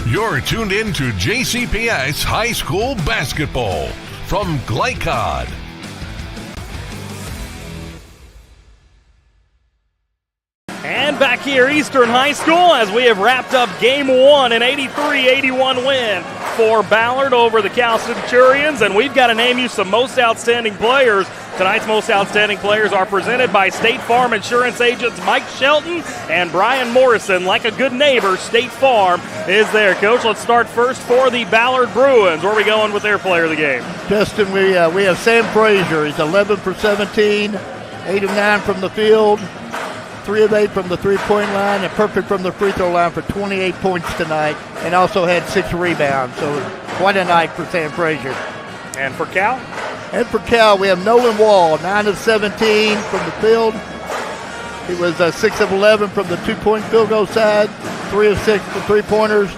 You're tuned in to JCPS High School Basketball from Glycod. And back here, Eastern High School, as we have wrapped up Game 1, an 83-81 win for Ballard over the Cal Centurions. And we've got to name you some Most Outstanding Players. Tonight's Most Outstanding Players are presented by State Farm Insurance agents Mike Shelton and Brian Morrison. Like a good neighbor, State Farm is there. Coach, let's start first for the Ballard Bruins. Where are we going with their player of the game? Justin, we have Sam Frazier. He's 11 for 17, 8 of 9 from the field, 3 of 8 from the three-point line, and perfect from the free throw line for 28 points tonight, and also had 6 rebounds. So quite a night for Sam Frazier. And for Cal? And for Cal, we have Nolan Wall, 9 of 17 from the field. He was 6 of 11 from the two-point field goal side, 3 of 6 for three-pointers.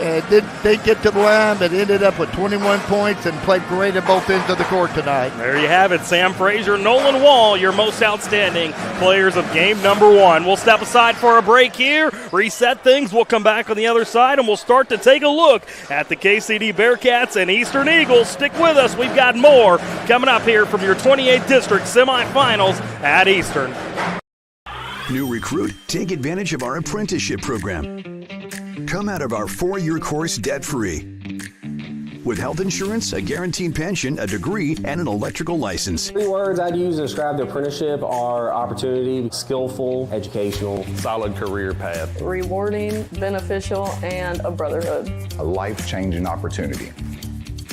And didn't get to the line, but ended up with 21 points and played great at both ends of the court tonight. There you have it, Sam Frazier, Nolan Wall, your most outstanding players of game number 1. We'll step aside for a break here, reset things. We'll come back on the other side, and we'll start to take a look at the KCD Bearcats and Eastern Eagles. Stick with us. We've got more coming up here from your 28th District semifinals at Eastern. New recruit, take advantage of our apprenticeship program. Come out of our 4-year course debt-free. With health insurance, a guaranteed pension, a degree, and an electrical license. 3 words I'd use to describe the apprenticeship are opportunity, skillful, educational, solid career path, Rewarding, beneficial, and a brotherhood. A life-changing opportunity.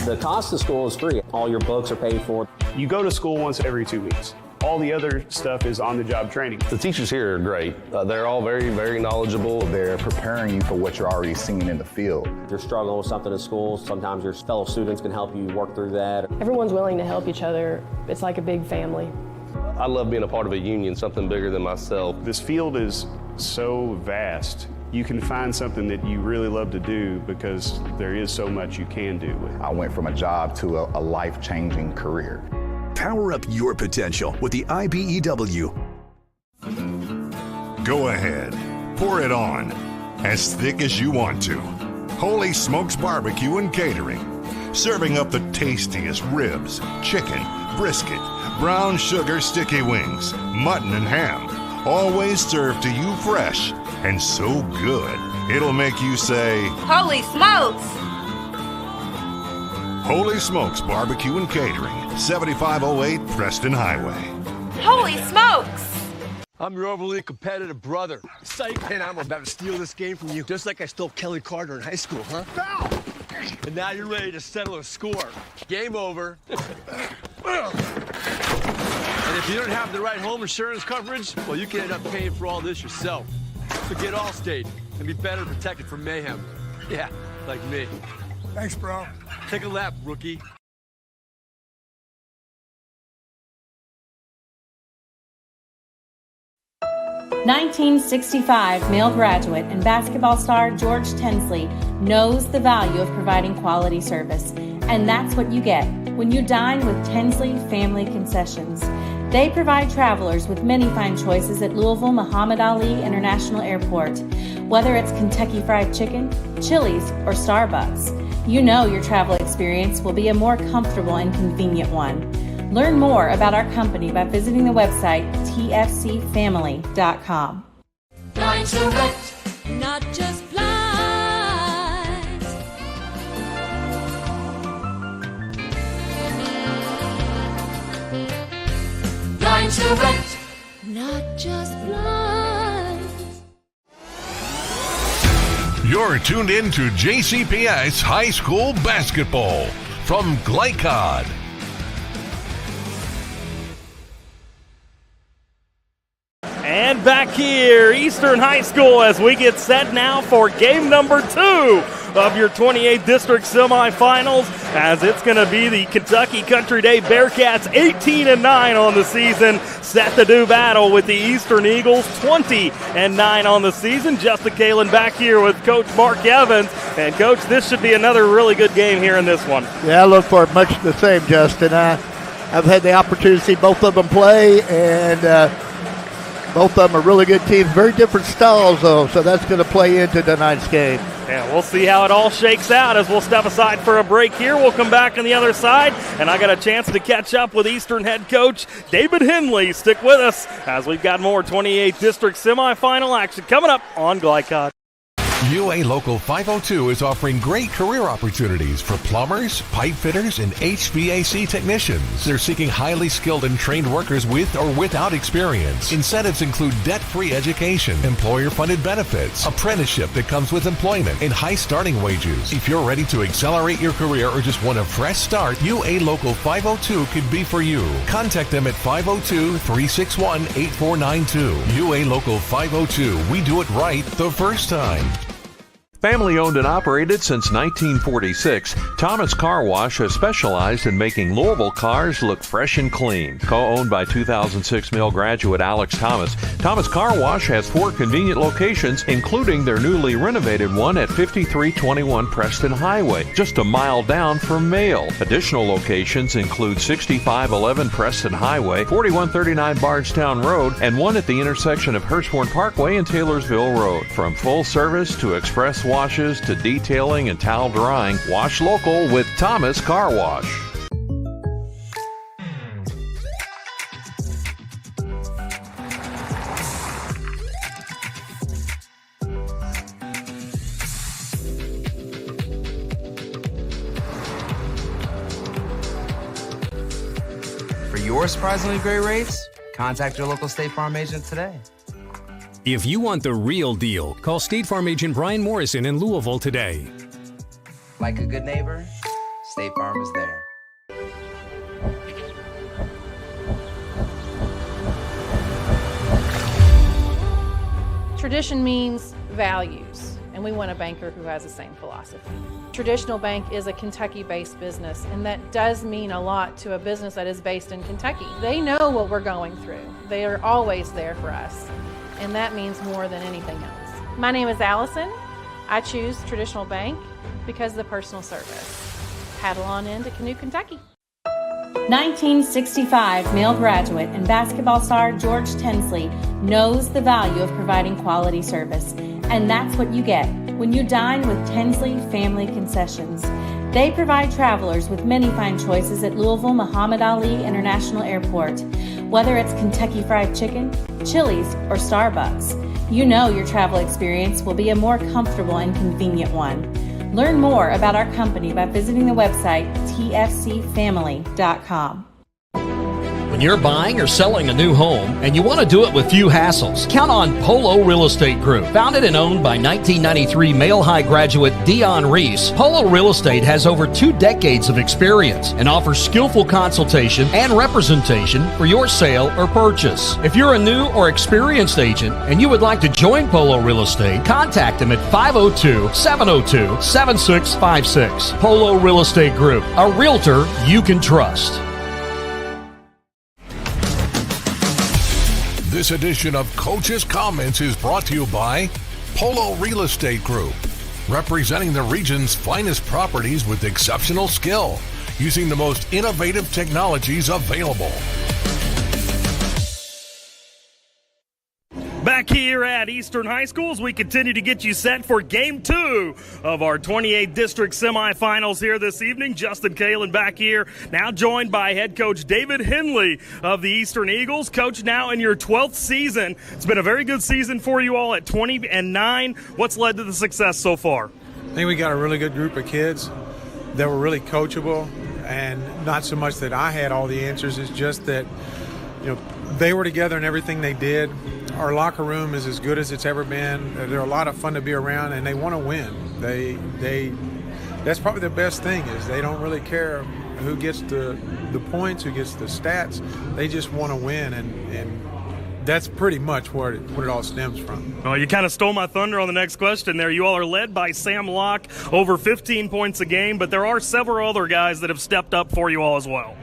The cost of school is free. All your books are paid for. You go to school once every 2 weeks. All the other stuff is on-the-job training. The teachers here are great. They're all very, very knowledgeable. They're preparing you for what you're already seeing in the field. If you're struggling with something at school, sometimes your fellow students can help you work through that. Everyone's willing to help each other. It's like a big family. I love being a part of a union, something bigger than myself. This field is so vast. You can find something that you really love to do because there is so much you can do with it. I went from a job to a life-changing career. Power up your potential with the IBEW. Go ahead, pour it on, as thick as you want to. Holy Smokes Barbecue and Catering, serving up the tastiest ribs, chicken, brisket, brown sugar sticky wings, mutton and ham, always served to you fresh and so good, it'll make you say, "Holy smokes!" Holy Smokes Barbecue and Catering, 7508 Preston Highway. Holy smokes! I'm your overly competitive brother. Psych. And I'm about to steal this game from you, just like I stole Kelly Carter in high school, huh? Foul! And now you're ready to settle a score. Game over. And And if you don't have the right home insurance coverage, well, you can end up paying for all this yourself. So get Allstate and be better protected from mayhem. Yeah, like me. Thanks, bro. Take a lap, rookie. (1965) male graduate and basketball star George Tensley knows the value of providing quality service. And that's what you get when you dine with Tensley Family Concessions. They provide travelers with many fine choices at Louisville Muhammad Ali International Airport. Whether it's Kentucky Fried Chicken, Chili's, or Starbucks, you know your travel experience will be a more comfortable and convenient one. Learn more about our company by visiting the website tfcfamily.com. Blinds Direct, not just blinds. Blinds Direct, not just blinds. You're tuned in to JCPS High School Basketball from Glycod. And back here, Eastern High School, as we get set now for game number 2 of your 28th District semifinals, as it's going to be the Kentucky Country Day Bearcats, 18-9 on the season, set to do battle with the Eastern Eagles, 20-9 on the season. Justin Kalen back here with Coach Mark Evans. And, Coach, this should be another really good game here in this one. Yeah, I look for much the same, Justin. I've had the opportunity to see both of them play, and both of them are really good teams. Very different styles, though, so that's going to play into tonight's game. Yeah, we'll see how it all shakes out as we'll step aside for a break here. We'll come back on the other side, and I got a chance to catch up with Eastern head coach David Henley. Stick with us as we've got more 28th District semifinal action coming up on Glycod. UA Local 502 is offering great career opportunities for plumbers, pipe fitters, and HVAC technicians. They're seeking highly skilled and trained workers with or without experience. Incentives include debt-free education, employer-funded benefits, apprenticeship that comes with employment, and high starting wages. If you're ready to accelerate your career or just want a fresh start, UA Local 502 could be for you. Contact them at 502-361-8492. UA Local 502. We do it right the first time. Family owned and operated since 1946, Thomas Car Wash has specialized in making Louisville cars look fresh and clean. Co-owned by 2006 male graduate Alex Thomas, Thomas Car Wash has 4 convenient locations, including their newly renovated one at 5321 Preston Highway, just a mile down from Mail. Additional locations include 6511 Preston Highway, 4139 Bardstown Road, and one at the intersection of Hurstbourne Parkway and Taylorsville Road. From full service to express washes to detailing and towel drying, wash local with Thomas Car Wash. For your surprisingly great rates, contact your local State Farm agent today. If you want the real deal, call State Farm agent Brian Morrison in Louisville today. Like a good neighbor, State Farm is there. Tradition means values, and we want a banker who has the same philosophy. Traditional Bank is a Kentucky-based business, and that does mean a lot to a business that is based in Kentucky. They know what we're going through. They are always there for us, and that means more than anything else. My name is Allison. I choose Traditional Bank because of the personal service. Paddle on into Canoe, Kentucky. 1965 male graduate and basketball star George Tensley knows the value of providing quality service. And that's what you get when you dine with Tensley Family Concessions. They provide travelers with many fine choices at Louisville Muhammad Ali International Airport. Whether it's Kentucky Fried Chicken, Chili's, or Starbucks, you know your travel experience will be a more comfortable and convenient one. Learn more about our company by visiting the website tfcfamily.com. When you're buying or selling a new home and you want to do it with few hassles, count on Polo Real Estate Group. Founded and owned by 1993 Male High graduate Dion Reese, Polo Real Estate has over 2 decades of experience and offers skillful consultation and representation for your sale or purchase. If you're a new or experienced agent and you would like to join Polo Real Estate, contact them at 502-702-7656. Polo Real Estate Group, a realtor you can trust. This edition of Coach's Comments is brought to you by Polo Real Estate Group, representing the region's finest properties with exceptional skill, using the most innovative technologies available. Back here at Eastern High School as we continue to get you set for Game 2 of our 28th District Semifinals here this evening. Justin Kalen back here, now joined by head coach David Henley of the Eastern Eagles. Coach, now in your 12th season. It's been a very good season for you all at 20-9. What's led to the success so far? I think we got a really good group of kids that were really coachable, and not so much that I had all the answers. It's just that, they were together in everything they did. Our locker room is as good as it's ever been. They're a lot of fun to be around, and they want to win. That's probably the best thing, is they don't really care who gets the points, who gets the stats. They just want to win, and that's pretty much what it all stems from. Well, you kind of stole my thunder on the next question there. You all are led by Sam Locke, over 15 points a game, but there are several other guys that have stepped up for you all as well.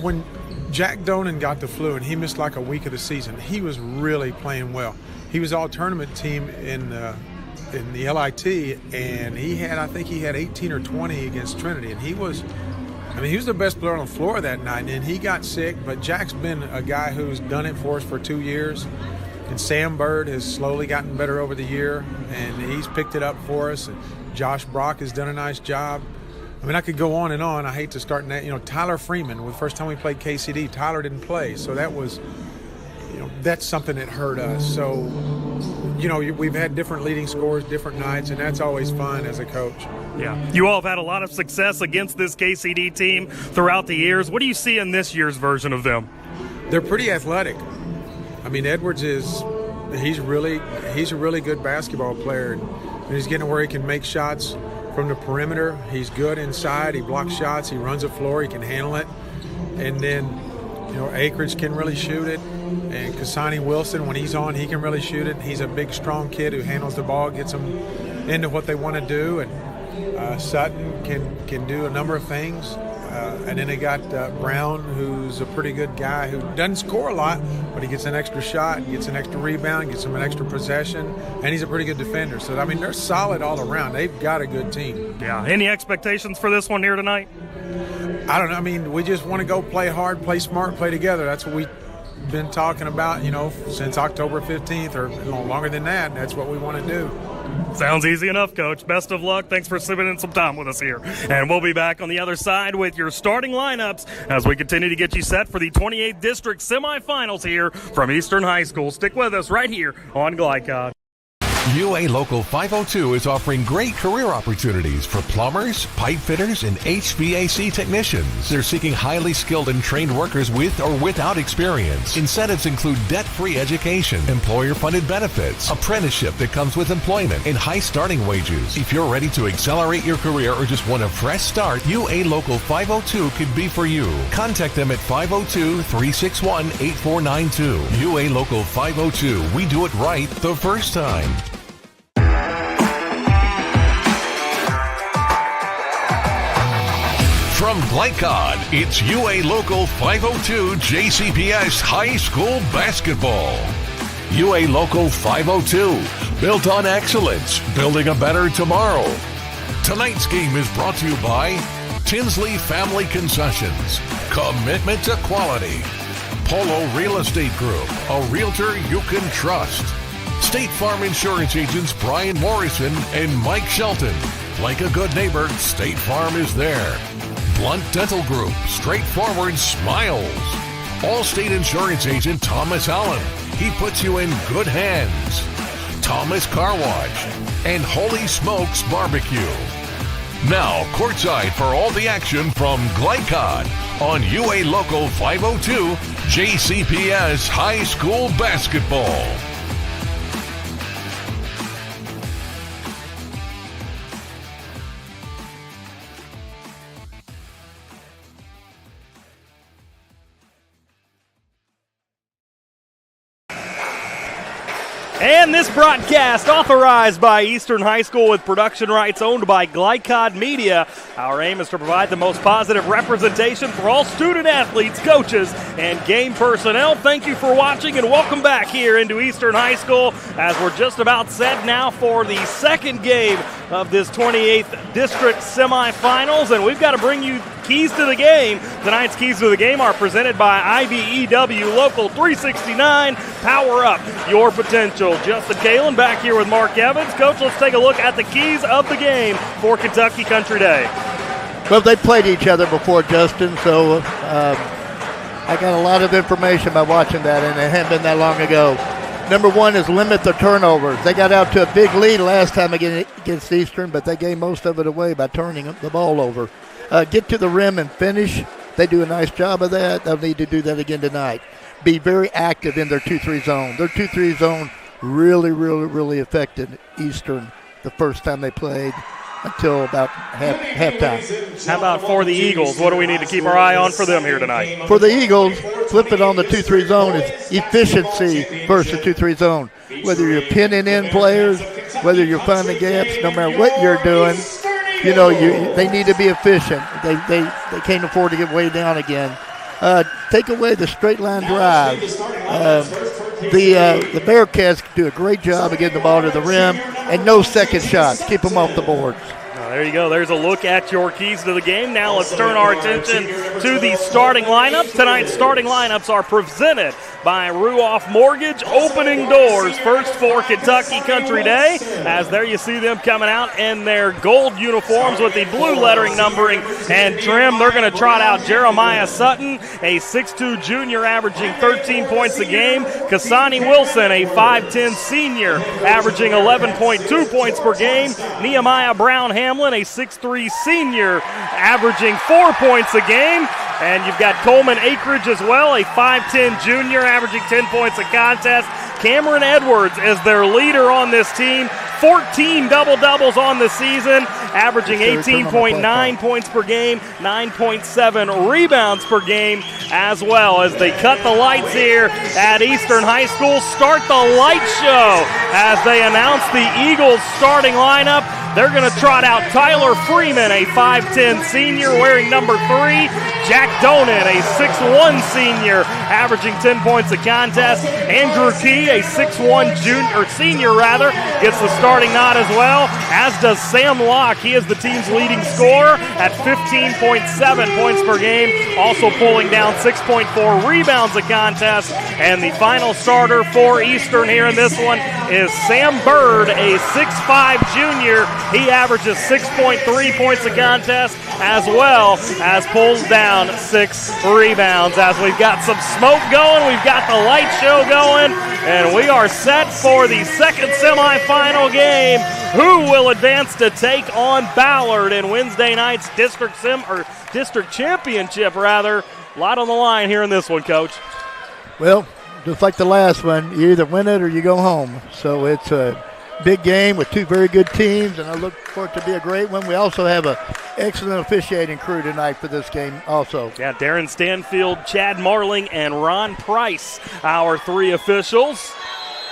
When Jack Donan got the flu and he missed like a week of the season, he was really playing well. He was all tournament team in the LIT, and I think he had 18 or 20 against Trinity, and he was the best player on the floor that night. And he got sick, but Jack's been a guy who's done it for us for 2 years, and Sam Bird has slowly gotten better over the year, and he's picked it up for us. And Josh Brock has done a nice job. I could go on and on. I hate to start that. Tyler Freeman, the first time we played KCD, Tyler didn't play. So that was, that's something that hurt us. So, we've had different leading scorers, different nights, and that's always fun as a coach. Yeah. You all have had a lot of success against this KCD team throughout the years. What do you see in this year's version of them? They're pretty athletic. Edwards he's a really good basketball player. And he's getting where he can make shots from the perimeter. He's good inside. He blocks shots. He runs the floor. He can handle it. And then, Akridge can really shoot it. And Kasani Wilson, when he's on, he can really shoot it. He's a big, strong kid who handles the ball, gets them into what they want to do. And Sutton can do a number of things. And then they got Brown, who's a pretty good guy who doesn't score a lot, but he gets an extra shot, gets an extra rebound, gets him an extra possession, and he's a pretty good defender. So, they're solid all around. They've got a good team. Yeah. Any expectations for this one here tonight? I don't know. We just want to go play hard, play smart, play together. That's what we've been talking about, since October 15th or longer than that. That's what we want to do. Sounds easy enough, Coach. Best of luck. Thanks for spending some time with us here. And we'll be back on the other side with your starting lineups as we continue to get you set for the 28th District Semifinals here from Eastern High School. Stick with us right here on Glycod. UA Local 502 is offering great career opportunities for plumbers, pipe fitters, and HVAC technicians. They're seeking highly skilled and trained workers with or without experience. Incentives include debt-free education, employer-funded benefits, apprenticeship that comes with employment, and high starting wages. If you're ready to accelerate your career or just want a fresh start, UA Local 502 could be for you. Contact them at 502-361-8492. UA Local 502. We do it right the first time. From Glycod, it's UA Local 502 JCPS High School Basketball. UA Local 502, built on excellence, building a better tomorrow. Tonight's game is brought to you by Tinsley Family Concessions, commitment to quality. Polo Real Estate Group, a realtor you can trust. State Farm Insurance agents Brian Morrison and Mike Shelton. Like a good neighbor, State Farm is there. Blunt Dental Group, straightforward smiles. Allstate Insurance agent Thomas Allen. He puts you in good hands. Thomas Car Wash and Holy Smokes Barbecue. Now, courtside for all the action from Glycod on UA Local 502 JCPS High School Basketball. And this broadcast authorized by Eastern High School with production rights owned by Glycod Media. Our aim is to provide the most positive representation for all student athletes, coaches, and game personnel. Thank you for watching and welcome back here into Eastern High School as we're just about set now for the second game of this 28th District Semifinals. And we've got to bring you keys to the game. Tonight's keys to the game are presented by IBEW Local 369. Power up your potential. Justin Kalen back here with Mark Evans. Coach, let's take a look at the keys of the game for Kentucky Country Day. Well, they played each other before, Justin, so I got a lot of information by watching that, and it hadn't been that long ago. Number one is limit the turnovers. They got out to a big lead last time against Eastern, but they gave most of it away by turning the ball over. Get to the rim and finish. They do a nice job of that. They'll need to do that again tonight. Be very active in their 2-3 zone. Their 2-3 zone really affected Eastern the first time they played until about halftime. How about for the Eagles? What do we need to keep our eye on for them here tonight? For the Eagles, flip it on the 2-3 zone is efficiency versus 2-3 zone. Whether you're pinning in players, whether you're finding gaps, no matter what you're doing, you know, they need to be efficient. They can't afford to get way down again. Take away the straight line drive. The Bearcats do a great job of getting the ball to the rim, and no second shots. Keep them off the boards. There you go. There's a look at your keys to the game. Now let's turn our attention to the starting lineups. Tonight's starting lineups are presented by Ruoff Mortgage. Opening doors first for Kentucky Country Day, as there you see them coming out in their gold uniforms with the blue lettering, numbering, and trim. They're going to trot out Jeremiah Sutton, a 6'2 junior averaging 13 points a game. Kasani Wilson, a 5'10 senior averaging 11.2 points per game. Nehemiah Brown Hamlin, a 6'3 senior averaging 4 points a game. And you've got Coleman Akridge as well, a 5'10 junior averaging 10 points a contest. Cameron Edwards is their leader on this team. 14 double-doubles on the season, averaging 18.9 points per game, 9.7 rebounds per game as well. As they cut the lights here at Eastern High School, start the light show as they announce the Eagles starting lineup. They're going to trot out Tyler Freeman, a 5'10 senior wearing number 3. Jack Donan, a 6'1 senior, averaging 10 points a contest. Andrew Key, a 6'1 senior, gets the starting nod as well, as does Sam Locke. He is the team's leading scorer at 15.7 points per game, also pulling down 6.4 rebounds a contest. And the final starter for Eastern here in this one is Sam Bird, a 6'5 junior. He averages 6.3 points a contest, as well as pulls down 6 rebounds. As we've got some smoke going, we've got the light show going, and we are set for the second semifinal game. Who will advance to take on Ballard in Wednesday night's district championship, rather? A lot on the line here in this one, Coach. Well, just like the last one, you either win it or you go home. So it's a big game with two very good teams, and I look for it to be a great one. We also have an excellent officiating crew tonight for this game also. Yeah, Darren Stanfield, Chad Marling, and Ron Price, our 3 officials.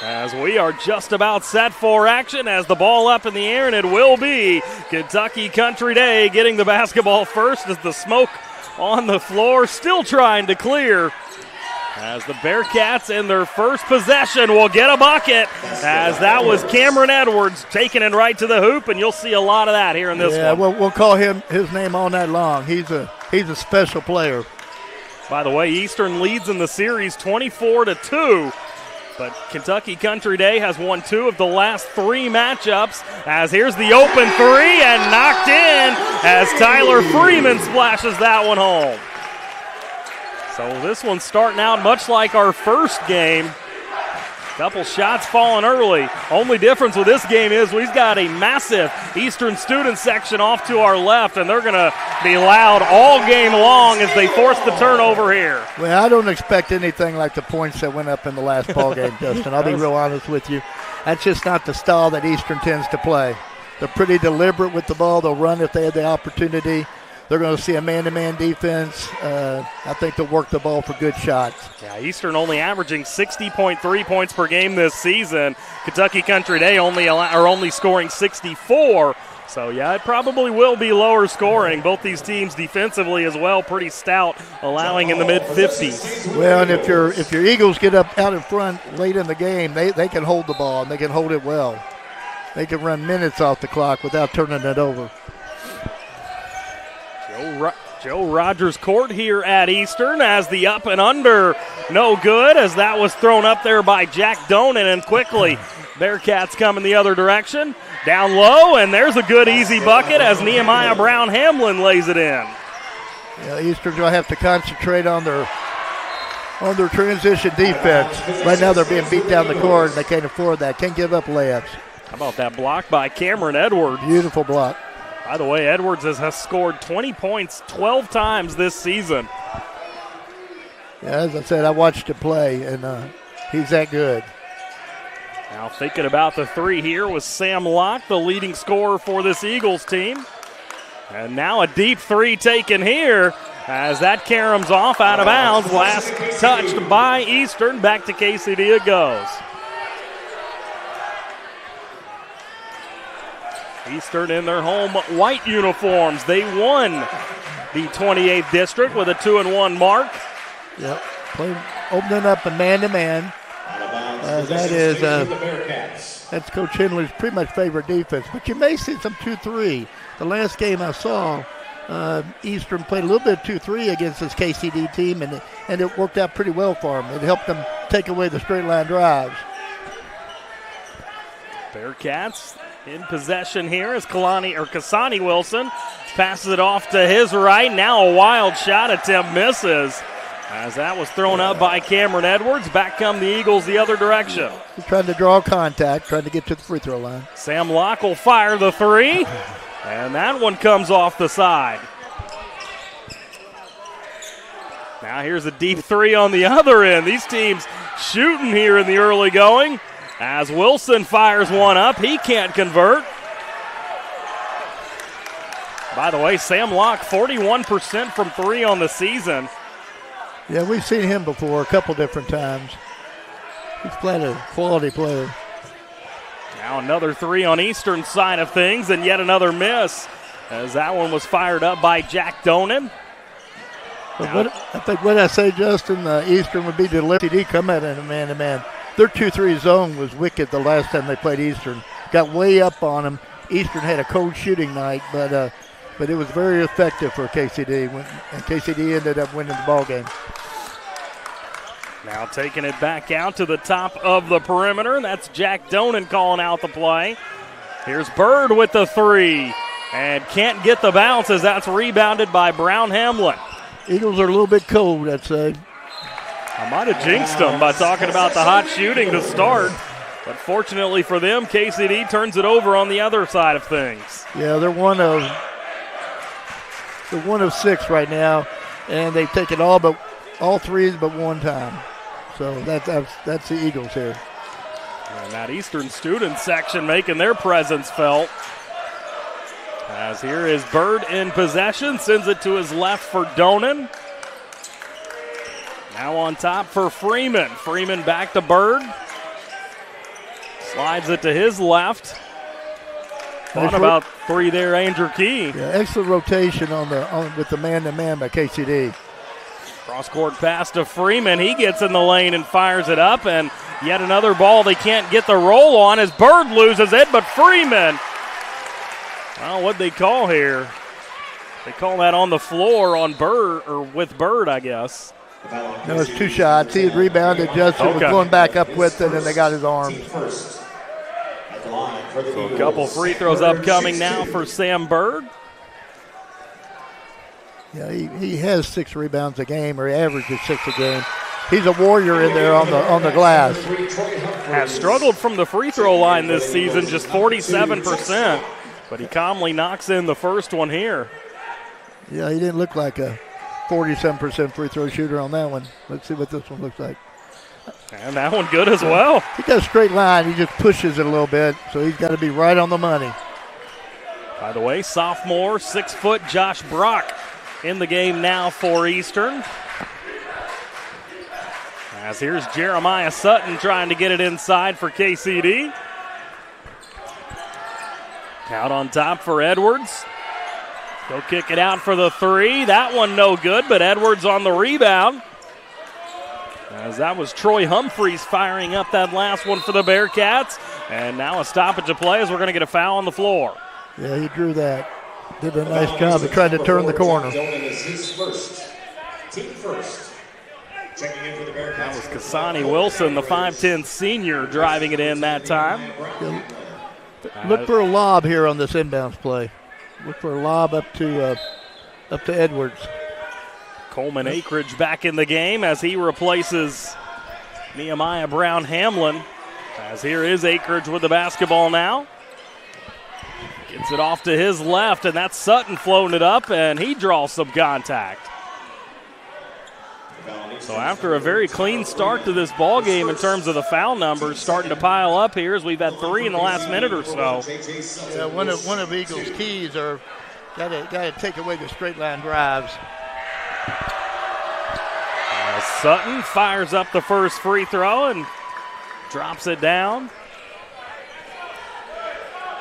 As we are just about set for action, as the ball up in the air, and it will be Kentucky Country Day getting the basketball first as the smoke on the floor still trying to clear. As the Bearcats in their first possession will get a bucket, as that was Cameron Edwards taking it right to the hoop, and you'll see a lot of that here in this one. Yeah, we'll call his name all night long. He's a special player. By the way, Eastern leads in the series 24-2. But Kentucky Country Day has won 2 of the last 3 matchups, as here's the open 3 and knocked in as Tyler Freeman splashes that one home. So this one's starting out much like our first game. Couple shots falling early. Only difference with this game is we've got a massive Eastern student section off to our left, and they're going to be loud all game long as they force the turnover here. Well, I don't expect anything like the points that went up in the last ball game, Justin. I'll be real honest with you. That's just not the style that Eastern tends to play. They're pretty deliberate with the ball. They'll run if they have the opportunity. They're going to see a man-to-man defense. I think they'll work the ball for good shots. Yeah, Eastern only averaging 60.3 points per game this season. Kentucky Country Day only scoring 64. So, yeah, it probably will be lower scoring. Both these teams defensively as well, pretty stout, allowing in the mid-50s. Well, and if your Eagles get up out in front late in the game, they can hold the ball, and they can hold it well. They can run minutes off the clock without turning it over. Joe Rogers Court here at Eastern as the up and under no good as that was thrown up there by Jack Donan, and quickly Bearcats coming the other direction. Down low, and there's a good easy bucket as Nehemiah Brown Hamlin lays it in. Yeah, Eastern's going to have to concentrate on their transition defense. Right now they're being beat down the court, and they can't afford that. Can't give up layups. How about that block by Cameron Edwards? Beautiful block. By the way, Edwards has scored 20 points 12 times this season. Yeah, as I said, I watched him play, and he's that good. Now thinking about the three here was Sam Locke, the leading scorer for this Eagles team. And now a deep three taken here as that caroms off out of bounds. Last touched by Eastern. Back to KCD it goes. Eastern in their home white uniforms. They won the 28th district with a 2-1 mark. Yep, opening up a man-to-man. That's Coach Hindley's pretty much favorite defense. But you may see some 2-3. The last game I saw, Eastern played a little bit of 2-3 against this KCD team, and it worked out pretty well for them. It helped them take away the straight line drives. Bearcats in possession here as Kasani Wilson passes it off to his right. Now a wild shot attempt misses as that was thrown up by Cameron Edwards. Back come the Eagles the other direction. He's trying to draw contact, trying to get to the free throw line. Sam Locke will fire the three, and that one comes off the side. Now here's a deep three on the other end. These teams shooting here in the early going. As Wilson fires one up, he can't convert. By the way, Sam Locke, 41% from three on the season. Yeah, we've seen him before a couple different times. He's played a quality player. Now another three on Eastern side of things, and yet another miss, as that one was fired up by Jack Donan. I think what I say, Justin, Eastern would be deliberate. He come at it in a man-to-man. Their 2-3 zone was wicked the last time they played Eastern. Got way up on them. Eastern had a cold shooting night, but it was very effective for KCD, and KCD ended up winning the ball game. Now taking it back out to the top of the perimeter. That's Jack Donan calling out the play. Here's Bird with the three, and can't get the bounce as that's rebounded by Brown Hamlin. Eagles are a little bit cold, I'd say. I might have jinxed them by talking about the hot shooting to start. But fortunately for them, KCD turns it over on the other side of things. Yeah, they're one of 6 right now, and they've taken all threes but one time. So that's the Eagles here. And that Eastern student section making their presence felt. As here is Bird in possession, sends it to his left for Donan. Now on top for Freeman. Freeman back to Bird. Slides it to his left. Thought about three there, Andrew Key. Yeah, excellent rotation with the man-to-man by KCD. Cross-court pass to Freeman. He gets in the lane and fires it up, and yet another ball they can't get the roll on as Bird loses it, but Freeman, well, what'd they call here? They call that on the floor on Bird, or with Bird, I guess. No, it's 2 shots. He had rebounded. Justin was going back up with it, and they got his arms. So a couple free throws upcoming now for Sam Bird. Yeah, he has 6 rebounds a game, or he averages 6 a game. he's a warrior in there on the glass. Has struggled from the free throw line this season, just 47%. But he calmly knocks in the first one here. Yeah, he didn't look like a 47% free throw shooter on that one. Let's see what this one looks like. And that one good as well. He got a straight line. He just pushes it a little bit, so he's got to be right on the money. By the way, sophomore, 6-foot Josh Brock in the game now for Eastern. As here's Jeremiah Sutton trying to get it inside for KCD. Out on top for Edwards. He'll kick it out for the three. That one no good, but Edwards on the rebound. As that was Troy Humphreys firing up that last one for the Bearcats. And now a stoppage of play as we're going to get a foul on the floor. Yeah, he drew that. Did a nice job of trying to turn the corner. Team first. Checking in for the Bearcats. That was Kasani Wilson, the 5'10 senior, driving it in that time. Look for a lob here on this inbounds play. Look for a lob up to Edwards. Coleman Akridge back in the game as he replaces Nehemiah Brown Hamlin. As here is Akridge with the basketball now. Gets it off to his left, and that's Sutton floating it up, and he draws some contact. So after a very clean start to this ball game in terms of the foul numbers starting to pile up here as we've had 3 in the last minute or so. Yeah, one of Eagles' keys are got to take away the straight line drives. Sutton fires up the first free throw and drops it down.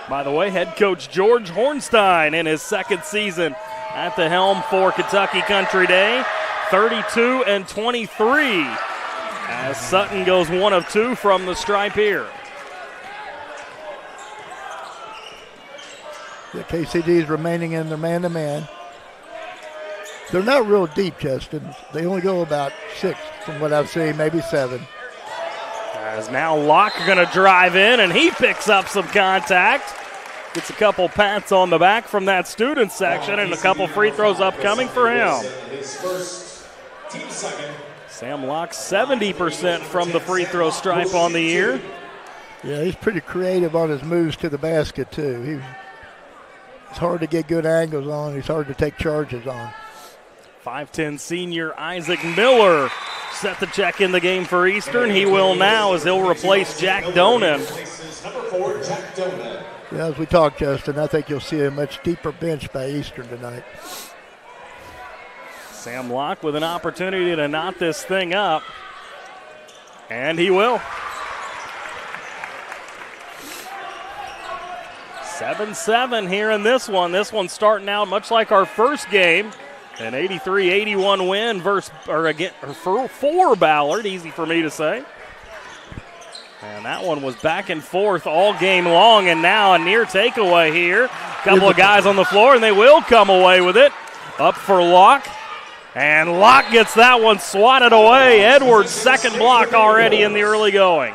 By the way, head coach George Hornstein in his second season at the helm for Kentucky Country Day. 32 and 23 as Sutton goes 1 of 2 from the stripe here. The KCD's remaining in their man-to-man. They're not real deep, Justin. They only go about 6 from what I've seen, maybe 7. As now Locke going to drive in, and he picks up some contact. Gets a couple pats on the back from that student section, and a couple free throws upcoming for him. Sam Locke, 70% from the free throw stripe on the year. Yeah, he's pretty creative on his moves to the basket, too. It's hard to get good angles on. He's hard to take charges on. 5'10 senior Isaac Miller set the check in the game for Eastern. He will now as he'll replace Jack Donan. Yeah, as we talk, Justin, I think you'll see a much deeper bench by Eastern tonight. Sam Locke with an opportunity to knot this thing up. And he will. 7-7 here in this one. This one's starting out much like our first game. An 83-81 win for Ballard. Easy for me to say. And that one was back and forth all game long, and now a near takeaway here. Couple of guys on the floor, and they will come away with it. Up for Locke. And Locke gets that one swatted away. Edwards' second block already in the early going.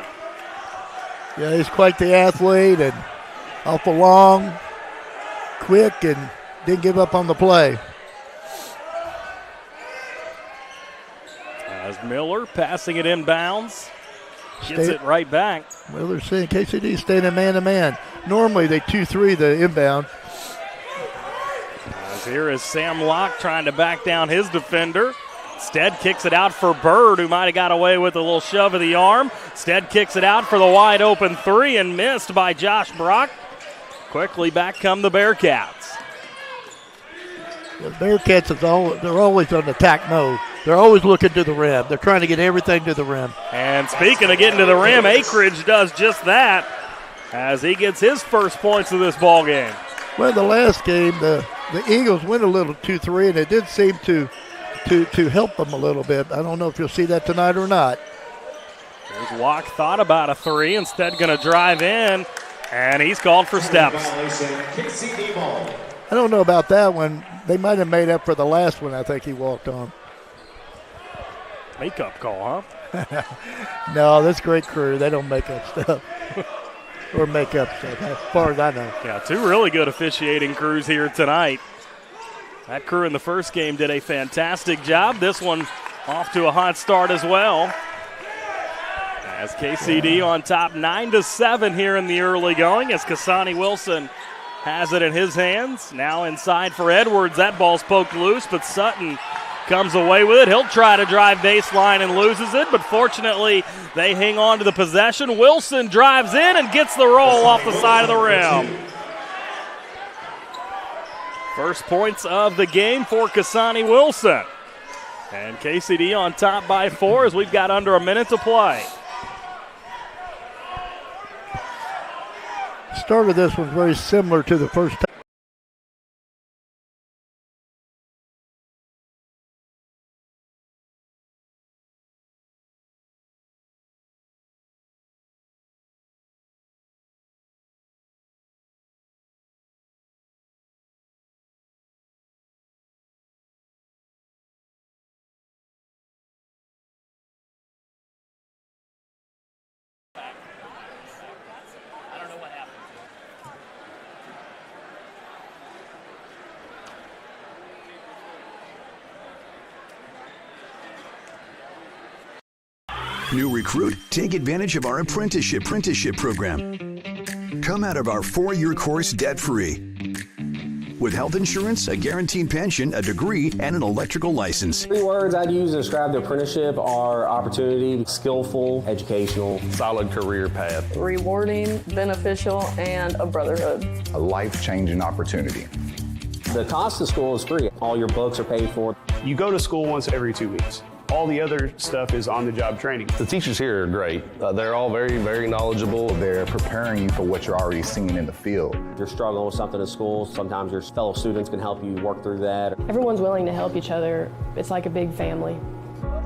Yeah, he's quite the athlete and awful long, quick, and didn't give up on the play. As Miller passing it inbounds. Gets it right back. Well, they're saying KCD staying in man-to-man. Normally they 2-3 the inbound. As here is Sam Locke trying to back down his defender. Stead kicks it out for Bird, who might have got away with a little shove of the arm. Stead kicks it out for the wide open 3 and missed by Josh Brock. Quickly back come the Bearcats. The Bearcats, they're always on attack mode. They're always looking to the rim. They're trying to get everything to the rim. And speaking of getting to the rim, Akridge does just that as he gets his first points of this ball game. Well, the last game, the Eagles went a little 2-3, and it did seem to help them a little bit. I don't know if you'll see that tonight or not. There's Locke thought about a 3, instead going to drive in, and he's called for steps. I don't know about that one. They might have made up for the last one I think he walked on. Makeup call, huh? No, this great crew, they don't make up stuff. Or make up stuff, as far as I know. Yeah, 2 really good officiating crews here tonight. That crew in the first game did a fantastic job. This one off to a hot start as well. As KCD on top 9-7 here in the early going as Kasani Wilson has it in his hands. Now inside for Edwards. That ball's poked loose, but Sutton comes away with it. He'll try to drive baseline and loses it, but fortunately they hang on to the possession. Wilson drives in and gets the roll off the side of the rim. First points of the game for Kasani Wilson. And KCD on top by 4 as we've got under a minute to play. Start of this was very similar to the first time. New recruit? Take advantage of our apprenticeship program. Come out of our 4-year course debt-free. With health insurance, a guaranteed pension, a degree, and an electrical license. 3 words I'd use to describe the apprenticeship are opportunity, skillful, educational, solid career path, rewarding, beneficial, and a brotherhood. A life-changing opportunity. The cost of school is free. All your books are paid for. You go to school once every 2 weeks. All the other stuff is on-the-job training. The teachers here are great. They're all very, very knowledgeable. They're preparing you for what you're already seeing in the field. You're struggling with something in school. Sometimes your fellow students can help you work through that. Everyone's willing to help each other. It's like a big family.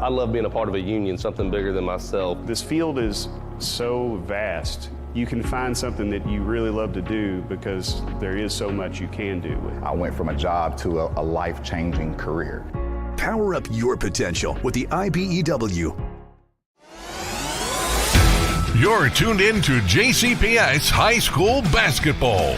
I love being a part of a union, something bigger than myself. This field is so vast. You can find something that you really love to do because there is so much you can do with it. I went from a job to a life-changing career. Power up your potential with the IBEW. You're tuned in to JCPS High School Basketball.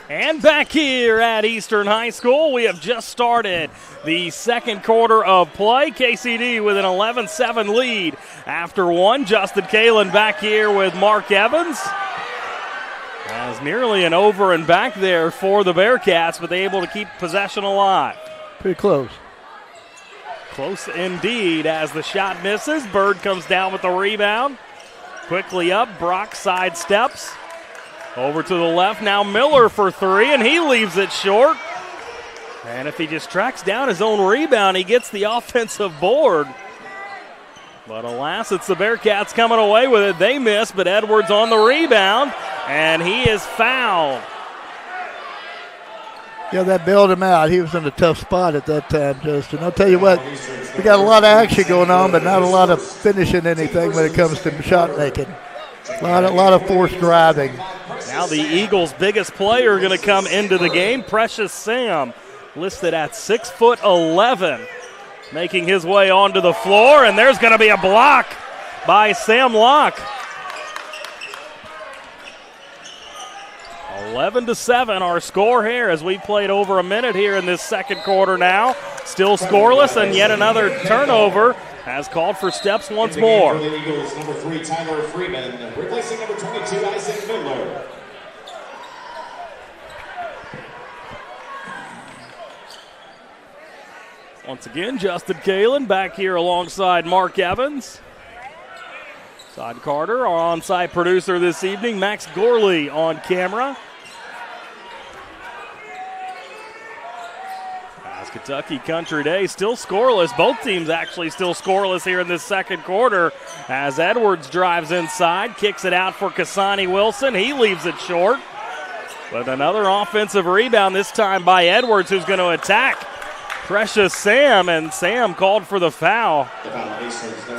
And back here at Eastern High School, we have just started the second quarter of play. KCD with an 11-7 lead after one. Justin Kalen back here with Mark Evans. As nearly an over and back there for the Bearcats, but they able to keep possession alive. Pretty close. Close indeed as the shot misses. Bird comes down with the rebound. Quickly up, Brock sidesteps. Over to the left, now Miller for 3, and he leaves it short. And if he just tracks down his own rebound, he gets the offensive board. But alas, it's the Bearcats coming away with it. They miss, but Edwards on the rebound, and he is fouled. Yeah, that bailed him out. He was in a tough spot at that time, Justin. I'll tell you what, we got a lot of action going on, but not a lot of finishing anything when it comes to shot making. A lot of forced driving. Now the Eagles' biggest player going to come into the game, Precious Sam, listed at 6'11", making his way onto the floor, and there's going to be a block by Sam Locke. 11-7 our score here as we played over a minute here in this second quarter now. Still scoreless, and yet another turnover has called for steps once more. For the Eagles, number 3, Tyler Freeman, replacing number 22, Isaac Miller. Once again, Justin Kalen back here alongside Mark Evans. Todd Carter, our on-site producer this evening. Max Gorley on camera. As Kentucky Country Day still scoreless. Both teams actually still scoreless here in this second quarter as Edwards drives inside, kicks it out for Kasani Wilson. He leaves it short. But another offensive rebound, this time by Edwards, who's going to attack Precious Sam, and Sam called for the foul.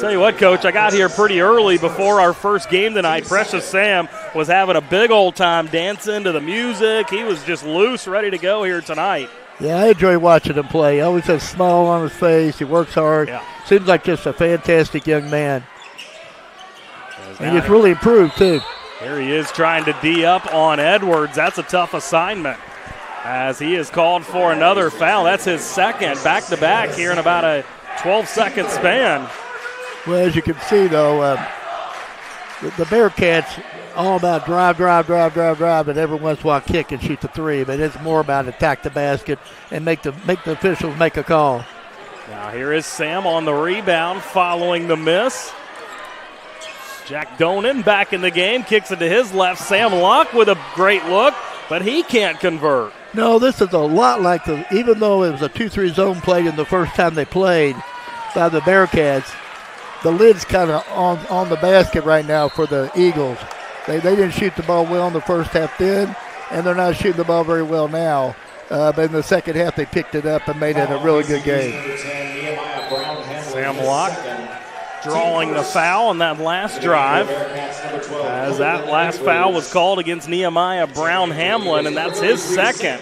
Tell you what, Coach, I got here pretty early before our first game tonight. Precious Sam was having a big old time dancing to the music. He was just loose, ready to go here tonight. Yeah, I enjoy watching him play. He always has a smile on his face. He works hard. Yeah. Seems like just a fantastic young man. And he's really improved, too. Here he is trying to D up on Edwards. That's a tough assignment as he is called for another foul. That's his second back-to-back here in about a 12-second span. Well, as you can see, though, the Bearcats all about drive, and every once in a while kick and shoot the three. But it's more about attack the basket and make the officials make a call. Now here is Sam on the rebound following the miss. Jack Donan back in the game, kicks it to his left. Sam Locke with a great look, but he can't convert. No, this is a lot like even though it was a 2-3 zone play in the first time they played by the Bearcats, the lid's kind of on the basket right now for the Eagles. They didn't shoot the ball well in the first half then, and they're not shooting the ball very well now. But in the second half, they picked it up and made it a really good game. Sam Locke drawing the foul on that last drive, as that last foul was called against Nehemiah Brown Hamlin, and that's his second.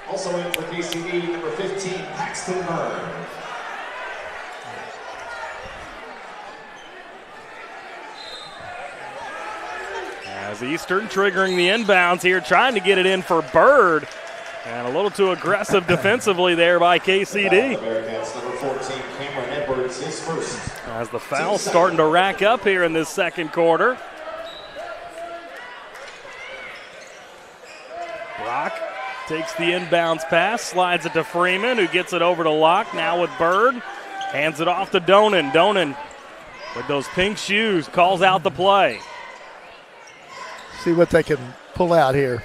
Also in for KCD, number 15, Paxton Byrne. As Eastern triggering the inbounds here, trying to get it in for Bird. And a little too aggressive defensively there by KCD. Number 14, Cameron Edwards, his first. As the foul's starting to rack up here in this second quarter. Brock takes the inbounds pass, slides it to Freeman, who gets it over to Locke. Now with Bird, hands it off to Donan. Donan with those pink shoes calls out the play. See what they can pull out here.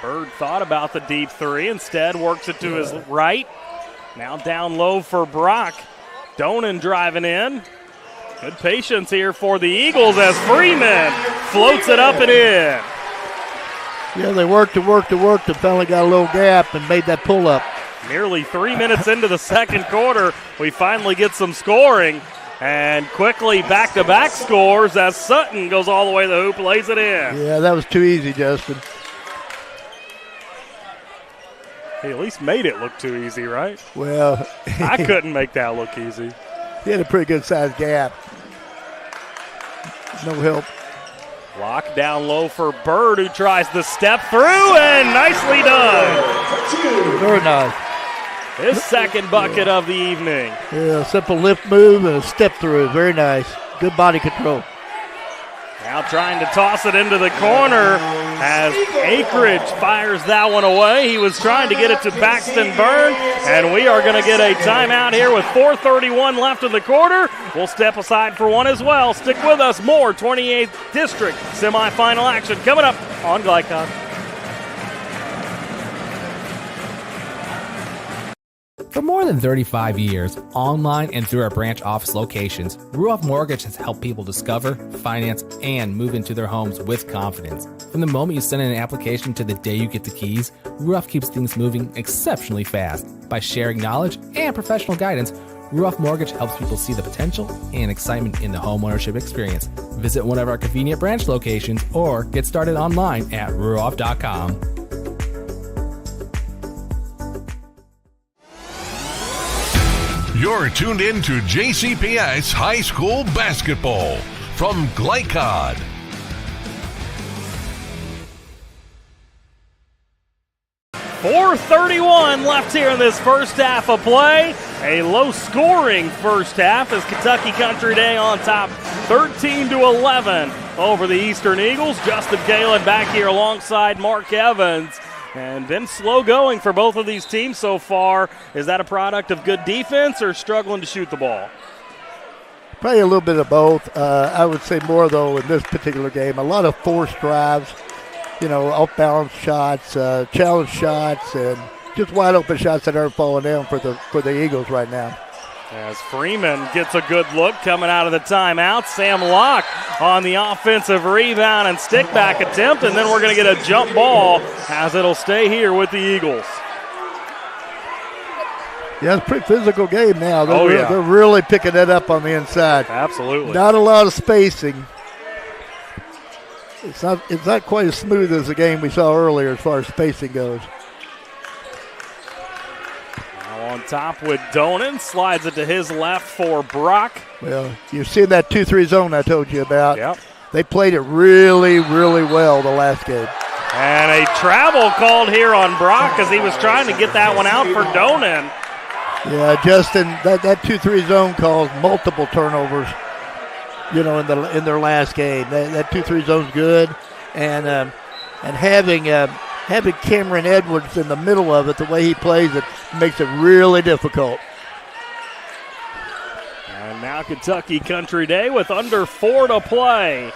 Bird thought about the deep three, instead works it to his right. Now down low for Brock. Donan driving in. Good patience here for the Eagles as Freeman floats it up and in. Yeah, they worked and finally got a little gap and made that pull up. Nearly 3 minutes into the second quarter, we finally get some scoring. And quickly back-to-back scores as Sutton goes all the way to the hoop, lays it in. Yeah, that was too easy, Justin. He at least made it look too easy, right? Well, I couldn't make that look easy. He had a pretty good-sized gap. No help. Lock down low for Bird, who tries to step through, and nicely done. Very nice. His second bucket of the evening. Yeah, simple lift move and a step through. Very nice. Good body control. Now trying to toss it into the corner as Akridge fires that one away. He was trying to get it to Paxton Byrne, and we are going to get a timeout here with 4:31 left in the quarter. We'll step aside for one as well. Stick with us. More 28th District semifinal action coming up on Glycon. For more than 35 years, online and through our branch office locations, Ruoff Mortgage has helped people discover, finance, and move into their homes with confidence. From the moment you send in an application to the day you get the keys, Ruoff keeps things moving exceptionally fast. By sharing knowledge and professional guidance, Ruoff Mortgage helps people see the potential and excitement in the homeownership experience. Visit one of our convenient branch locations or get started online at ruoff.com. You're tuned in to JCPS High School Basketball from Glycod. .431 left here in this first half of play. A low-scoring first half as Kentucky Country Day on top 13-11 over the Eastern Eagles. Justin Galen back here alongside Mark Evans. And been slow going for both of these teams so far. Is that a product of good defense or struggling to shoot the ball? Probably a little bit of both. I would say more, though, in this particular game. A lot of forced drives, off-balance shots, challenge shots, and just wide-open shots that aren't falling down for the Eagles right now. As Freeman gets a good look coming out of the timeout. Sam Locke on the offensive rebound and stick-back attempt, and then we're going to get a jump ball as it'll stay here with the Eagles. Yeah, it's a pretty physical game now. They're really picking it up on the inside. Absolutely. Not a lot of spacing. It's not quite as smooth as the game we saw earlier as far as spacing goes. On top with Donan, slides it to his left for Brock. Well, you've seen that 2-3 zone I told you about. Yep. They played it really, really well the last game. And a travel called here on Brock as he was trying to get that one out for Donan. Yeah, Justin, that 2-3 zone caused multiple turnovers, in their last game. That 2-3 zone's good, and having Cameron Edwards in the middle of it, the way he plays it, makes it really difficult. And now Kentucky Country Day with under 4 to play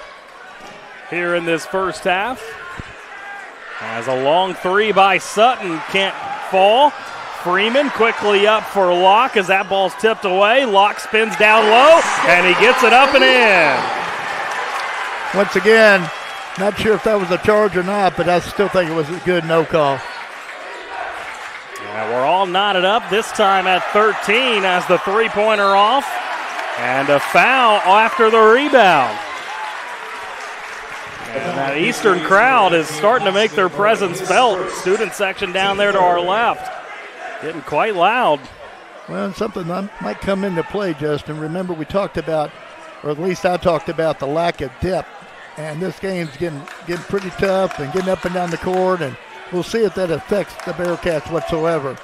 here in this first half. As a long three by Sutton can't fall. Freeman quickly up for Locke as that ball's tipped away. Locke spins down low, and he gets it up and in. Once again, not sure if that was a charge or not, but I still think it was a good no call. Yeah, we're all knotted up this time at 13 as the three-pointer off. And a foul after the rebound. And that Eastern crowd is starting to make their presence felt. Student section down there to our left. Getting quite loud. Well, something that might come into play, Justin. Remember, we talked about, or at least I talked about, the lack of depth. And this game's getting pretty tough and getting up and down the court. And we'll see if that affects the Bearcats whatsoever.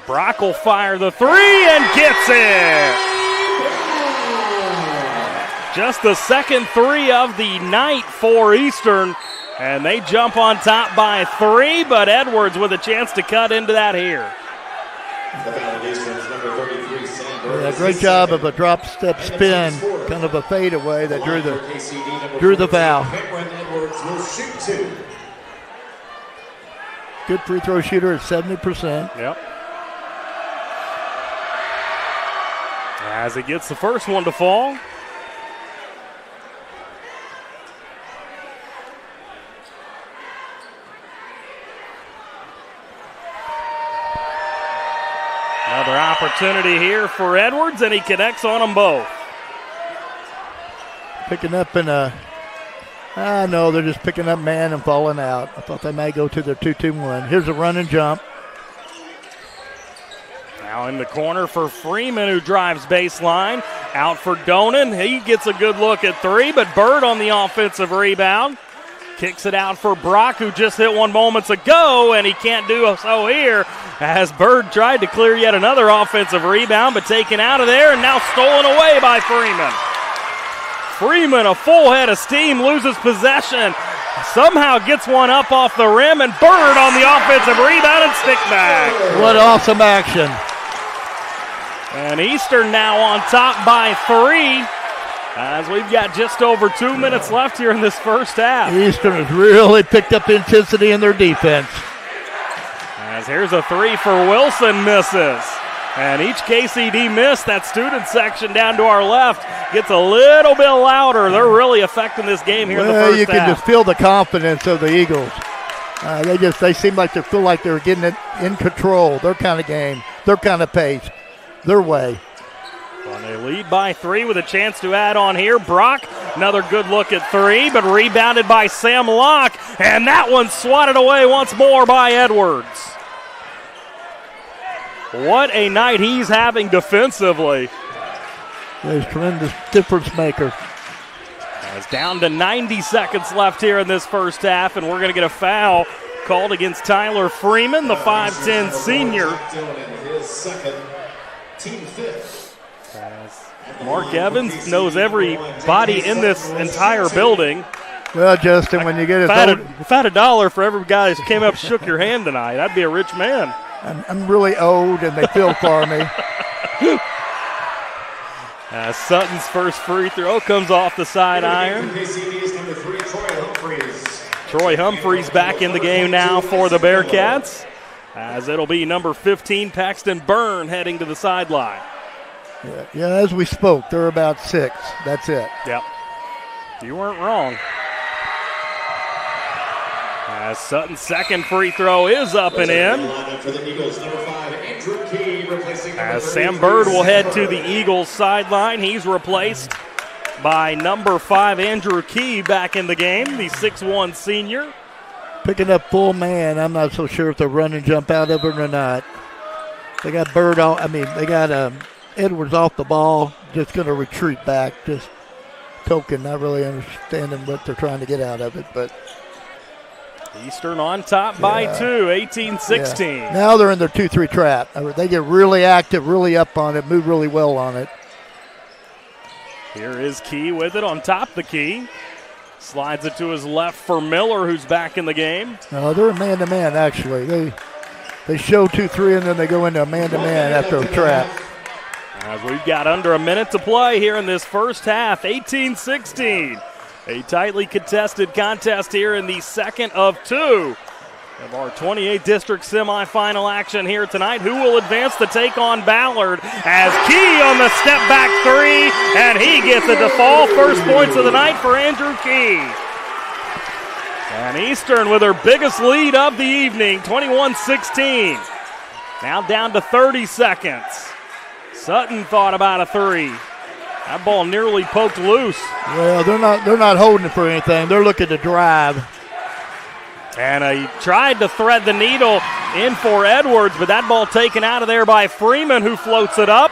Brock will fire the three and gets it. Just the second three of the night for Eastern. And they jump on top by 3, but Edwards with a chance to cut into that here. Yeah, great job of a drop step spin, kind of a fadeaway that drew the foul. Good free throw shooter at 70%. Yep. As he gets the first one to fall. Another opportunity here for Edwards, and he connects on them both. Picking up in a, no, they're just picking up man and falling out. I thought they might go to their 2-2-1. Here's a run and jump. Now in the corner for Freeman, who drives baseline. Out for Donan. He gets a good look at 3, but Bird on the offensive rebound. Kicks it out for Brock, who just hit one moments ago, and he can't do so here as Bird tried to clear yet another offensive rebound, but taken out of there and now stolen away by Freeman. Freeman, a full head of steam, loses possession. Somehow gets one up off the rim, and Bird on the offensive rebound and stick back. What awesome action. And Eastern now on top by 3. As we've got just over 2 minutes left here in this first half. Eastern has really picked up intensity in their defense. As here's a 3 for Wilson, misses. And each KCD miss, that student section down to our left, gets a little bit louder. They're really affecting this game here in the first half. You can just feel the confidence of the Eagles. They seem like they feel like they're getting it in control. Their kind of game, their kind of pace, their way. Well, they lead by 3 with a chance to add on here. Brock, another good look at 3, but rebounded by Sam Locke, and that one swatted away once more by Edwards. What a night he's having defensively. He's a tremendous difference maker. It's down to 90 seconds left here in this first half, and we're going to get a foul called against Tyler Freeman, the 5'10 senior. Team fifth. Mark Evans knows everybody in this entire building. Well, Justin, when you get if I had $1 for every guy that came up and shook your hand tonight, I'd be a rich man. I'm really old, and they feel for me. Sutton's first free throw comes off the side iron. Troy Humphreys back in the game now for the Bearcats, as it'll be number 15, Paxton Byrne, heading to the sideline. Yeah, as we spoke, they're about 6. That's it. Yep. You weren't wrong. As Sutton's second free throw is up and in. As Sam Bird will head to the Eagles sideline. He's replaced by number 5, Andrew Key, back in the game, the 6'1 senior. Picking up full man. I'm not so sure if they're run and jump out of it or not. They got Bird they got Edwards off the ball, just going to retreat back, just token, not really understanding what they're trying to get out of it. But Eastern on top by 2, 18-16. Yeah. Now they're in their 2-3 trap. They get really active, really up on it, move really well on it. Here is Key with it on top the key. Slides it to his left for Miller, who's back in the game. No, they're man-to-man, actually. They show 2-3, and then they go into a man-to-man after a trap. As we've got under a minute to play here in this first half, 18-16. A tightly contested contest here in the second of 2 of our 28 district semifinal action here tonight. Who will advance to take on Ballard as Key on the step back 3, and he gets it to fall. First points of the night for Andrew Key. And Eastern with their biggest lead of the evening, 21-16. Now down to 30 seconds. Sutton thought about a 3. That ball nearly poked loose. Well, they're not holding it for anything. They're looking to drive. And he tried to thread the needle in for Edwards, but that ball taken out of there by Freeman, who floats it up.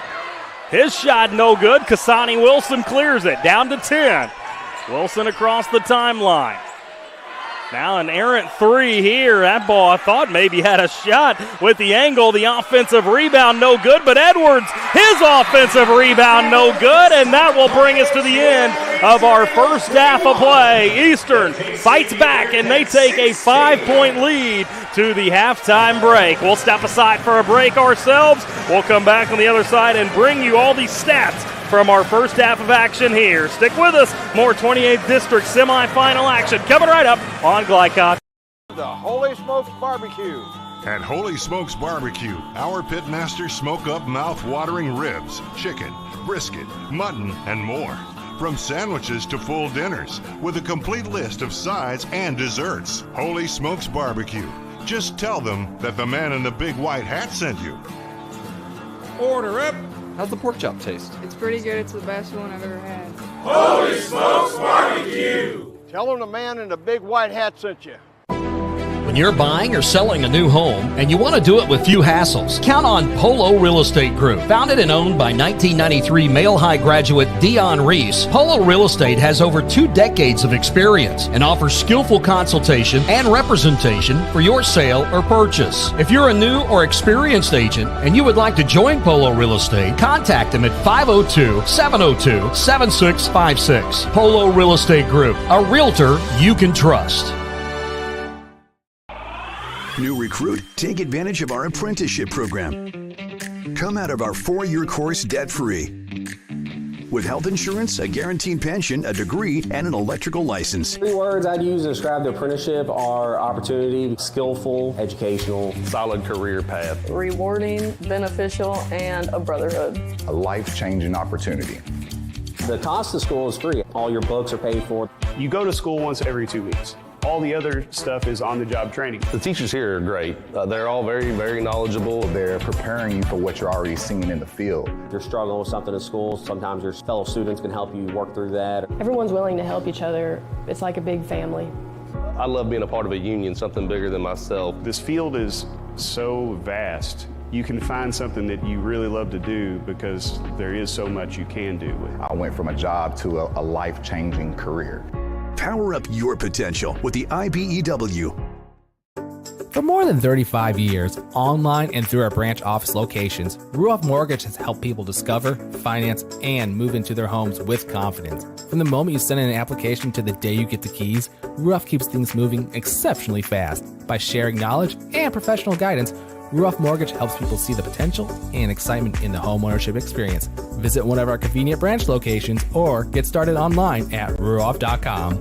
His shot no good. Kasani Wilson clears it. Down to 10. Wilson across the timeline. Now an errant 3 here. That ball I thought maybe had a shot with the angle. The offensive rebound no good, but Edwards, his offensive rebound no good, and that will bring us to the end of our first half of play. Eastern fights back, and they take a 5-point lead to the halftime break. We'll step aside for a break ourselves. We'll come back on the other side and bring you all these stats from our first half of action here. Stick with us. More 28th District semifinal action coming right up on Glycott. The Holy Smokes Barbecue. At Holy Smokes Barbecue, our pitmasters smoke up mouth-watering ribs, chicken, brisket, mutton, and more. From sandwiches to full dinners, with a complete list of sides and desserts. Holy Smokes Barbecue. Just tell them that the man in the big white hat sent you. Order up. How's the pork chop taste? It's pretty good. It's the best one I've ever had. Holy Smokes Barbecue. Tell them the man in the big white hat sent you. When you're buying or selling a new home and you want to do it with few hassles, count on Polo Real Estate Group. Founded and owned by 1993 Male High graduate Dion Reese, Polo Real Estate has over 2 decades of experience and offers skillful consultation and representation for your sale or purchase. If you're a new or experienced agent and you would like to join Polo Real Estate, contact them at 502-702-7656. Polo Real Estate Group, a realtor you can trust. New recruit, take advantage of our apprenticeship program. Come out of our 4-year course debt-free. With health insurance, a guaranteed pension, a degree, and an electrical license. 3 words I'd use to describe the apprenticeship are opportunity, skillful, educational, solid career path. Rewarding, beneficial, and a brotherhood. A life-changing opportunity. The cost of school is free. All your books are paid for. You go to school once every 2 weeks. All the other stuff is on-the-job training. The teachers here are great. They're all very, very knowledgeable. They're preparing you for what you're already seeing in the field. If you're struggling with something in school, sometimes your fellow students can help you work through that. Everyone's willing to help each other. It's like a big family. I love being a part of a union, something bigger than myself. This field is so vast. You can find something that you really love to do because there is so much you can do with it. I went from a job to a life-changing career. Power up your potential with the IBEW. For more than 35 years, online and through our branch office locations, Ruoff Mortgage has helped people discover, finance, and move into their homes with confidence. From the moment you send in an application to the day you get the keys, Ruoff keeps things moving exceptionally fast. By sharing knowledge and professional guidance, Ruoff Mortgage helps people see the potential and excitement in the homeownership experience. Visit one of our convenient branch locations or get started online at ruoff.com.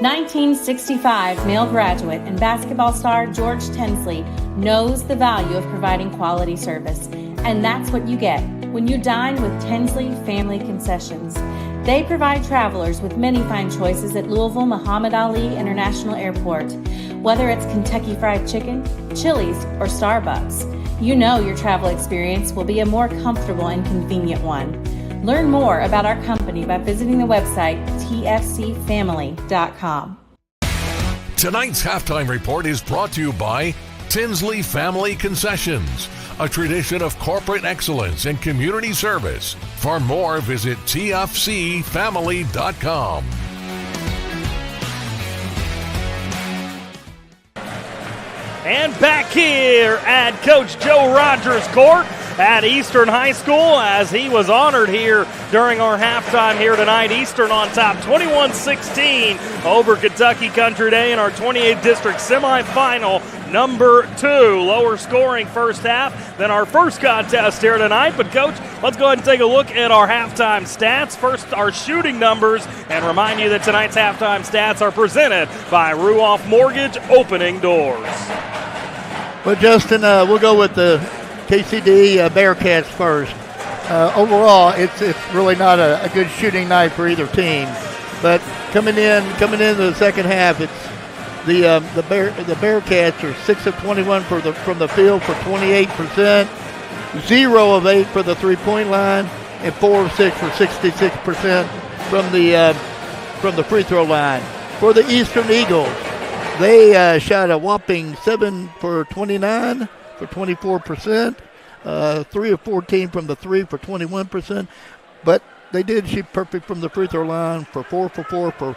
1965 male graduate and basketball star George Tensley knows the value of providing quality service. And that's what you get when you dine with Tensley Family Concessions. They provide travelers with many fine choices at Louisville Muhammad Ali International Airport. Whether it's Kentucky Fried Chicken, Chili's, or Starbucks, you know your travel experience will be a more comfortable and convenient one. Learn more about our company by visiting the website tfcfamily.com. Tonight's halftime report is brought to you by Tinsley Family Concessions, a tradition of corporate excellence and community service. For more, visit tfcfamily.com. And back here at Coach Joe Rogers' court at Eastern High School as he was honored here during our halftime here tonight. Eastern on top 21-16 over Kentucky Country Day in our 28th District semifinal number 2. Lower scoring first half than our first contest here tonight. But, Coach, let's go ahead and take a look at our halftime stats. First, our shooting numbers, and remind you that tonight's halftime stats are presented by Ruoff Mortgage, opening doors. Well, Justin, we'll go with the KCD Bearcats first. Overall, it's really not a good shooting night for either team. But coming into the second half, it's the Bearcats are 6 of 21 from the field for 28%, 0 of 8 for the three-point line, and 4 of 6 for 66% from the free throw line. For the Eastern Eagles, they shot a whopping 7 for 29 for 24%, 3 of 14 from the three for 21%, but they did shoot perfect from the free throw line for 4 for 4 for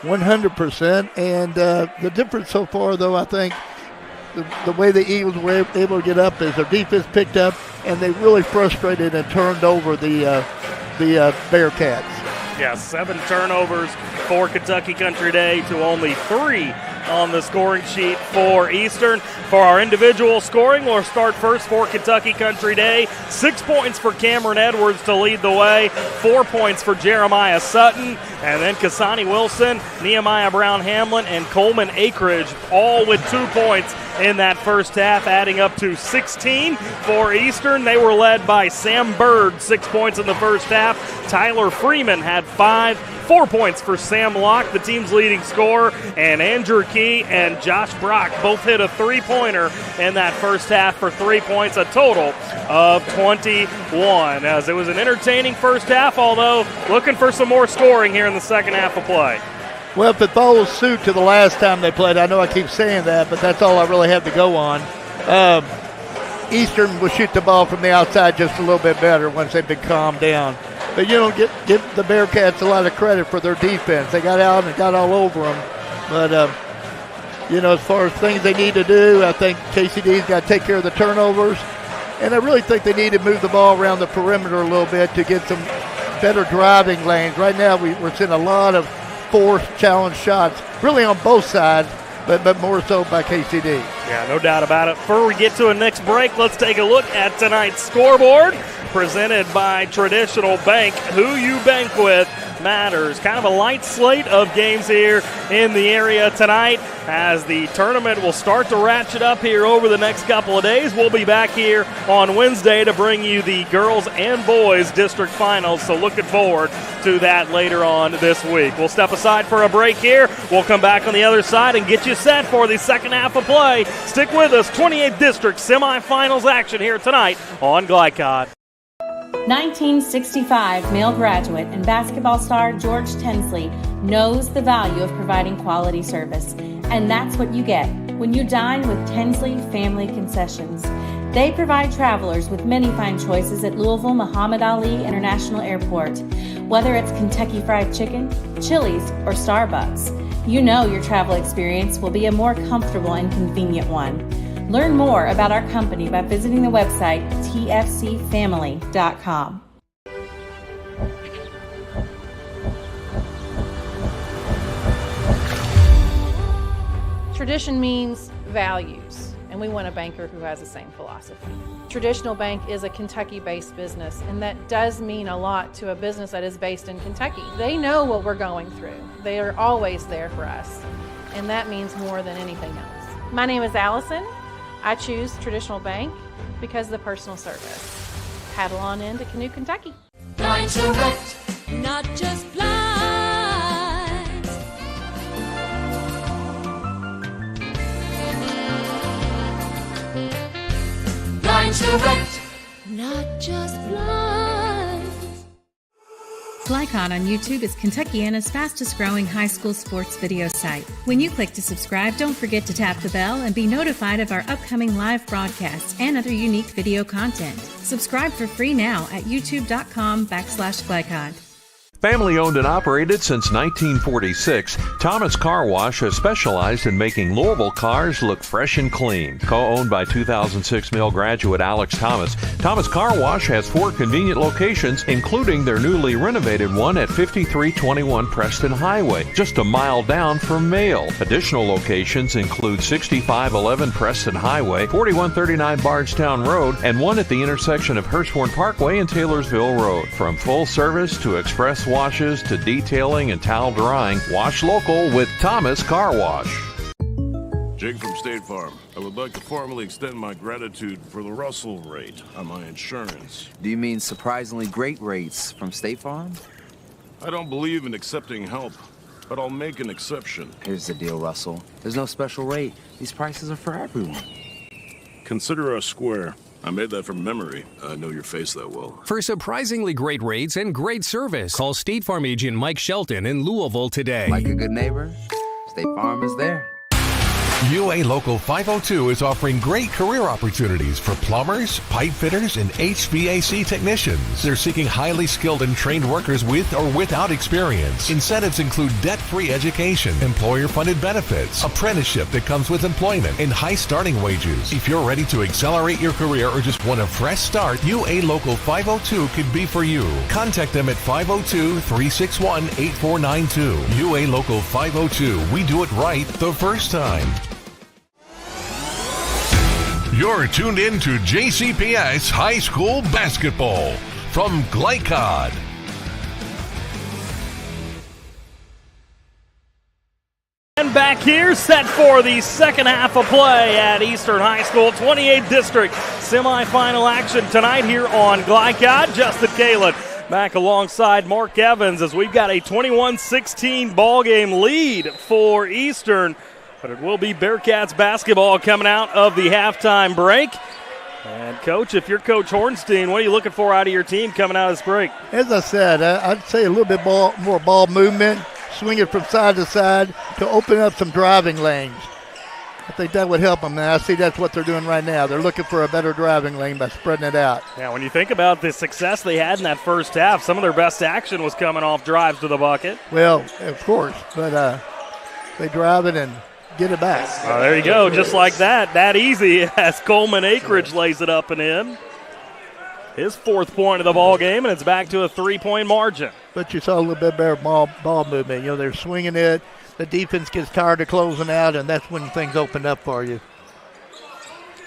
100%. And the difference so far, though, I think the way the Eagles were able to get up is their defense picked up, and they really frustrated and turned over the Bearcats. Yeah, 7 turnovers for Kentucky Country Day to only 3 on the scoring sheet for Eastern. For our individual scoring, we'll start first for Kentucky Country Day. 6 points for Cameron Edwards to lead the way, 4 points for Jeremiah Sutton, and then Kasani Wilson, Nehemiah Brown-Hamlin, and Coleman Akridge, all with 2 points in that first half, adding up to 16 for Eastern. They were led by Sam Bird, 6 points in the first half. Tyler Freeman had 5. 4 points for Sam Locke, the team's leading scorer, and Andrew Key and Josh Brock both hit a three-pointer in that first half for 3 points, a total of 21. As it was an entertaining first half, although looking for some more scoring here in the second half of play. Well, if it follows suit to the last time they played, I know I keep saying that, but that's all I really have to go on. Eastern will shoot the ball from the outside just a little bit better once they've been calmed down. But you don't give the Bearcats a lot of credit for their defense. They got out and got all over them. But, as far as things they need to do, I think KCD's got to take care of the turnovers. And I really think they need to move the ball around the perimeter a little bit to get some better driving lanes. Right now we're seeing a lot of forced challenge shots, really on both sides, but more so by KCD. Yeah, no doubt about it. Before we get to a next break, let's take a look at tonight's scoreboard, presented by Traditional Bank. Who you bank with matters. Kind of a light slate of games here in the area tonight as the tournament will start to ratchet up here over the next couple of days. We'll be back here on Wednesday to bring you the girls and boys district finals, so looking forward to that later on this week. We'll step aside for a break here. We'll come back on the other side and get you set for the second half of play. Stick with us. 28th District semifinals action here tonight on Glycod. 1965 male graduate and basketball star George Tinsley knows the value of providing quality service, and that's what you get when you dine with Tinsley Family Concessions. They provide travelers with many fine choices at Louisville Muhammad Ali International Airport. Whether it's Kentucky Fried Chicken, Chili's, or Starbucks, you know your travel experience will be a more comfortable and convenient one. Learn more about our company by visiting the website tfcfamily.com. Tradition means values, and we want a banker who has the same philosophy. Traditional Bank is a Kentucky-based business, and that does mean a lot to a business that is based in Kentucky. They know what we're going through. They are always there for us, and that means more than anything else. My name is Allison. I choose Traditional Bank because of the personal service. Paddle on in to Canoe, Kentucky. Blind Direct, not just blinds. Blind Direct, not just blinds. Glycon on YouTube is Kentuckiana's fastest growing high school sports video site. When you click to subscribe, don't forget to tap the bell and be notified of our upcoming live broadcasts and other unique video content. Subscribe for free now at youtube.com/Glycon. Family owned and operated since 1946, Thomas Car Wash has specialized in making Louisville cars look fresh and clean. Co-owned by 2006 Mill graduate Alex Thomas, Thomas Car Wash has 4 convenient locations, including their newly renovated one at 5321 Preston Highway, just a mile down from Mail. Additional locations include 6511 Preston Highway, 4139 Bardstown Road, and one at the intersection of Hurstbourne Parkway and Taylorsville Road. From full service to express washes to detailing and towel drying, wash local with Thomas Car Wash. Jake from State Farm. I would like to formally extend my gratitude for the Russell rate on my insurance. Do you mean surprisingly great rates from State Farm? I don't believe in accepting help, but I'll make an exception. Here's the deal, Russell. There's no special rate. These prices are for everyone. Consider us square. I made that from memory. I know your face that well. For surprisingly great rates and great service, call State Farm agent Mike Shelton in Louisville today. Like a good neighbor, State Farm is there. UA Local 502 is offering great career opportunities for plumbers, pipe fitters, and HVAC technicians. They're seeking highly skilled and trained workers with or without experience. Incentives include debt-free education, employer-funded benefits, apprenticeship that comes with employment, and high starting wages. If you're ready to accelerate your career or just want a fresh start, UA Local 502 could be for you. Contact them at 502-361-8492. UA Local 502. We do it right the first time. You're tuned in to JCPS High School Basketball from Glycod. And back here, set for the second half of play at Eastern High School. 28th District semifinal action tonight here on Glycod. Justin Kalin back alongside Mark Evans as we've got a 21-16 ball game lead for Eastern. But it will be Bearcats basketball coming out of the halftime break. And, Coach, if you're Coach Hornstein, what are you looking for out of your team coming out of this break? As I said, I'd say a little bit more ball movement, swing it from side to side to open up some driving lanes. I think that would help them. And I see that's what they're doing right now. They're looking for a better driving lane by spreading it out. Yeah, when you think about the success they had in that first half, some of their best action was coming off drives to the bucket. Well, of course, but they drive it and get it back. Oh, there you go, just like that. That easy as Coleman Akridge lays it up and in. His 4th point of the ball game, and it's back to a 3-point margin. But you saw a little bit better ball movement. You know, they're swinging it. The defense gets tired of closing out, and that's when things open up for you.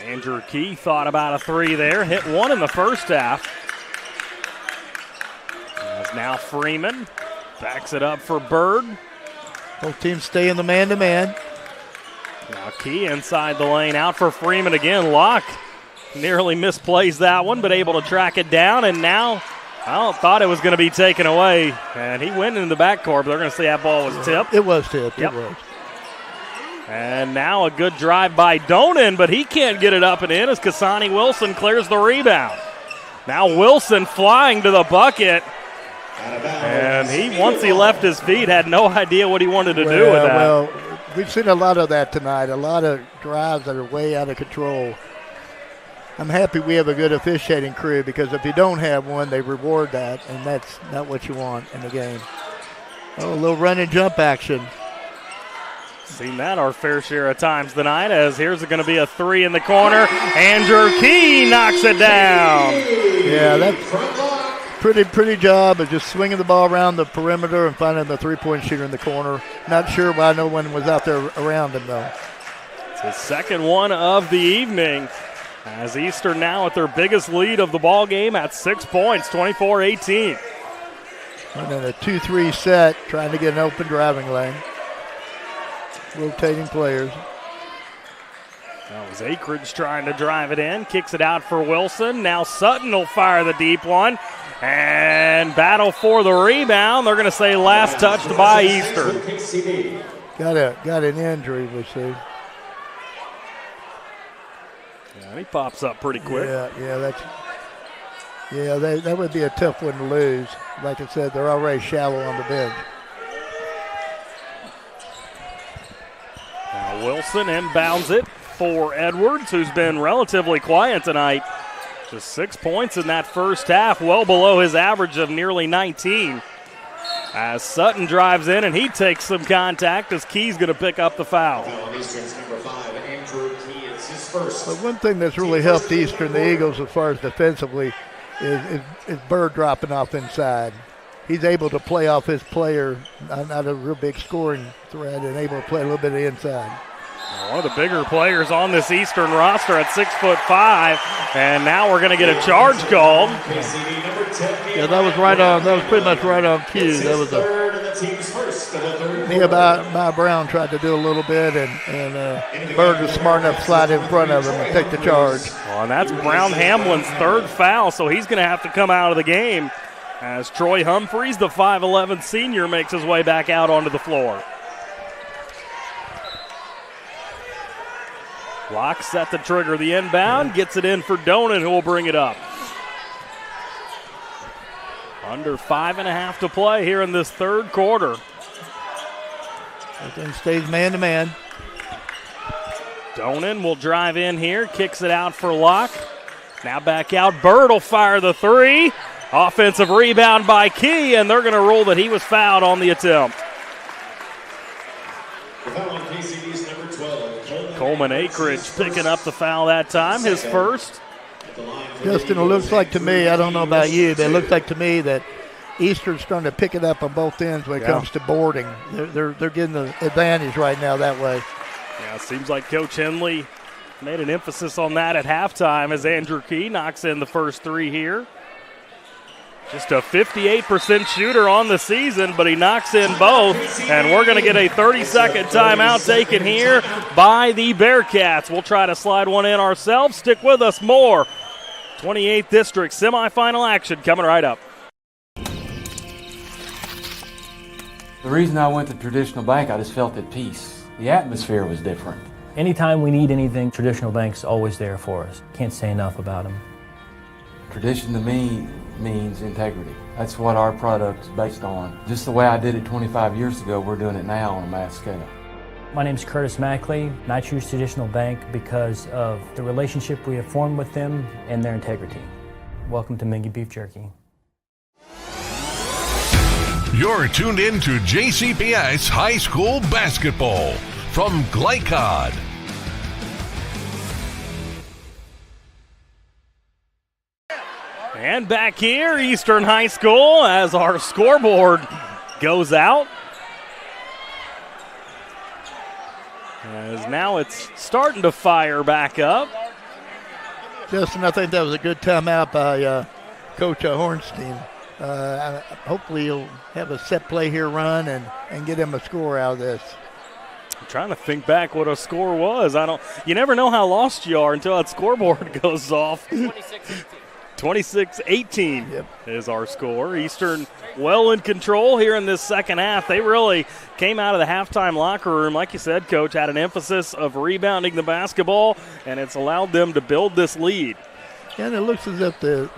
Andrew Key thought about a 3 there. Hit 1 in the first half. As now Freeman backs it up for Bird. Both teams stay in the man-to-man. Now Key inside the lane, out for Freeman again. Locke nearly misplays that one, but able to track it down, and now I thought it was going to be taken away, and he went into the backcourt, but they're going to say that ball was tipped. It was tipped, yep. It was. And now a good drive by Donan, but he can't get it up and in as Kasani Wilson clears the rebound. Now Wilson flying to the bucket, and once he left his feet, had no idea what he wanted to do with that. Well, we've seen a lot of that tonight, a lot of drives that are way out of control. I'm happy we have a good officiating crew because if you don't have one, they reward that, and that's not what you want in the game. Oh, a little run and jump action. Seen that our fair share of times tonight, as here's going to be a 3 in the corner. Andrew Key knocks it down. Yeah, that's pretty job of just swinging the ball around the perimeter and finding the 3-point shooter in the corner. Not sure why no one was out there around him, though. It's his second one of the evening, as Eastern now at their biggest lead of the ball game at 6 points, 24-18. And then a 2-3 set, trying to get an open driving lane. Rotating players. That was Akridge trying to drive it in. Kicks it out for Wilson. Now Sutton will fire the deep one. And battle for the rebound. They're going to say last touched by Eastern. Got an injury, we see. Yeah, he pops up pretty quick. Yeah, Yeah, that would be a tough one to lose. Like I said, they're already shallow on the bench. Now Wilson inbounds it for Edwards, who's been relatively quiet tonight. Just 6 points in that first half, well below his average of nearly 19. As Sutton drives in and he takes some contact as Key's going to pick up the foul. But one thing that's really helped Eastern, the Eagles, as far as defensively, is Bird dropping off inside. He's able to play off his player, not a real big scoring threat, and able to play a little bit of inside. One of the bigger players on this Eastern roster at 6'5", and now we're going to get a charge called. Yeah, that was right on. That was pretty much right on cue. That was Nehemiah Brown tried to do a little bit, and Bird was smart enough to slide in front of him and take the charge. Well, and that's Brown Hamlin's third foul, so he's going to have to come out of the game as Troy Humphreys, the 5'11 senior, makes his way back out onto the floor. Locke set to trigger the inbound, gets it in for Donan, who will bring it up. Under 5.5 to play here in this third quarter. Everything stays man-to-man. Donan will drive in here, kicks it out for Locke. Now back out, Bird will fire the three. Offensive rebound by Key, and they're going to rule that he was fouled on the attempt. Coleman Akridge picking up the foul that time, his first. Justin, it looks like to me, I don't know about you, but it looks like to me that Eastern's starting to pick it up on both ends when it comes to boarding. They're getting the advantage right now that way. Yeah, it seems like Coach Henley made an emphasis on that at halftime as Andrew Key knocks in the first three here. Just a 58% shooter on the season, but he knocks in both, and we're going to get a 30-second timeout taken here by the Bearcats. We'll try to slide one in ourselves. Stick with us. More 28th District semifinal action coming right up. The reason I went to Traditional Bank, I just felt at peace. The atmosphere was different. Anytime we need anything, Traditional Bank's always there for us. Can't say enough about them. Tradition to me means integrity. That's what our product's based on. Just the way I did it 25 years ago, we're doing it now on a mass scale. My name's Curtis Mackley, and I choose Traditional Bank because of the relationship we have formed with them and their integrity. Welcome to Mingy Beef Jerky. You're tuned in to JCPS High School Basketball from Glycod. And back here, Eastern High School, as our scoreboard goes out. As now it's starting to fire back up. Justin, I think that was a good timeout by Coach Hornstein. Hopefully he'll have a set play here run and get him a score out of this. I'm trying to think back what a score was. You never know how lost you are until that scoreboard goes off. 26-18 is our score. Eastern well in control here in this second half. They really came out of the halftime locker room. Like you said, Coach, had an emphasis of rebounding the basketball, and it's allowed them to build this lead. Yeah, and it looks as if the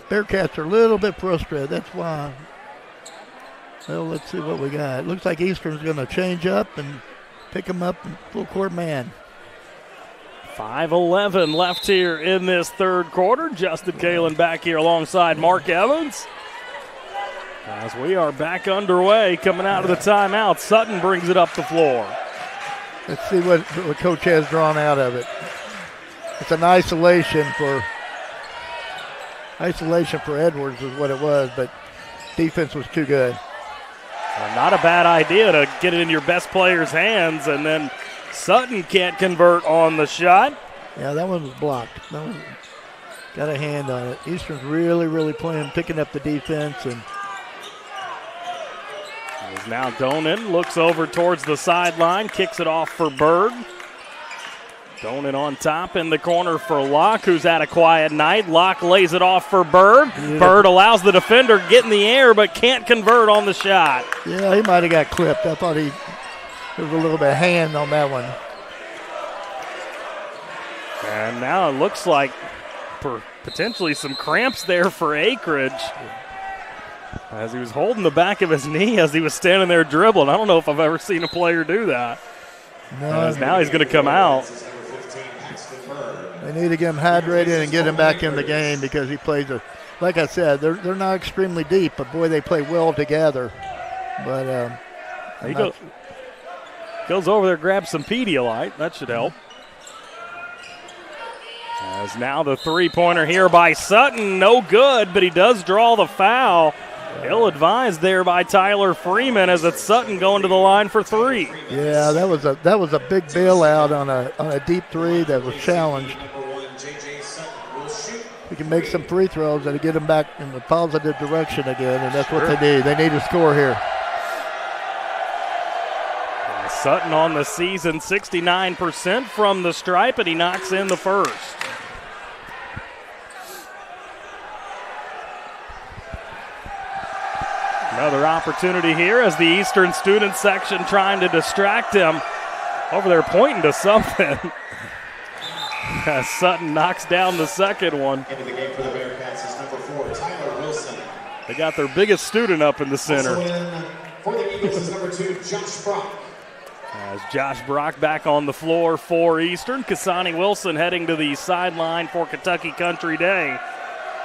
Bearcats are a little bit frustrated. That's why. Well, let's see what we got. It looks like Eastern's going to change up and pick them up in full court man. 5:11 left here in this third quarter. Justin Kalen back here alongside Mark Evans. As we are back underway, coming out of the timeout, Sutton brings it up the floor. Let's see what Coach has drawn out of it. It's an isolation for Edwards is what it was, but defense was too good. Well, not a bad idea to get it in your best player's hands, and then Sutton can't convert on the shot. Yeah, that one was blocked. That one got a hand on it. Eastern's really, really picking up the defense. And now Donan looks over towards the sideline, kicks it off for Bird. Donan on top in the corner for Locke, who's had a quiet night. Locke lays it off for Bird. Bird allows the defender to get in the air, but can't convert on the shot. Yeah, he might have got clipped. I thought there was a little bit of hand on that one. And now it looks like potentially some cramps there for Akridge as he was holding the back of his knee as he was standing there dribbling. I don't know if I've ever seen a player do that. No, now he's going to come out. They need to get him hydrated and get him back in the game because he plays like I said, they're not extremely deep, but boy, they play well together. But he goes over there, grabs some Pedialyte. That should help. As now the three-pointer here by Sutton, no good, but he does draw the foul. Ill-advised there by Tyler Freeman as it's Sutton going to the line for three. Yeah, that was a big bailout on a deep three that was challenged. We can make some free throws and get them back in the positive direction again, and that's what they need. They need to score here. Sutton on the season, 69% from the stripe, and he knocks in the first. Another opportunity here as the Eastern student section trying to distract him. Over there pointing to something. As Sutton knocks down the second one. Into the game for the Bearcats is number 4, Tyler Wilson. They got their biggest student up in the center. Also in for the Eagles is number 2, Josh Brock. As Josh Brock back on the floor for Eastern. Kasani Wilson heading to the sideline for Kentucky Country Day.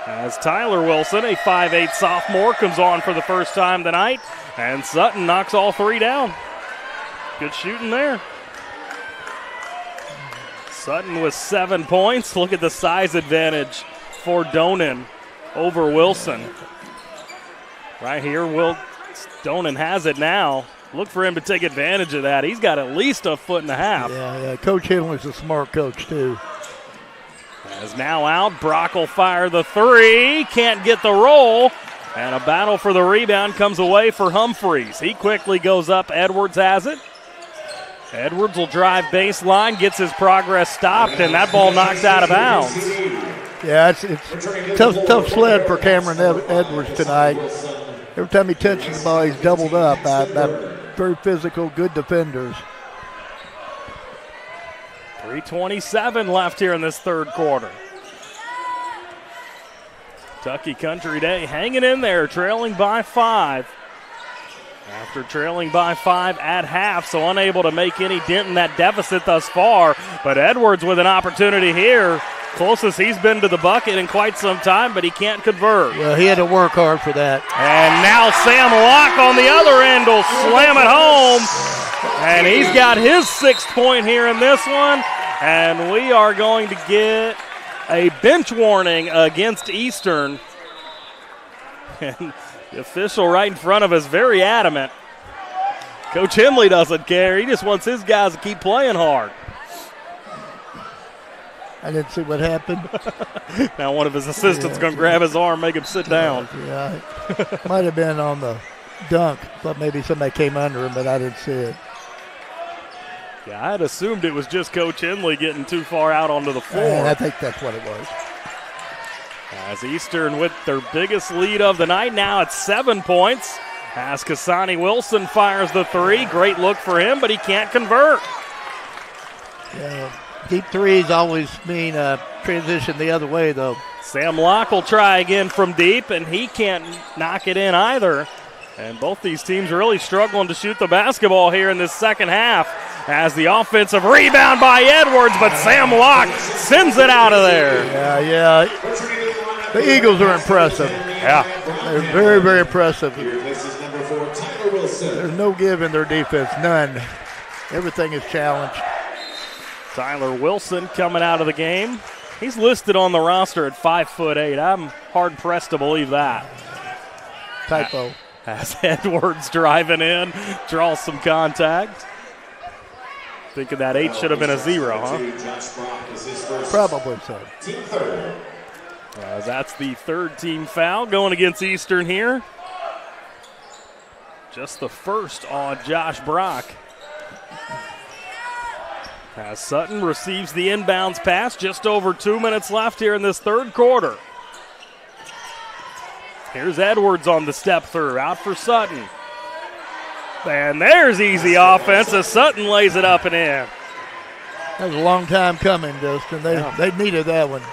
As Tyler Wilson, a 5'8 sophomore, comes on for the first time tonight. And Sutton knocks all three down. Good shooting there. Sutton with 7 points. Look at the size advantage for Donan over Wilson. Right here, Donan has it now. Look for him to take advantage of that. He's got at least a foot and a half. Yeah. Coach Henley's a smart coach, too. As now out, Brock will fire the three. Can't get the roll. And a battle for the rebound comes away for Humphreys. He quickly goes up. Edwards has it. Edwards will drive baseline, gets his progress stopped, and that ball knocked out of bounds. Yeah, it's tough sled for Cameron Edwards tonight. Every time he touches the ball, he's doubled up by very physical, good defenders. 3:27 left here in this third quarter. Kentucky Country Day hanging in there, trailing by 5. After trailing by 5 at half, so unable to make any dent in that deficit thus far. But Edwards with an opportunity here. Closest he's been to the bucket in quite some time, but he can't convert. Well, he had to work hard for that. And now Sam Locke on the other end will slam it home. And he's got his 6th point here in this one. And we are going to get a bench warning against Eastern. And the official right in front of us very adamant. Coach Henley doesn't care. He just wants his guys to keep playing hard. I didn't see what happened. Now one of his assistants going to grab his arm, make him sit down. Yeah, might have been on the dunk, but maybe somebody came under him, but I didn't see it. Yeah, I had assumed it was just Coach Henley getting too far out onto the floor. And I think that's what it was. As Eastern with their biggest lead of the night, now it's 7 points. As Kasani Wilson fires the three, great look for him, but he can't convert. Yeah, deep threes always mean transition the other way, though. Sam Locke will try again from deep, and he can't knock it in either. And both these teams are really struggling to shoot the basketball here in this second half. As the offensive rebound by Edwards, but Sam Locke sends it out of there. Yeah. The Eagles are impressive. Yeah. They're very, very impressive. There's no give in their defense, none. Everything is challenged. Tyler Wilson coming out of the game. He's listed on the roster at 5'8". I'm hard-pressed to believe that. Typo. As Edwards driving in, draws some contact. Thinking that 8 should have been a 0, huh? Probably so. That's the third team foul going against Eastern here. Just the first on Josh Brock. As Sutton receives the inbounds pass, just over 2 minutes left here in this third quarter. Here's Edwards on the step through, out for Sutton. And there's easy offense as Sutton lays it up and in. That was a long time coming, Dustin. They needed that one.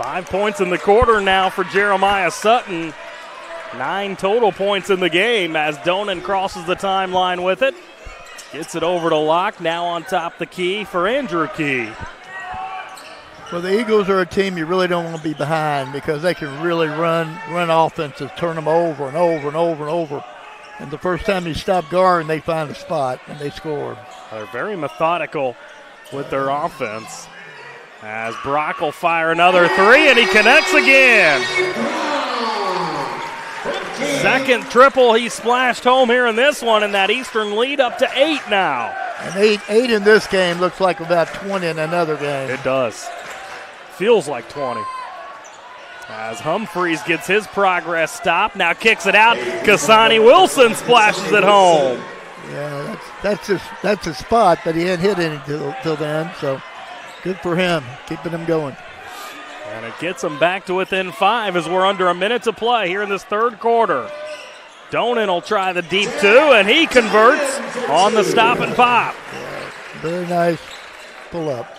5 points in the quarter now for Jeremiah Sutton. 9 total points in the game as Donan crosses the timeline with it. Gets it over to Locke, now on top the key for Andrew Key. Well, the Eagles are a team you really don't want to be behind because they can really run offenses, turn them over and over and over and over. And the first time you stop guarding, they find a spot and they score. They're very methodical with their offense. As Brock will fire another three, and he connects again. Second triple he splashed home here in this one, and that Eastern lead up to 8 now. And eight in this game looks like about 20 in another game. It does. Feels like 20. As Humphreys gets his progress stopped, now kicks it out. Kasani Wilson splashes it home. Yeah, that's his spot, but he hadn't hit any till then, so good for him, keeping him going. And it gets them back to within 5 as we're under a minute to play here in this third quarter. Donan will try the deep 2, and he converts on the stop and pop. Yeah, very nice pull up.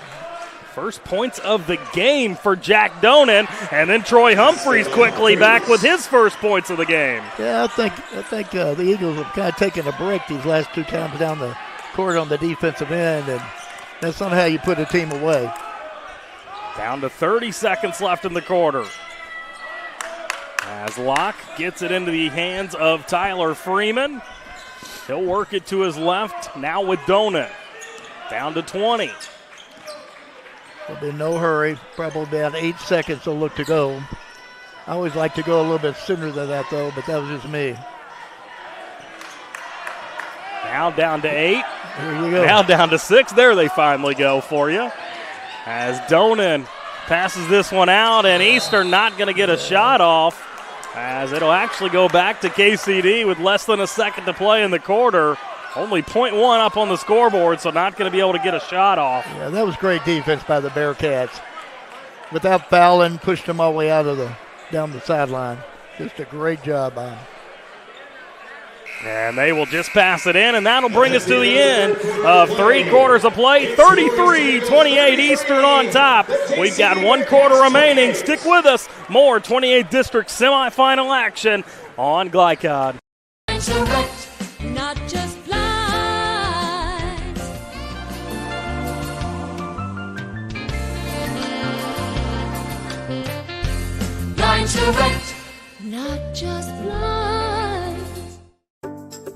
First points of the game for Jack Donan, and then Troy Humphreys quickly back with his first points of the game. Yeah, I think the Eagles have kind of taken a break these last 2 times down the court on the defensive end, and that's not how you put a team away. Down to 30 seconds left in the quarter. As Locke gets it into the hands of Tyler Freeman. He'll work it to his left, now with Donan. Down to 20. There'll be no hurry, probably about 8 seconds to look to go. I always like to go a little bit sooner than that, though, but that was just me. Now down to 8. Here you go. Now down to 6. There they finally go for you. As Donan passes this one out, and Eastern not going to get a shot off, as it'll actually go back to KCD with less than a second to play in the quarter. Only 0.1 up on the scoreboard, so not going to be able to get a shot off. Yeah, that was great defense by the Bearcats. Without fouling, pushed them all the way down the sideline. Just a great job by them. And they will just pass it in, and that'll bring us to the end of 3 quarters of play. 33-28 Eastern on top. We've got 1 quarter remaining. Stick with us. More 28th District semifinal action on Glycod. Not just blind. Blind to wrecked, not just blind.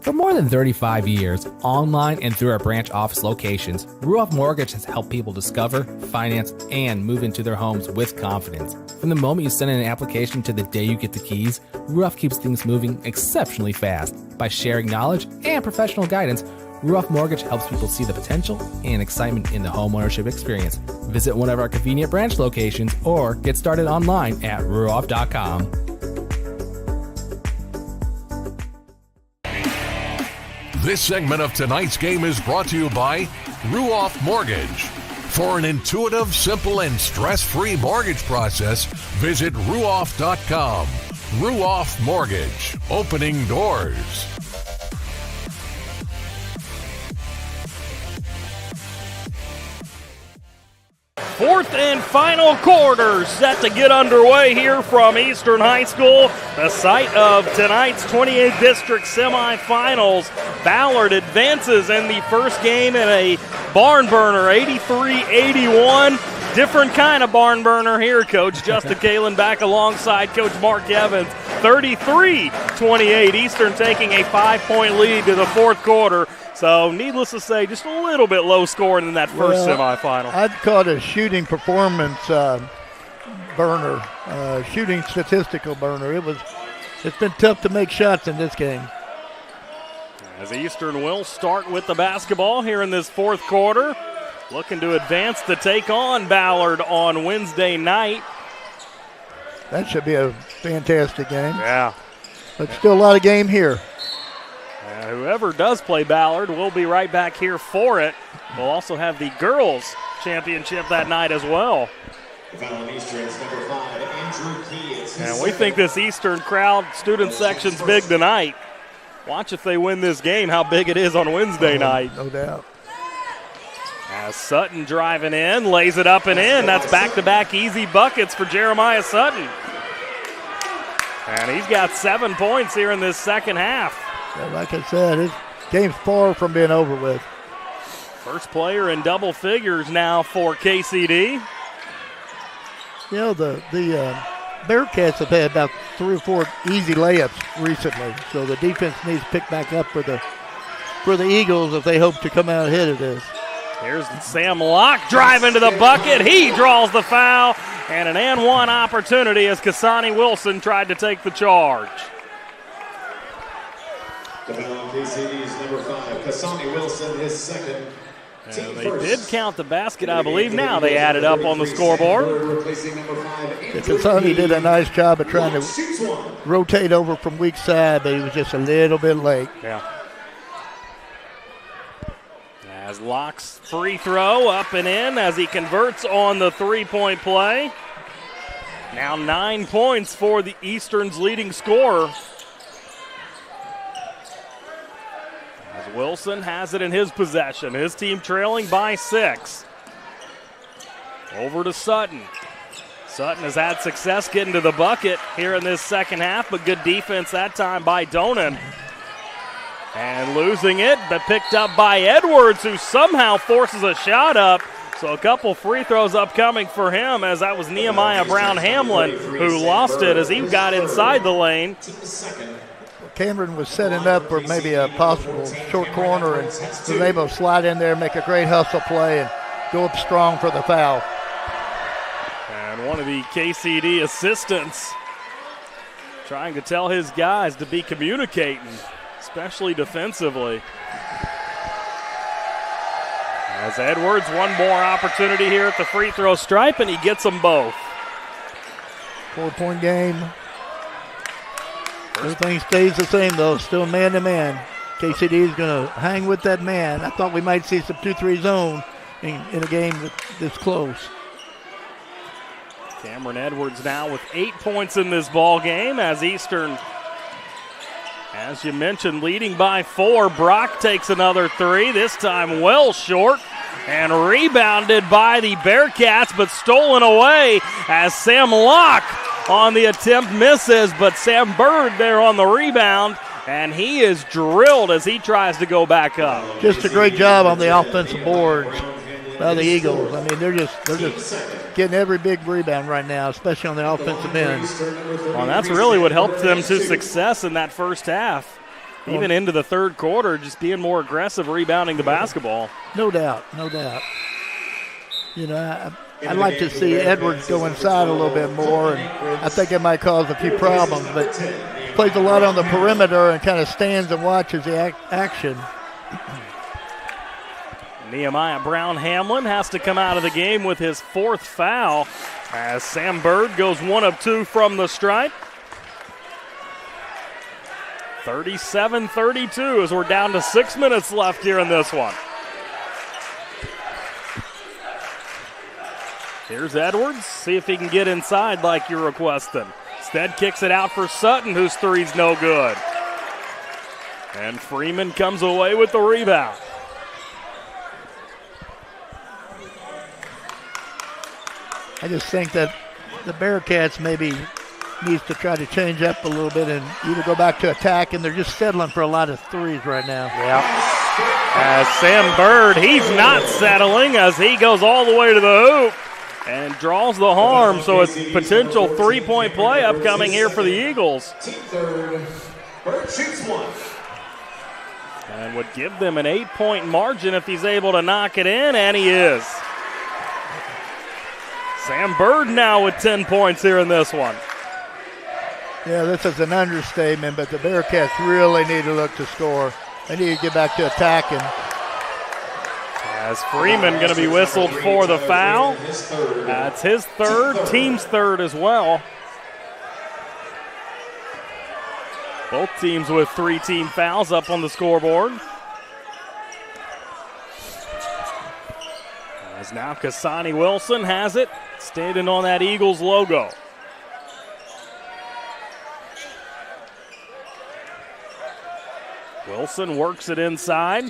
For more than 35 years, online and through our branch office locations, Ruoff Mortgage has helped people discover, finance, and move into their homes with confidence. From the moment you send in an application to the day you get the keys, Ruoff keeps things moving exceptionally fast. By sharing knowledge and professional guidance, Ruoff Mortgage helps people see the potential and excitement in the homeownership experience. Visit one of our convenient branch locations or get started online at ruoff.com. This segment of tonight's game is brought to you by Ruoff Mortgage. For an intuitive, simple, and stress-free mortgage process, visit ruoff.com. Ruoff Mortgage, opening doors. Fourth and final quarter set to get underway here from Eastern High School, the site of tonight's 28th District semifinals. Ballard advances in the first game in a barn burner, 83-81. Different kind of barn burner here, Coach. Justin Kalen back alongside Coach Mark Evans. 33-28, Eastern taking a 5-point lead to the fourth quarter. So, needless to say, just a little bit low scoring in that first semifinal. I'd call it a shooting performance burner, shooting statistical burner. It's been tough to make shots in this game. As Eastern will start with the basketball here in this fourth quarter, looking to advance to take on Ballard on Wednesday night. That should be a fantastic game. Yeah. But still a lot of game here. Whoever does play Ballard will be right back here for it. We'll also have the girls' championship that night as well. And we think this Eastern crowd student section's big tonight. Watch if they win this game, how big it is on Wednesday night. No doubt. As Sutton driving in, lays it up and in. That's back-to-back easy buckets for Jeremiah Sutton. And he's got 7 points here in this second half. Yeah, like I said, his game's far from being over with. First player in double figures now for KCD. You know, the Bearcats have had about 3 or 4 easy layups recently, so the defense needs to pick back up for the Eagles if they hope to come out ahead of this. Here's Sam Locke driving to the bucket. He draws the foul, and an and one opportunity as Kasani Wilson tried to take the charge. The foul on KCD's number 5, Kasani Wilson, his second. And they did count the basket, I believe. Now they added up on the scoreboard. Kasani did a nice job of trying to rotate over from weak side, but he was just a little bit late. Yeah. As Locke's free throw up and in as he converts on the three-point play. Now 9 points for the Eastern's leading scorer. As Wilson has it in his possession. His team trailing by 6. Over to Sutton. Sutton has had success getting to the bucket here in this second half, but good defense that time by Donan. And losing it, but picked up by Edwards, who somehow forces a shot up. So a couple free throws upcoming for him, as that was Nehemiah Brown-Hamlin who lost it as he got inside the lane. Cameron was setting up for maybe a possible short corner and was able to slide in there, make a great hustle play, and go up strong for the foul. And one of the KCD assistants trying to tell his guys to be communicating, especially defensively. As Edwards, one more opportunity here at the free throw stripe, and he gets them both. 4-point game. Everything stays the same, though. Still man-to-man. KCD is going to hang with that man. I thought we might see some 2-3 zone in a game this close. Cameron Edwards now with 8 points in this ball game as Eastern, as you mentioned, leading by 4. Brock takes another 3, this time well short, and rebounded by the Bearcats, but stolen away as Sam Locke on the attempt misses, but Sam Bird there on the rebound, and he is drilled as he tries to go back up. Just a great job on the offensive boards by the Eagles. I mean, they're just getting every big rebound right now, especially on the offensive end. Well, that's really what helped them to success in that first half. Even into the third quarter, just being more aggressive, rebounding the basketball. No doubt, no doubt. You know, I'd like to see Edwards go inside a little bit more, and I think it might cause a few problems, but plays a lot on the perimeter and kind of stands and watches the action. Nehemiah Brown-Hamlin has to come out of the game with his 4th foul as Sam Bird goes 1 of 2 from the stripe. 37-32 as we're down to 6 minutes left here in this one. Here's Edwards. See if he can get inside like you're requesting. Instead kicks it out for Sutton, whose three's no good. And Freeman comes away with the rebound. I just think that the Bearcats maybe needs to try to change up a little bit and either go back to attack, and they're just settling for a lot of threes right now. Yeah. As Sam Bird, he's not settling as he goes all the way to the hoop and draws the harm, so it's potential 3-point play upcoming here for the Eagles. Bird shoots 1. And would give them an 8-point margin if he's able to knock it in, and he is. Sam Bird now with 10 points here in this one. Yeah, this is an understatement, but the Bearcats really need to look to score. They need to get back to attacking. As Freeman going to be whistled for the foul. That's his 3rd, team's 3rd as well. Both teams with 3 team fouls up on the scoreboard. As now Kasani Wilson has it, standing on that Eagles logo. Wilson works it inside.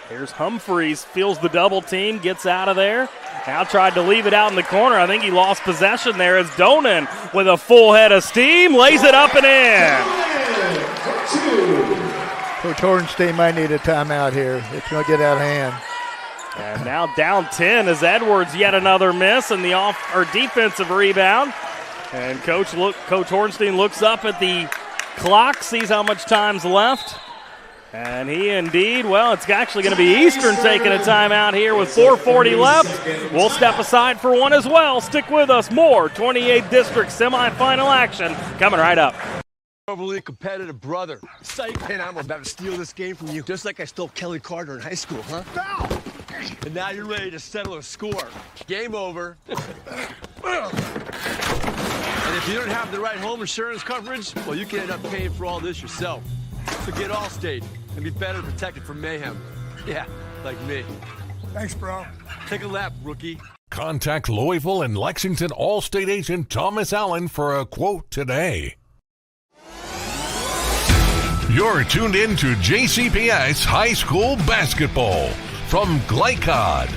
Here's Humphreys, feels the double team, gets out of there. Now tried to leave it out in the corner. I think he lost possession there as Donan with a full head of steam lays it up and in. Coach Hornstein might need a timeout here. It's going to get out of hand. And now down 10 as Edwards yet another miss and the defensive rebound. And Coach Hornstein looks up at the clock, sees how much time's left. And he indeed, well, it's actually going to be Eastern taking a timeout here with 4:40 left. We'll step aside for one as well. Stick with us. More 28th District semifinal action coming right up. Overly competitive brother. Psych. And I'm about to steal this game from you, just like I stole Kelly Carter in high school, huh? Foul! And now you're ready to settle a score. Game over. And if you don't have the right home insurance coverage, well, you can end up paying for all this yourself. So get Allstate and be better protected from mayhem. Yeah, like me. Thanks, bro. Take a lap, rookie. Contact Louisville and Lexington Allstate agent Thomas Allen for a quote today. You're tuned in to JCPS High School Basketball from Glycod.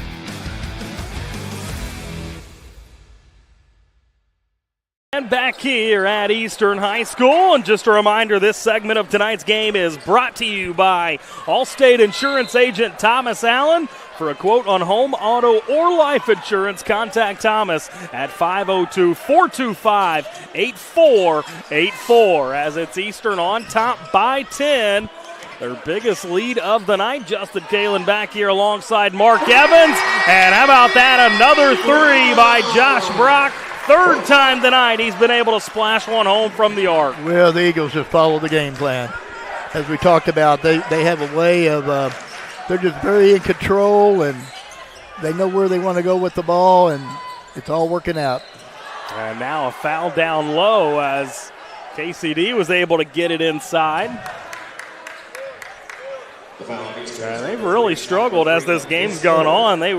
And back here at Eastern High School, and just a reminder, this segment of tonight's game is brought to you by Allstate Insurance Agent Thomas Allen. For a quote on home, auto, or life insurance, contact Thomas at 502-425-8484 as it's Eastern on top by 10. Their biggest lead of the night. Justin Kalen back here alongside Mark Evans. And how about that? Another three by Josh Brock. Third time tonight he's been able to splash one home from the arc. Well, the Eagles have followed the game plan. As we talked about, they have a way of they're just very in control, and they know where they want to go with the ball, and it's all working out. And now a foul down low as KCD was able to get it inside. And they've really struggled as this game's gone on. They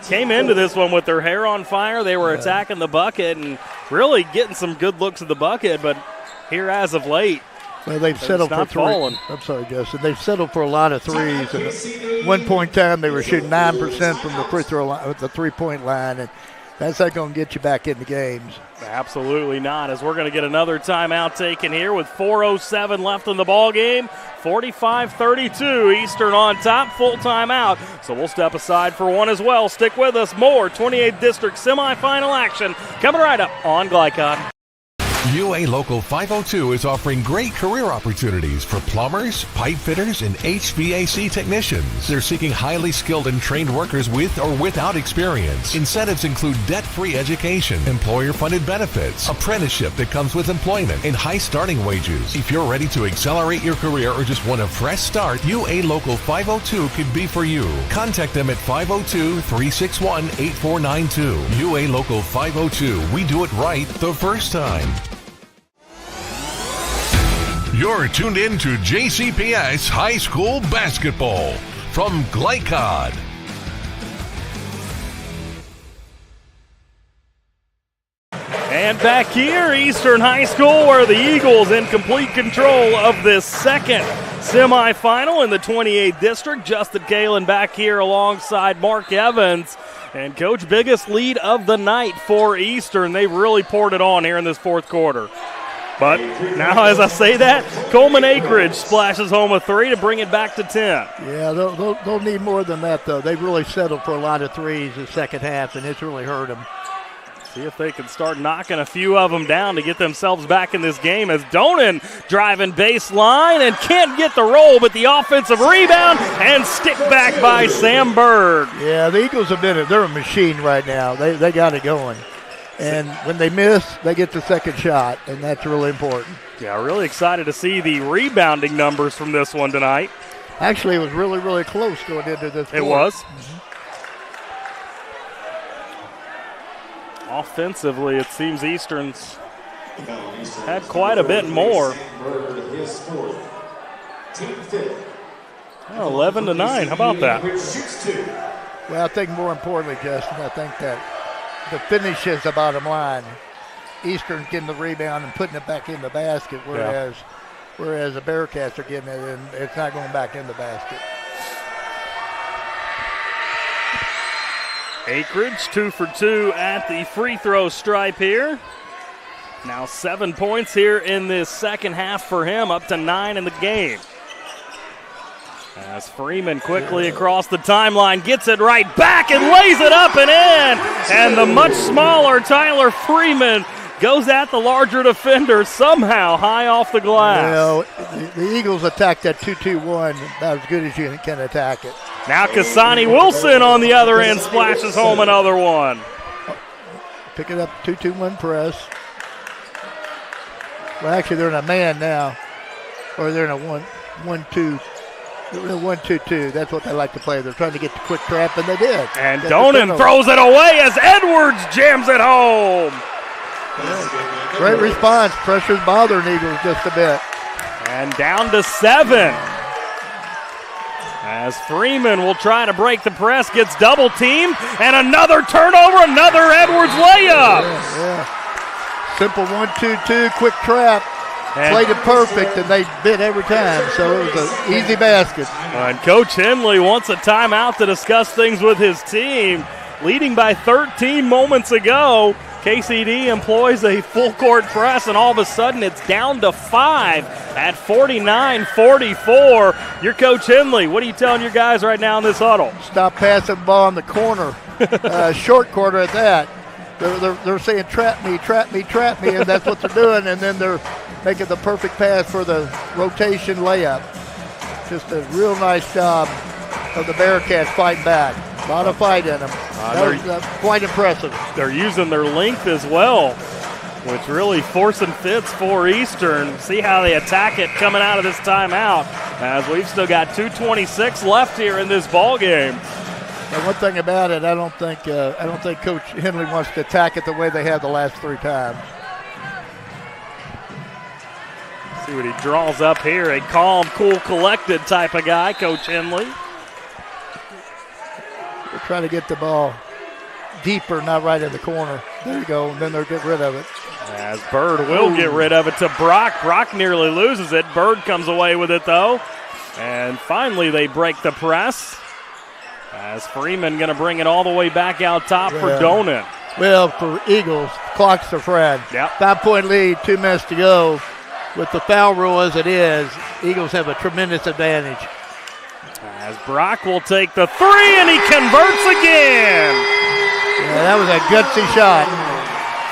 came into this one with their hair on fire. They were attacking the bucket and really getting some good looks at the bucket, but here as of late, well, they've settled for three. I'm sorry, Justin. They've settled for a lot of threes. And at one point in time, they were shooting 9% from the free throw line, the three-point line, and that's not going to get you back in the games. Absolutely not, as we're going to get another timeout taken here with 4:07 left in the ball game. 45-32, Eastern on top, full timeout. So we'll step aside for one as well. Stick with us. More 28th District semifinal action coming right up on Glycod. UA Local 502 is offering great career opportunities for plumbers, pipe fitters, and HVAC technicians. They're seeking highly skilled and trained workers with or without experience. Incentives include debt-free education, employer-funded benefits, apprenticeship that comes with employment, and high starting wages. If you're ready to accelerate your career or just want a fresh start, UA Local 502 could be for you. Contact them at 502-361-8492. UA Local 502. We do it right the first time. You're tuned in to JCPS High School Basketball from Glycod. And back here, Eastern High School, where the Eagles in complete control of this second semifinal in the 28th District. Justin Kalen back here alongside Mark Evans. And Coach, biggest lead of the night for Eastern. They've really poured it on here in this fourth quarter. But now, as I say that, Coleman Acreage splashes home a three to bring it back to 10. Yeah, they'll need more than that, though. They've really settled for a lot of threes in the second half, and it's really hurt them. See if they can start knocking a few of them down to get themselves back in this game as Donan driving baseline and can't get the roll, but the offensive rebound and stick back by Sam Bird. Yeah, the Eagles they're a machine right now. They got it going. And when they miss, they get the second shot, and that's really important. Yeah, really excited to see the rebounding numbers from this one tonight. Actually, it was really, really close going into this. It was. Mm-hmm. Offensively, it seems Eastern's had quite a bit more. 11-9. How about that? Well, I think more importantly, Justin, I think that the finish is the bottom line. Eastern's getting the rebound and putting it back in the basket, whereas the Bearcats are getting it and it's not going back in the basket. Akridge 2 for 2 at the free throw stripe here. Now 7 points here in this second half for him, up to 9 in the game. As Freeman quickly across the timeline gets it right back and lays it up and in. And the much smaller Tyler Freeman goes at the larger defender somehow high off the glass. Well, the Eagles attacked that 2-2-1 about as good as you can attack it. Now Kasani Wilson on the other end splashes home another one. Pick it up, 2-2-1 press. Well, actually, they're in a man now, or they're in a 1-1-2. They're in a 1-2-2. That's what they like to play. They're trying to get the quick trap, and they did. And Donan throws it away as Edwards jams it home. Yeah. Great response. Pressure's bothering Eagles just a bit. And down to 7. As Freeman will try to break the press, gets double teamed, and another turnover, another Edwards layup. Yeah. Simple 1-2-2, quick trap. Played it perfect, and they bit every time, so it was an easy basket. And Coach Henley wants a timeout to discuss things with his team. Leading by 13 moments ago, KCD employs a full-court press, and all of a sudden it's down to 5 at 49-44. Your Coach Henley, what are you telling your guys right now in this huddle? Stop passing the ball in the corner, short corner at that. They're saying, trap me, trap me, trap me, and that's what they're doing, and then they're making the perfect pass for the rotation layup. Just a real nice job of the Bearcats fighting back. A lot of fight in them. That was quite impressive. They're using their length as well, which really forcing fits for Eastern. See how they attack it coming out of this timeout, as we've still got 2:26 left here in this ball game. And one thing about it, I don't think Coach Henley wants to attack it the way they have the last 3 times. See what he draws up here. A calm, cool, collected type of guy, Coach Henley. They're trying to get the ball deeper, not right in the corner. There you go, and then they'll get rid of it. As Bird will get rid of it to Brock. Brock nearly loses it. Bird comes away with it, though. And finally, they break the press. As Freeman going to bring it all the way back out top for Donan. Well, for Eagles, clock's their friend. Yep. 5-point lead, 2 minutes to go. With the foul rule as it is, Eagles have a tremendous advantage. As Brock will take the 3, and he converts again. Yeah, that was a gutsy shot.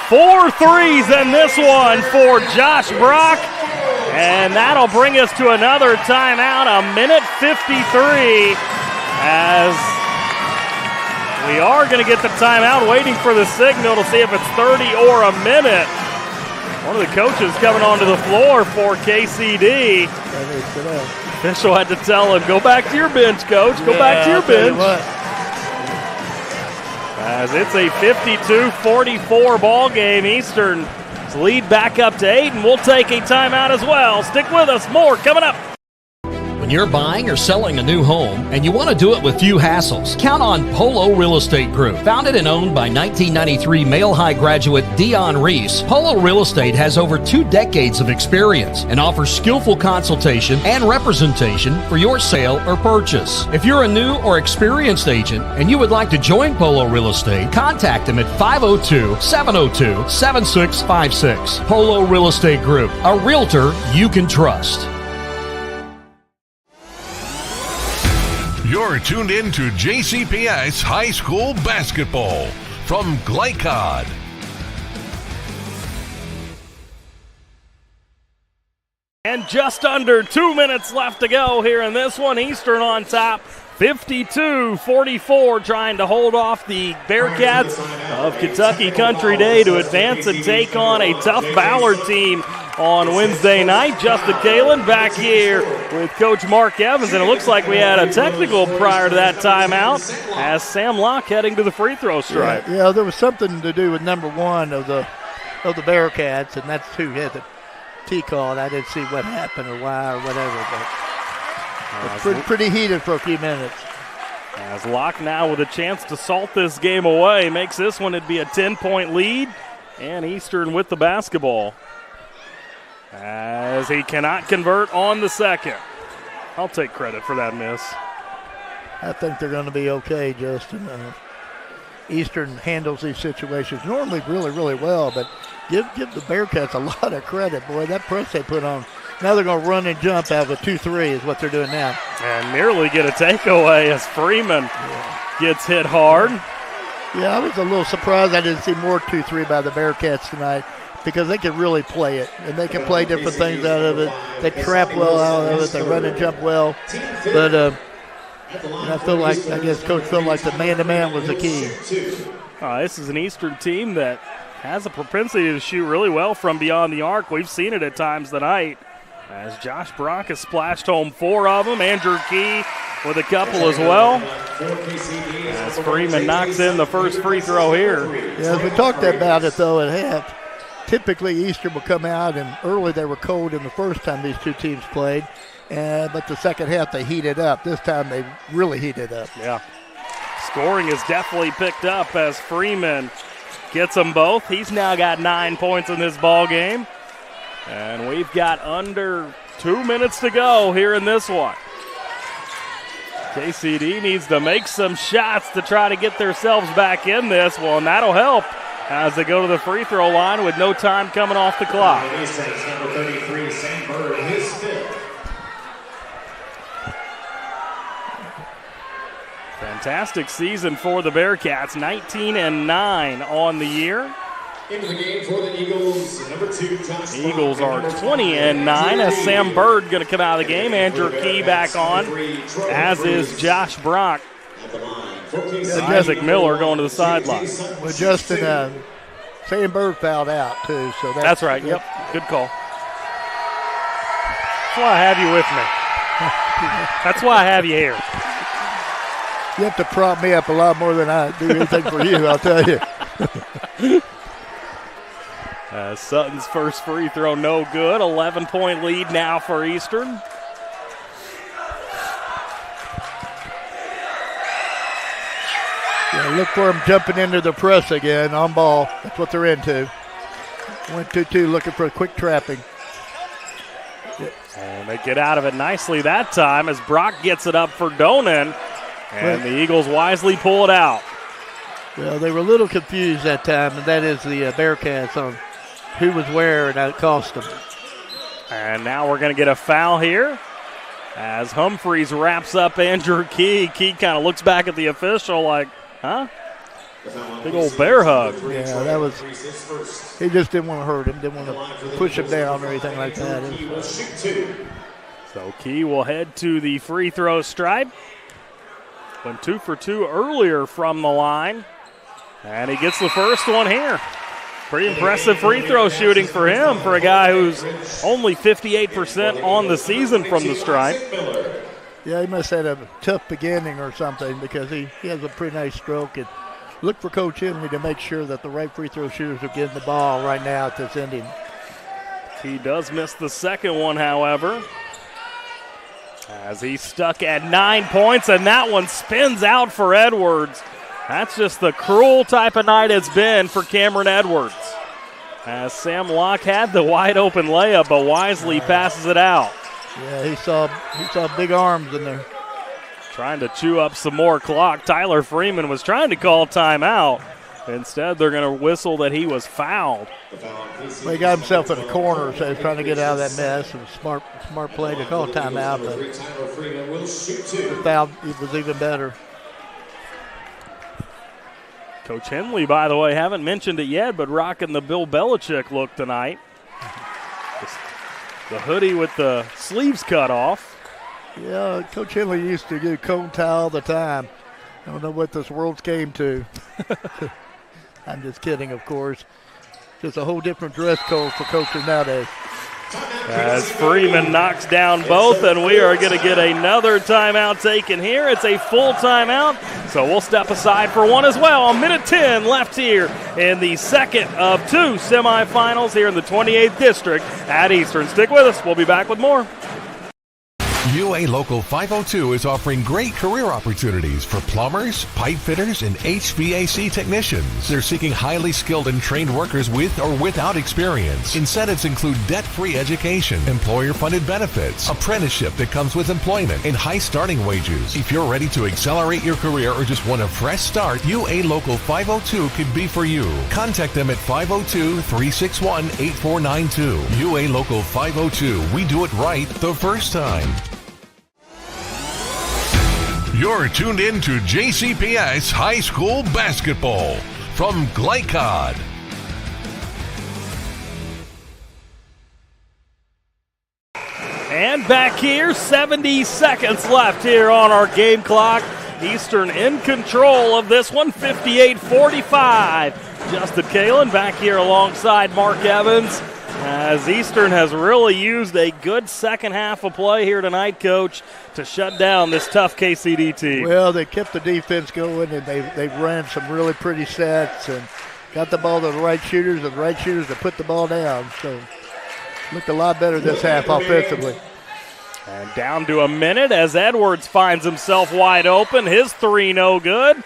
4 threes in this one for Josh Brock. And that'll bring us to another timeout, 1:53. As we are going to get the timeout, waiting for the signal to see if it's 30 or a minute. One of the coaches coming onto the floor for KCD. Official had to tell him, go back to your bench, coach. Go back to your bench. As it's a 52-44 ball game. Eastern's lead back up to 8, and we'll take a timeout as well. Stick with us. More coming up. When you're buying or selling a new home and you want to do it with few hassles, count on Polo Real Estate Group. Founded and owned by 1993 Male High graduate Dion Reese, Polo Real Estate has over 2 decades of experience and offers skillful consultation and representation for your sale or purchase. If you're a new or experienced agent and you would like to join Polo Real Estate, contact them at 502-702-7656. Polo Real Estate Group, a realtor you can trust. You're tuned in to JCPS High School Basketball from Glycod. And just under 2 minutes left to go here in this one. Eastern on top, 52-44, trying to hold off the Bearcats of Kentucky Country Day to advance and take on a tough Ballard team on Wednesday night. Justin Kalen back here with Coach Mark Evans, and it looks like we had a technical prior to that timeout as Sam Locke heading to the free throw stripe. Yeah, there was something to do with number 1 of the Bearcats, and that's who had the T call. And I didn't see what happened or why or whatever, but it's pretty heated for a few minutes. As Locke now with a chance to salt this game away, makes this one, it'd be a 10-point lead, and Eastern with the basketball. As he cannot convert on the second. I'll take credit for that miss. I think they're going to be okay, Justin. Eastern handles these situations normally really, really well, but give the Bearcats a lot of credit, boy. That press they put on. Now they're going to run and jump out of a 2-3 is what they're doing now. And nearly get a takeaway as Freeman gets hit hard. Yeah, I was a little surprised I didn't see more 2-3 by the Bearcats tonight because they can really play it, and they can play different things out of it. They trap well out of it. They run and jump well. But I feel like, I guess Coach felt like the man-to-man was the key. This is an Eastern team that has a propensity to shoot really well from beyond the arc. We've seen it at times tonight. As Josh Brock has splashed home 4 of them. Andrew Key with a couple as well. As Freeman knocks in the first free throw here. Yeah, as we talked about it, though, at half, typically Eastern will come out, and early they were cold in the first time these two teams played. But the second half they heated up. This time they really heated up. Yeah. Scoring is definitely picked up as Freeman gets them both. He's now got 9 points in this ball game. And we've got under 2 minutes to go here in this one. KCD needs to make some shots to try to get themselves back in this one. That'll help as they go to the free throw line with no time coming off the clock. Number 33, Sam Bird, his 5th. Fantastic season for the Bearcats, 19-9 on the year. Into the game for the Eagles, number 2, Josh The Eagles are 20-9 as Sam Bird going to come out of the game. Andrew Key back on, as is Josh Brock. Isaac Miller going to the sideline. Well, Justin, Sam Bird fouled out too, so that's right. Yep, good call. That's why I have you with me. That's why I have you here. You have to prop me up a lot more than I do anything for you, I'll tell you. Sutton's first free throw, no good. 11-point lead now for Eastern. Yeah, look for them jumping into the press again on ball. That's what they're into. 1-2-2, looking for a quick trapping. And they get out of it nicely that time as Brock gets it up for Donan. And the Eagles wisely pull it out. Well, they were a little confused that time, and that is the Bearcats on who was where, and that cost them. And now we're going to get a foul here as Humphreys wraps up Andrew Key. Key kind of looks back at the official like, huh? Big old bear hug. Yeah, that was – he just didn't want to hurt him, didn't want to push him down or anything like that. So Key will head to the free throw stripe. Went 2 for 2 earlier from the line. And he gets the first one here. Pretty impressive free throw shooting for him, for a guy who's only 58% on the season from the stripe. Yeah, he must have had a tough beginning or something because he has a pretty nice stroke. And look for Coach Henley to make sure that the right free throw shooters are getting the ball right now at this ending. He does miss the second one, however, as he's stuck at 9 points, and that one spins out for Edwards. That's just the cruel type of night it's been for Cameron Edwards. As Sam Locke had the wide open layup, but wisely passes it out. Yeah, he saw big arms in there. Trying to chew up some more clock. Tyler Freeman was trying to call timeout. Instead, they're going to whistle that he was fouled. Well, he got himself in a corner, so he's trying to get out of that mess. It was smart play to call timeout, but the foul was even better. Coach Henley, by the way, haven't mentioned it yet, but rocking the Bill Belichick look tonight. The hoodie with the sleeves cut off. Yeah, Coach Henley used to do cone tie all the time. I don't know what this world's came to. I'm just kidding, of course. Just a whole different dress code for coaches nowadays. As Freeman knocks down both, and we are going to get another timeout taken here. It's a full timeout, so we'll step aside for one as well. 1:10 left here in the second of 2 semifinals here in the 28th District at Eastern. Stick with us. We'll be back with more. UA Local 502 is offering great career opportunities for plumbers, pipe fitters, and HVAC technicians. They're seeking highly skilled and trained workers with or without experience. Incentives include debt-free education, employer-funded benefits, apprenticeship that comes with employment, and high starting wages. If you're ready to accelerate your career or just want a fresh start, UA Local 502 could be for you. Contact them at 502-361-8492. UA Local 502. We do it right the first time. You're tuned in to JCPS High School Basketball from Glycod. And back here, 70 seconds left here on our game clock. Eastern in control of this one, 58-45. Justin Kalen back here alongside Mark Evans, as Eastern has really used a good second half of play here tonight, Coach, to shut down this tough KCD team. Well, they kept the defense going, and they ran some really pretty sets and got the ball to the right shooters and the right shooters to put the ball down. So looked a lot better this half offensively. And down to a minute as Edwards finds himself wide open. His three no good.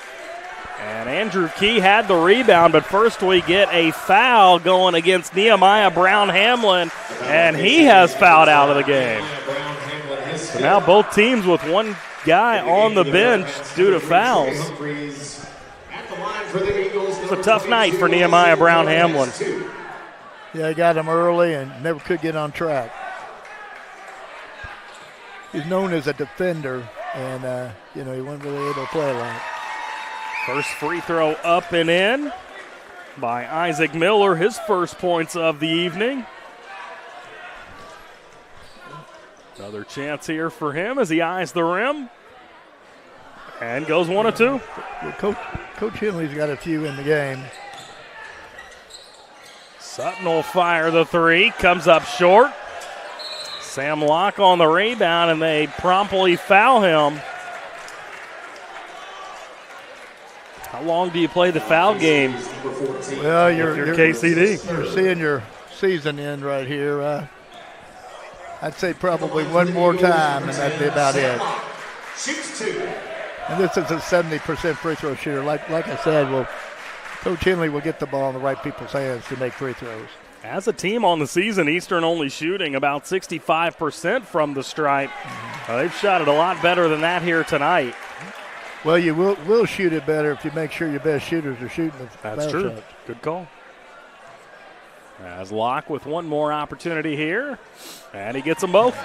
And Andrew Key had the rebound, but first we get a foul going against Nehemiah Brown-Hamlin, and he has fouled out of the game. So now both teams with one guy on the bench due to fouls. It's a tough night for Nehemiah Brown-Hamlin. Yeah, he got him early and never could get on track. He's known as a defender, and, he wasn't really able to play a lot. First free throw up and in by Isaac Miller, his first points of the evening. Another chance here for him as he eyes the rim. And goes 1 of 2. Well, Coach Henley's got a few in the game. Sutton will fire the three, comes up short. Sam Locke on the rebound, and they promptly foul him. How long do you play the foul game? Well, you're KCD. You're seeing your season end right here. I'd say probably one more time, and that'd be about it. And this is a 70% free throw shooter. Like I said, Coach Henley will get the ball in the right people's hands to make free throws. As a team on the season, Eastern only shooting about 65% from the stripe. They've shot it a lot better than that here tonight. Well, you will shoot it better if you make sure your best shooters are shooting the That's true. Shots. Good call. As Locke with one more opportunity here, and he gets them both.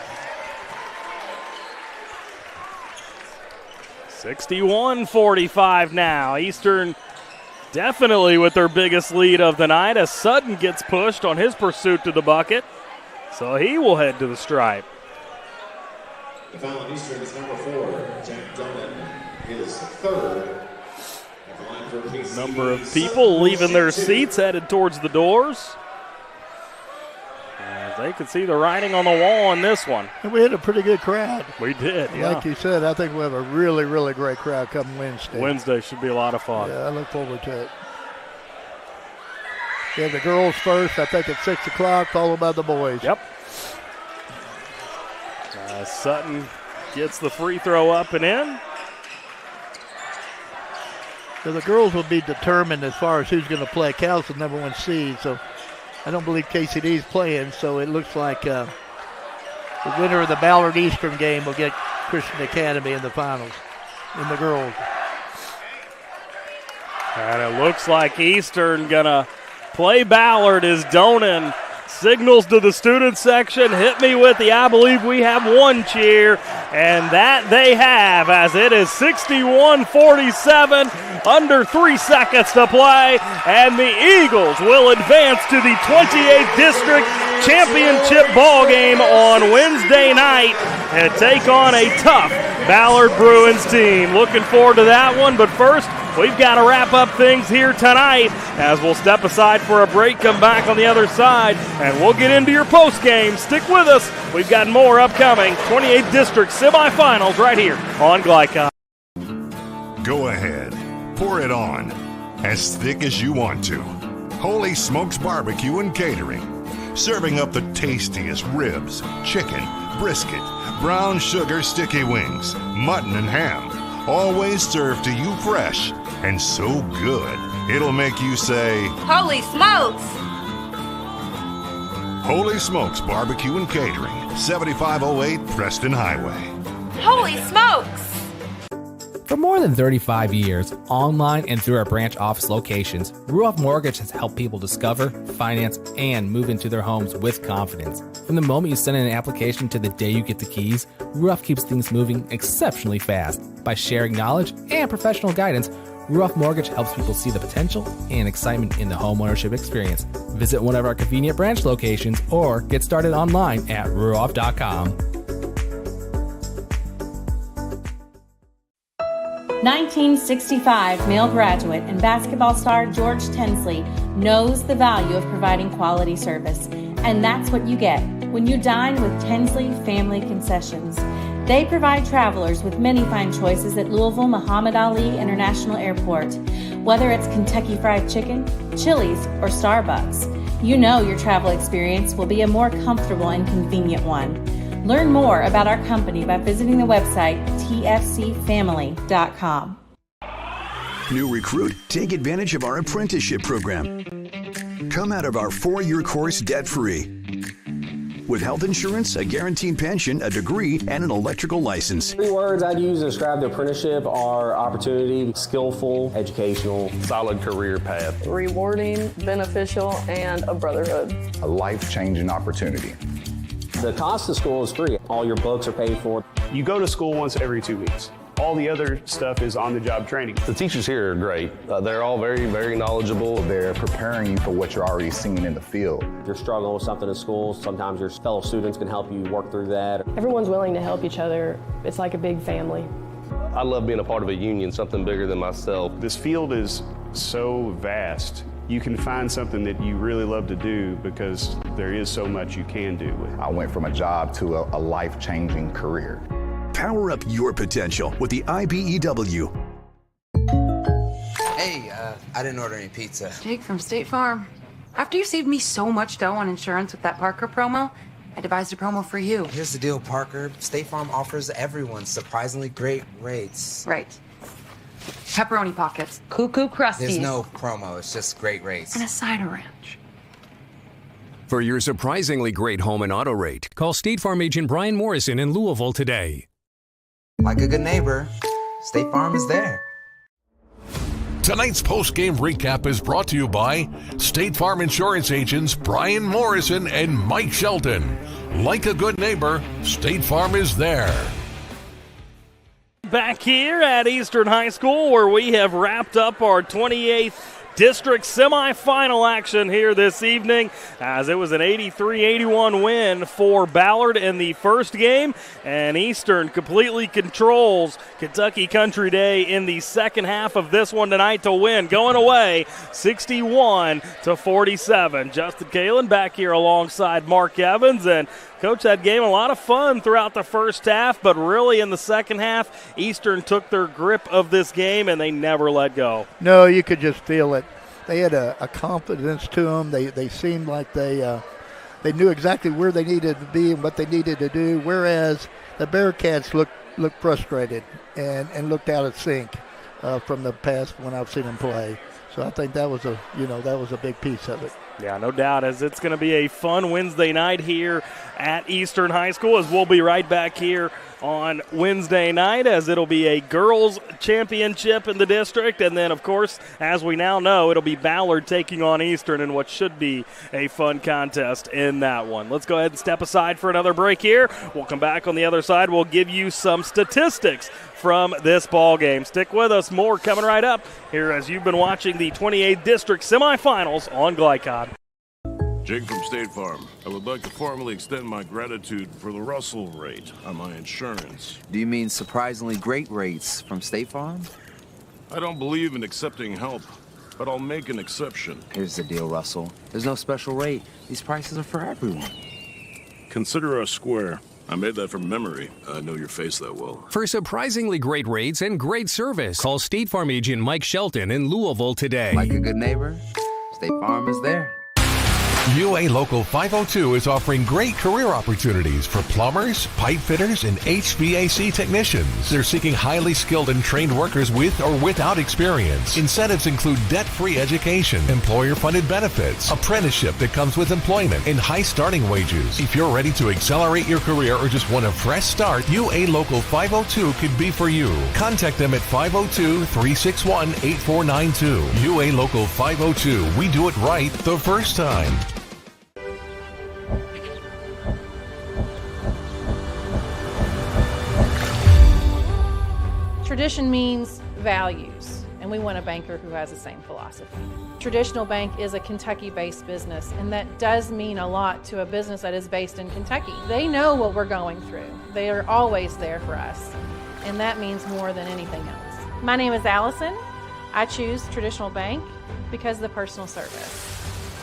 61-45 now. Eastern definitely with their biggest lead of the night as Sutton gets pushed on his pursuit to the bucket. So he will head to the stripe. The foul on Eastern is number 4, Jack Dunn, his third. Number of people leaving their seats, headed towards the doors. As they can see the writing on the wall on this one. And we had a pretty good crowd. We did, yeah. Like you said, I think we'll have a really, really great crowd come Wednesday. Wednesday should be a lot of fun. Yeah, I look forward to it. We have the girls first, I think at 6 o'clock, followed by the boys. Yep. Sutton gets the free throw up and in. So the girls will be determined as far as who's going to play. Cal's the number 1 seed, so I don't believe KCD's playing, so it looks like the winner of the Ballard Eastern game will get Christian Academy in the finals, in the girls. And it looks like Eastern going to play Ballard as Donan signals to the student section, hit me with the I believe we have one cheer, and that they have, as it is 61-47, under 3 seconds to play, and the Eagles will advance to the 28th District Championship ball game on Wednesday night and take on a tough Ballard Bruins team. Looking forward to that one, but first, we've got to wrap up things here tonight as we'll step aside for a break, come back on the other side, and we'll get into your post game. Stick with us. We've got more upcoming 28th District semifinals right here on Glycod. Go ahead. Pour it on. As thick as you want to. Holy Smokes Barbecue and Catering. Serving up the tastiest ribs, chicken, brisket, brown sugar sticky wings, mutton and ham. Always served to you fresh and so good, it'll make you say, Holy smokes! Holy Smokes Barbecue and Catering, 7508 Preston Highway. Holy smokes! For more than 35 years, online and through our branch office locations, Ruoff Mortgage has helped people discover, finance, and move into their homes with confidence. From the moment you send in an application to the day you get the keys, Ruoff keeps things moving exceptionally fast. By sharing knowledge and professional guidance, Ruoff Mortgage helps people see the potential and excitement in the homeownership experience. Visit one of our convenient branch locations or get started online at ruoff.com. 1965 male graduate and basketball star George Tensley knows the value of providing quality service, and that's what you get when you dine with Tensley Family Concessions. They provide travelers with many fine choices at Louisville Muhammad Ali International Airport. Whether it's Kentucky Fried Chicken, Chili's, or Starbucks, you know your travel experience will be a more comfortable and convenient one. Learn more about our company by visiting the website tfcfamily.com. New recruit, take advantage of our apprenticeship program. Come out of our 4-year course debt-free. With health insurance, a guaranteed pension, a degree, and an electrical license. 3 words I'd use to describe the apprenticeship are opportunity, skillful, educational, solid career path, rewarding, beneficial, and a brotherhood. a life-changing opportunity. The cost of school is free. All your books are paid for. You go to school once every 2 weeks. All the other stuff is on-the-job training. The teachers here are great. They're all very, very knowledgeable. They're preparing you for what you're already seeing in the field. If you're struggling with something in school, sometimes your fellow students can help you work through that. Everyone's willing to help each other. It's like a big family. I love being a part of a union, something bigger than myself. This field is so vast. You can find something that you really love to do because there is so much you can do with it. I went from a job to a life-changing career. Power up your potential with the IBEW. Hey, I didn't order any pizza. Jake from State Farm. After you saved me so much dough on insurance with that Parker promo, I devised a promo for you. Here's the deal, Parker. State Farm offers everyone surprisingly great rates. Right. Pepperoni pockets, cuckoo crusties. There's no promo, it's just great rates. And a side of ranch. For your surprisingly great home and auto rate, call State Farm agent Brian Morrison in Louisville today. Like a good neighbor, State Farm is there. Tonight's post-game recap is brought to you by State Farm Insurance agents Brian Morrison and Mike Shelton. Like a good neighbor, State Farm is there. Back here at Eastern High School, where we have wrapped up our 28th district semifinal action here this evening, as it was an 83-81 win for Ballard in the first game, and Eastern completely controls Kentucky Country Day in the second half of this one tonight to win, going away 61-47. Justin Kalen back here alongside Mark Evans, and Coach, that game, a lot of fun throughout the first half, but really in the second half, Eastern took their grip of this game, and they never let go. No, you could just feel it. They had a confidence to them. They seemed like they knew exactly where they needed to be and what they needed to do, whereas the Bearcats looked frustrated and looked out of sync from the past when I've seen them play. So I think that was a big piece of it. Yeah, no doubt, as it's going to be a fun Wednesday night here at Eastern High School, as we'll be right back here on Wednesday night, as it'll be a girls' championship in the district. And then, of course, as we now know, it'll be Ballard taking on Eastern in what should be a fun contest in that one. Let's go ahead and step aside for another break here. We'll come back on the other side. We'll give you some statistics from this ball game. Stick with us. More coming right up here as you've been watching the 28th District semifinals on Glycod. Jake from State Farm. I would like to formally extend my gratitude for the Russell rate on my insurance. Do you mean surprisingly great rates from State Farm? I don't believe in accepting help, but I'll make an exception. Here's the deal, Russell. There's no special rate. These prices are for everyone. Consider us square. I made that from memory. I know your face that well. For surprisingly great rates and great service, call State Farm agent Mike Shelton in Louisville today. Like a good neighbor, State Farm is there. UA Local 502 is offering great career opportunities for plumbers, pipe fitters, and HVAC technicians. They're seeking highly skilled and trained workers with or without experience. Incentives include debt-free education, employer-funded benefits, apprenticeship that comes with employment, and high starting wages. If you're ready to accelerate your career or just want a fresh start, UA Local 502 could be for you. Contact them at 502-361-8492. UA Local 502. We do it right the first time. Tradition means values, and we want a banker who has the same philosophy. Traditional Bank is a Kentucky-based business, and that does mean a lot to a business that is based in Kentucky. They know what we're going through. They are always there for us, and that means more than anything else. My name is Allison. I choose Traditional Bank because of the personal service.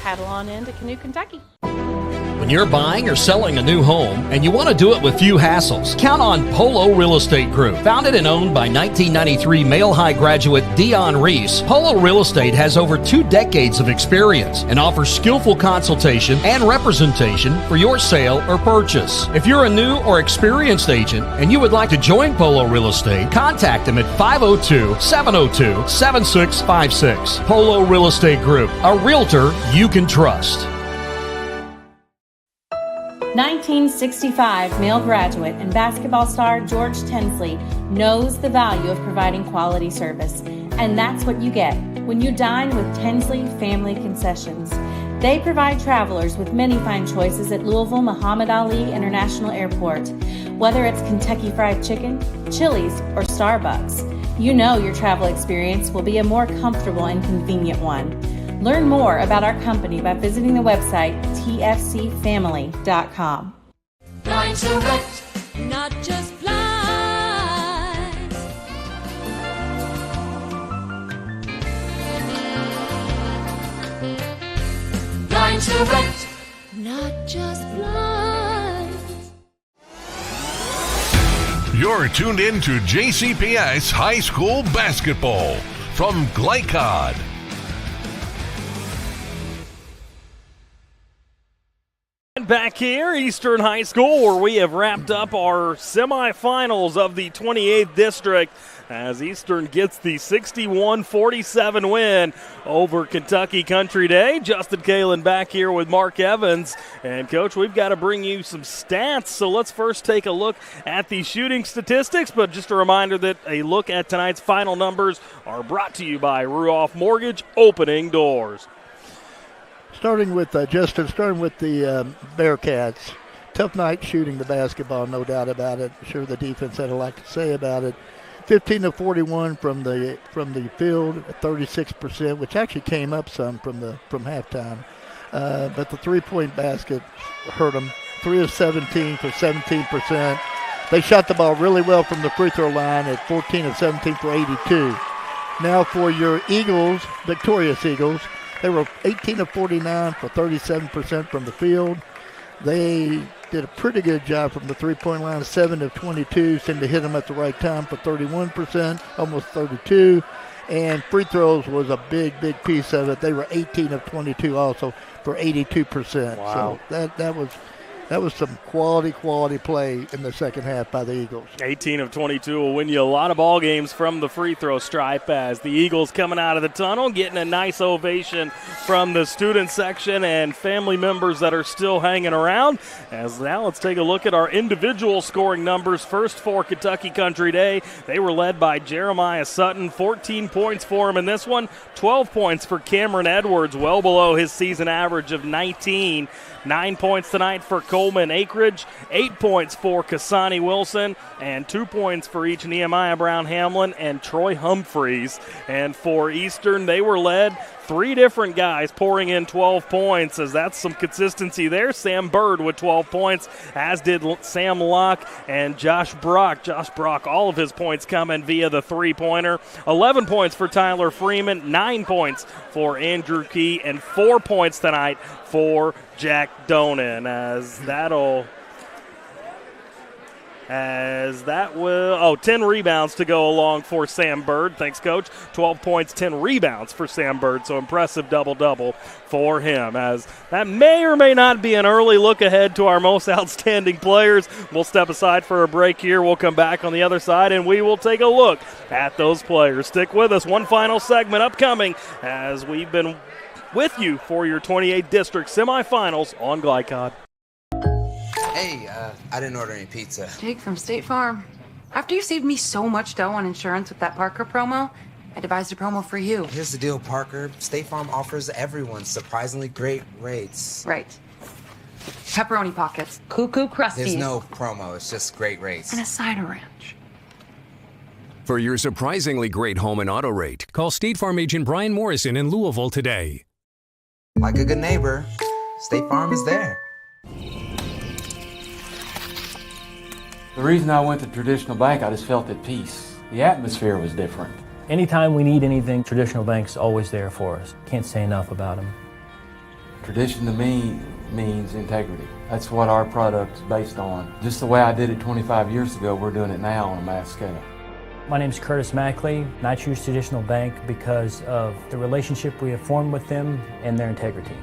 Paddle on into Canoe, Kentucky. When you're buying or selling a new home and you want to do it with few hassles, count on Polo Real Estate Group. Founded and owned by 1993 Male High graduate Dion Reese, Polo Real Estate has over 2 decades of experience and offers skillful consultation and representation for your sale or purchase. If you're a new or experienced agent and you would like to join Polo Real Estate, contact them at 502-702-7656. Polo Real Estate Group, a realtor you can trust. 1965 male graduate and basketball star George Tensley knows the value of providing quality service, and that's what you get when you dine with Tensley Family Concessions. They provide travelers with many fine choices at Louisville Muhammad Ali International Airport. Whether it's Kentucky Fried Chicken, Chili's, or Starbucks, you know your travel experience will be a more comfortable and convenient one. Learn more about our company by visiting the website tfcfamily.com. Blind to rent, not just blinds. Blind to rent, not just blinds. You're tuned in to JCPS High School Basketball from Glycod. Back here, Eastern High School, where we have wrapped up our semifinals of the 28th District as Eastern gets the 61-47 win over Kentucky Country Day. Justin Kalen back here with Mark Evans. And, Coach, we've got to bring you some stats, so let's first take a look at the shooting statistics. But just a reminder that a look at tonight's final numbers are brought to you by Ruoff Mortgage, opening doors. Starting with Justin, starting with the Bearcats. Tough night shooting the basketball, no doubt about it. I'm sure the defense had a lot to say about it. 15 of 41 from the field, 36%, which actually came up some from halftime. But the three-point basket hurt them. 3 of 17 for 17%. They shot the ball really well from the free throw line at 14 of 17 for 82. Now for your Eagles, victorious Eagles. They were 18 of 49 for 37% from the field. They did a pretty good job from the three-point line, 7 of 22, seemed to hit them at the right time for 31%, almost 32. And free throws was a big, big piece of it. They were 18 of 22 also for 82%. Wow. So that was some quality play in the second half by the Eagles. 18 of 22 will win you a lot of ball games from the free throw stripe as the Eagles coming out of the tunnel, getting a nice ovation from the student section and family members that are still hanging around. As now let's take a look at our individual scoring numbers. First for Kentucky Country Day, they were led by Jeremiah Sutton, 14 points for him in this one, 12 points for Cameron Edwards, well below his season average of 19. 9 points tonight for Coleman Akridge, 8 points for Kasani Wilson, and 2 points for each Nehemiah Brown Hamlin and Troy Humphreys. And for Eastern, they were led 3 different guys pouring in 12 points, as that's some consistency there. Sam Bird with 12 points, as did Sam Locke and Josh Brock. Josh Brock, all of his points coming via the three-pointer. 11 points for Tyler Freeman, 9 points for Andrew Key, and 4 points tonight for Jack Donan, as as that will 10 rebounds to go along for Sam Bird. Thanks, Coach. 12 points, 10 rebounds for Sam Bird, so impressive double-double for him, as that may or may not be an early look ahead to our most outstanding players. We'll step aside for a break here. We'll come back on the other side, and we will take a look at those players. Stick with us. One final segment upcoming as we've been with you for your 28 district semifinals on Glycod. Hey, I didn't order any pizza. Jake from State Farm. After you saved me so much dough on insurance with that Parker promo, I devised a promo for you. Here's the deal, Parker. State Farm offers everyone surprisingly great rates. Right. Pepperoni pockets. Cuckoo Crusties. There's no promo. It's just great rates. And a cider ranch. For your surprisingly great home and auto rate, call State Farm agent Brian Morrison in Louisville today. Like a good neighbor, State Farm is there. The reason I went to Traditional Bank, I just felt at peace. The atmosphere was different. Anytime we need anything, Traditional Bank's always there for us. Can't say enough about them. Tradition to me means integrity. That's what our product is based on. Just the way I did it 25 years ago, we're doing it now on a mass scale. My name is Curtis Mackley, and I choose Traditional Bank because of the relationship we have formed with them and their integrity.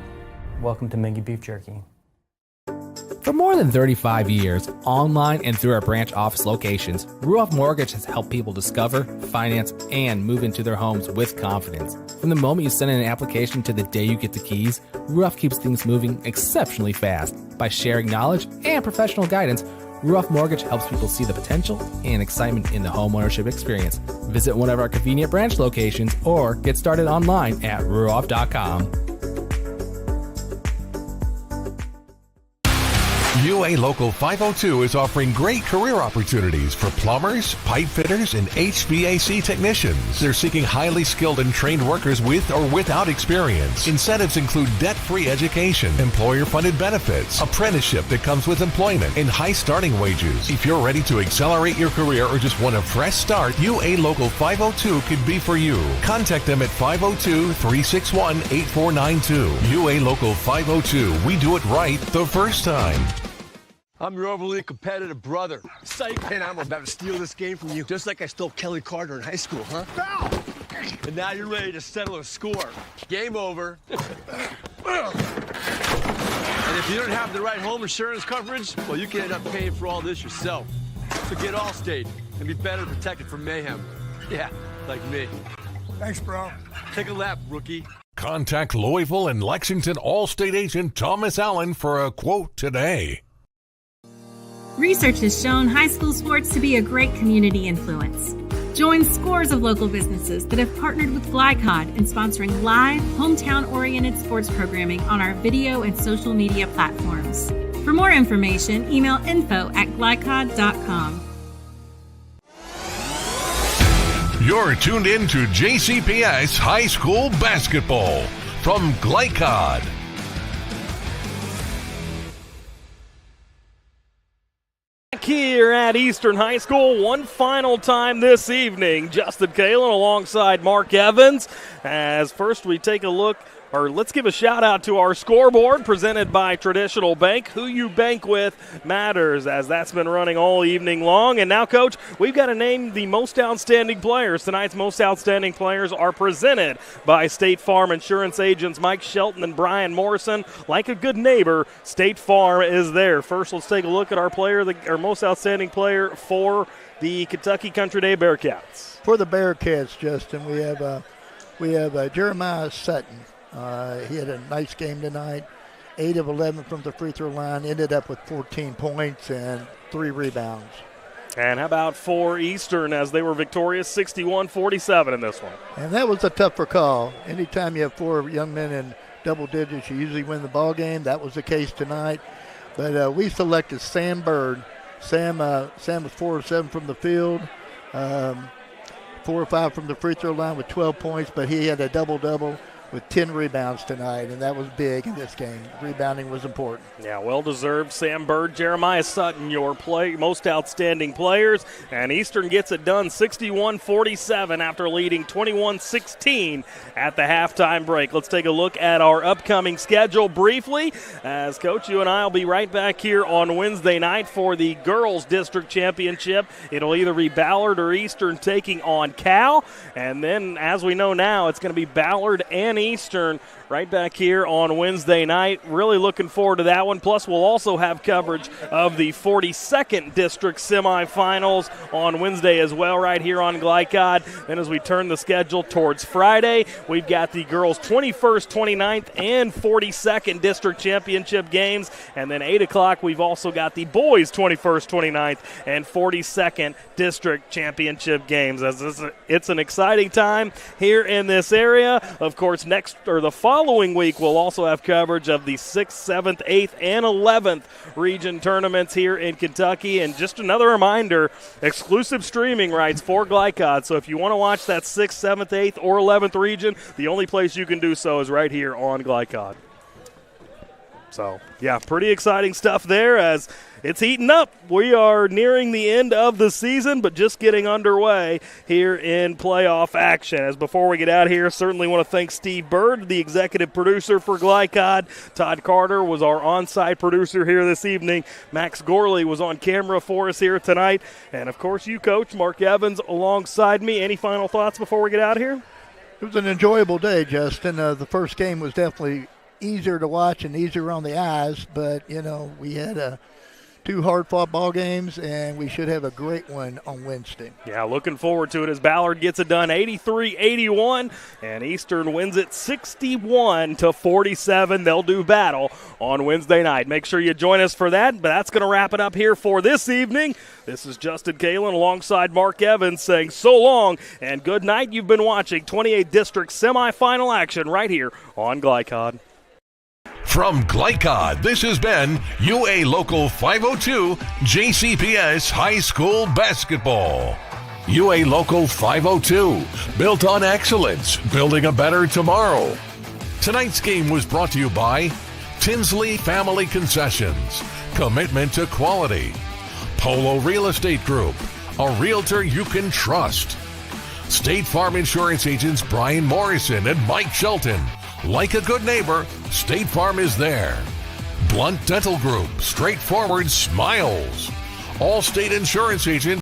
Welcome to Mingy Beef Jerky. For more than 35 years, online and through our branch office locations, Ruoff Mortgage has helped people discover, finance, and move into their homes with confidence. From the moment you send in an application to the day you get the keys, Ruoff keeps things moving exceptionally fast. By sharing knowledge and professional guidance, Ruoff Mortgage helps people see the potential and excitement in the homeownership experience. Visit one of our convenient branch locations or get started online at ruoff.com. UA Local 502 is offering great career opportunities for plumbers, pipe fitters, and HVAC technicians. They're seeking highly skilled and trained workers with or without experience. Incentives include debt-free education, employer-funded benefits, apprenticeship that comes with employment, and high starting wages. If you're ready to accelerate your career or just want a fresh start, UA Local 502 could be for you. Contact them at 502-361-8492. UA Local 502. We do it right the first time. I'm your overly competitive brother. Psych, and I'm about to steal this game from you, just like I stole Kelly Carter in high school, huh? Foul! And now you're ready to settle a score. Game over. And if you don't have the right home insurance coverage, well, you can end up paying for all this yourself. So get Allstate and be better protected from mayhem. Yeah, like me. Thanks, bro. Take a lap, rookie. Contact Louisville and Lexington Allstate agent Thomas Allen for a quote today. Research has shown high school sports to be a great community influence. Join scores of local businesses that have partnered with Glycod in sponsoring live, hometown-oriented sports programming on our video and social media platforms. For more information, email info@glycod.com. You're tuned in to JCPS High School Basketball from Glycod. Here at Eastern High School, one final time this evening. Justin Kalen alongside Mark Evans. As first we take a look, or let's give a shout out to our scoreboard presented by Traditional Bank. Who you bank with matters, as that's been running all evening long. And now, Coach, we've got to name the most outstanding players. Tonight's most outstanding players are presented by State Farm Insurance agents Mike Shelton and Brian Morrison. Like a good neighbor, State Farm is there. First, let's take a look at our player, our most outstanding player for the Kentucky Country Day Bearcats. For the Bearcats, Justin, we have Jeremiah Sutton. He had a nice game tonight, 8 of 11 from the free throw line, ended up with 14 points and 3 rebounds. And how about for Eastern, as they were victorious 61-47 in this one? And that was a tougher call. Anytime you have 4 young men in double digits, you usually win the ball game. That was the case tonight. But we selected Sam Bird. Sam was 4 of 7 from the field, 4 or 5 from the free throw line with 12 points, but he had a double-double. with 10 rebounds tonight, and that was big in this game. Rebounding was important. Yeah, well-deserved. Sam Bird, Jeremiah Sutton, your most outstanding players. And Eastern gets it done 61-47 after leading 21-16 at the halftime break. Let's take a look at our upcoming schedule briefly. As Coach, you and I will be right back here on Wednesday night for the Girls District Championship. It'll either be Ballard or Eastern taking on Cal. And then, as we know now, it's going to be Ballard and Eastern right back here on Wednesday night. Really looking forward to that one. Plus, we'll also have coverage of the 42nd District Semifinals on Wednesday as well right here on Glycod. Then as we turn the schedule towards Friday, we've got the girls' 21st, 29th, and 42nd District Championship games. And then 8 o'clock, we've also got the boys' 21st, 29th, and 42nd District Championship games. As it's an exciting time here in this area. Of course, the following week, we'll also have coverage of the 6th, 7th, 8th, and 11th region tournaments here in Kentucky. And just another reminder, exclusive streaming rights for Glycod. So if you want to watch that 6th, 7th, 8th, or 11th region, the only place you can do so is right here on Glycod. So, yeah, pretty exciting stuff there as it's heating up. We are nearing the end of the season, but just getting underway here in playoff action. As before we get out here, certainly want to thank Steve Bird, the executive producer for Glycod. Todd Carter was our on-site producer here this evening. Max Gorley was on camera for us here tonight. And, of course, you, Coach, Mark Evans, alongside me. Any final thoughts before we get out here? It was an enjoyable day, Justin. The first game was definitely easier to watch and easier on the eyes, but, we had two hard-fought ball games, and we should have a great one on Wednesday. Yeah, looking forward to it as Ballard gets it done 83-81, and Eastern wins it 61-47. They'll do battle on Wednesday night. Make sure you join us for that, but that's going to wrap it up here for this evening. This is Justin Kalen alongside Mark Evans saying so long and good night. You've been watching 28th District semifinal action right here on Glycod. From Glycod, this has been UA Local 502 JCPS High School Basketball. UA Local 502, built on excellence, building a better tomorrow. Tonight's game was brought to you by Tinsley Family Concessions, commitment to quality. Polo Real Estate Group, a realtor you can trust. State Farm Insurance agents Brian Morrison and Mike Shelton. Like a good neighbor, State Farm is there. Blunt Dental Group, straightforward smiles. All state insurance agent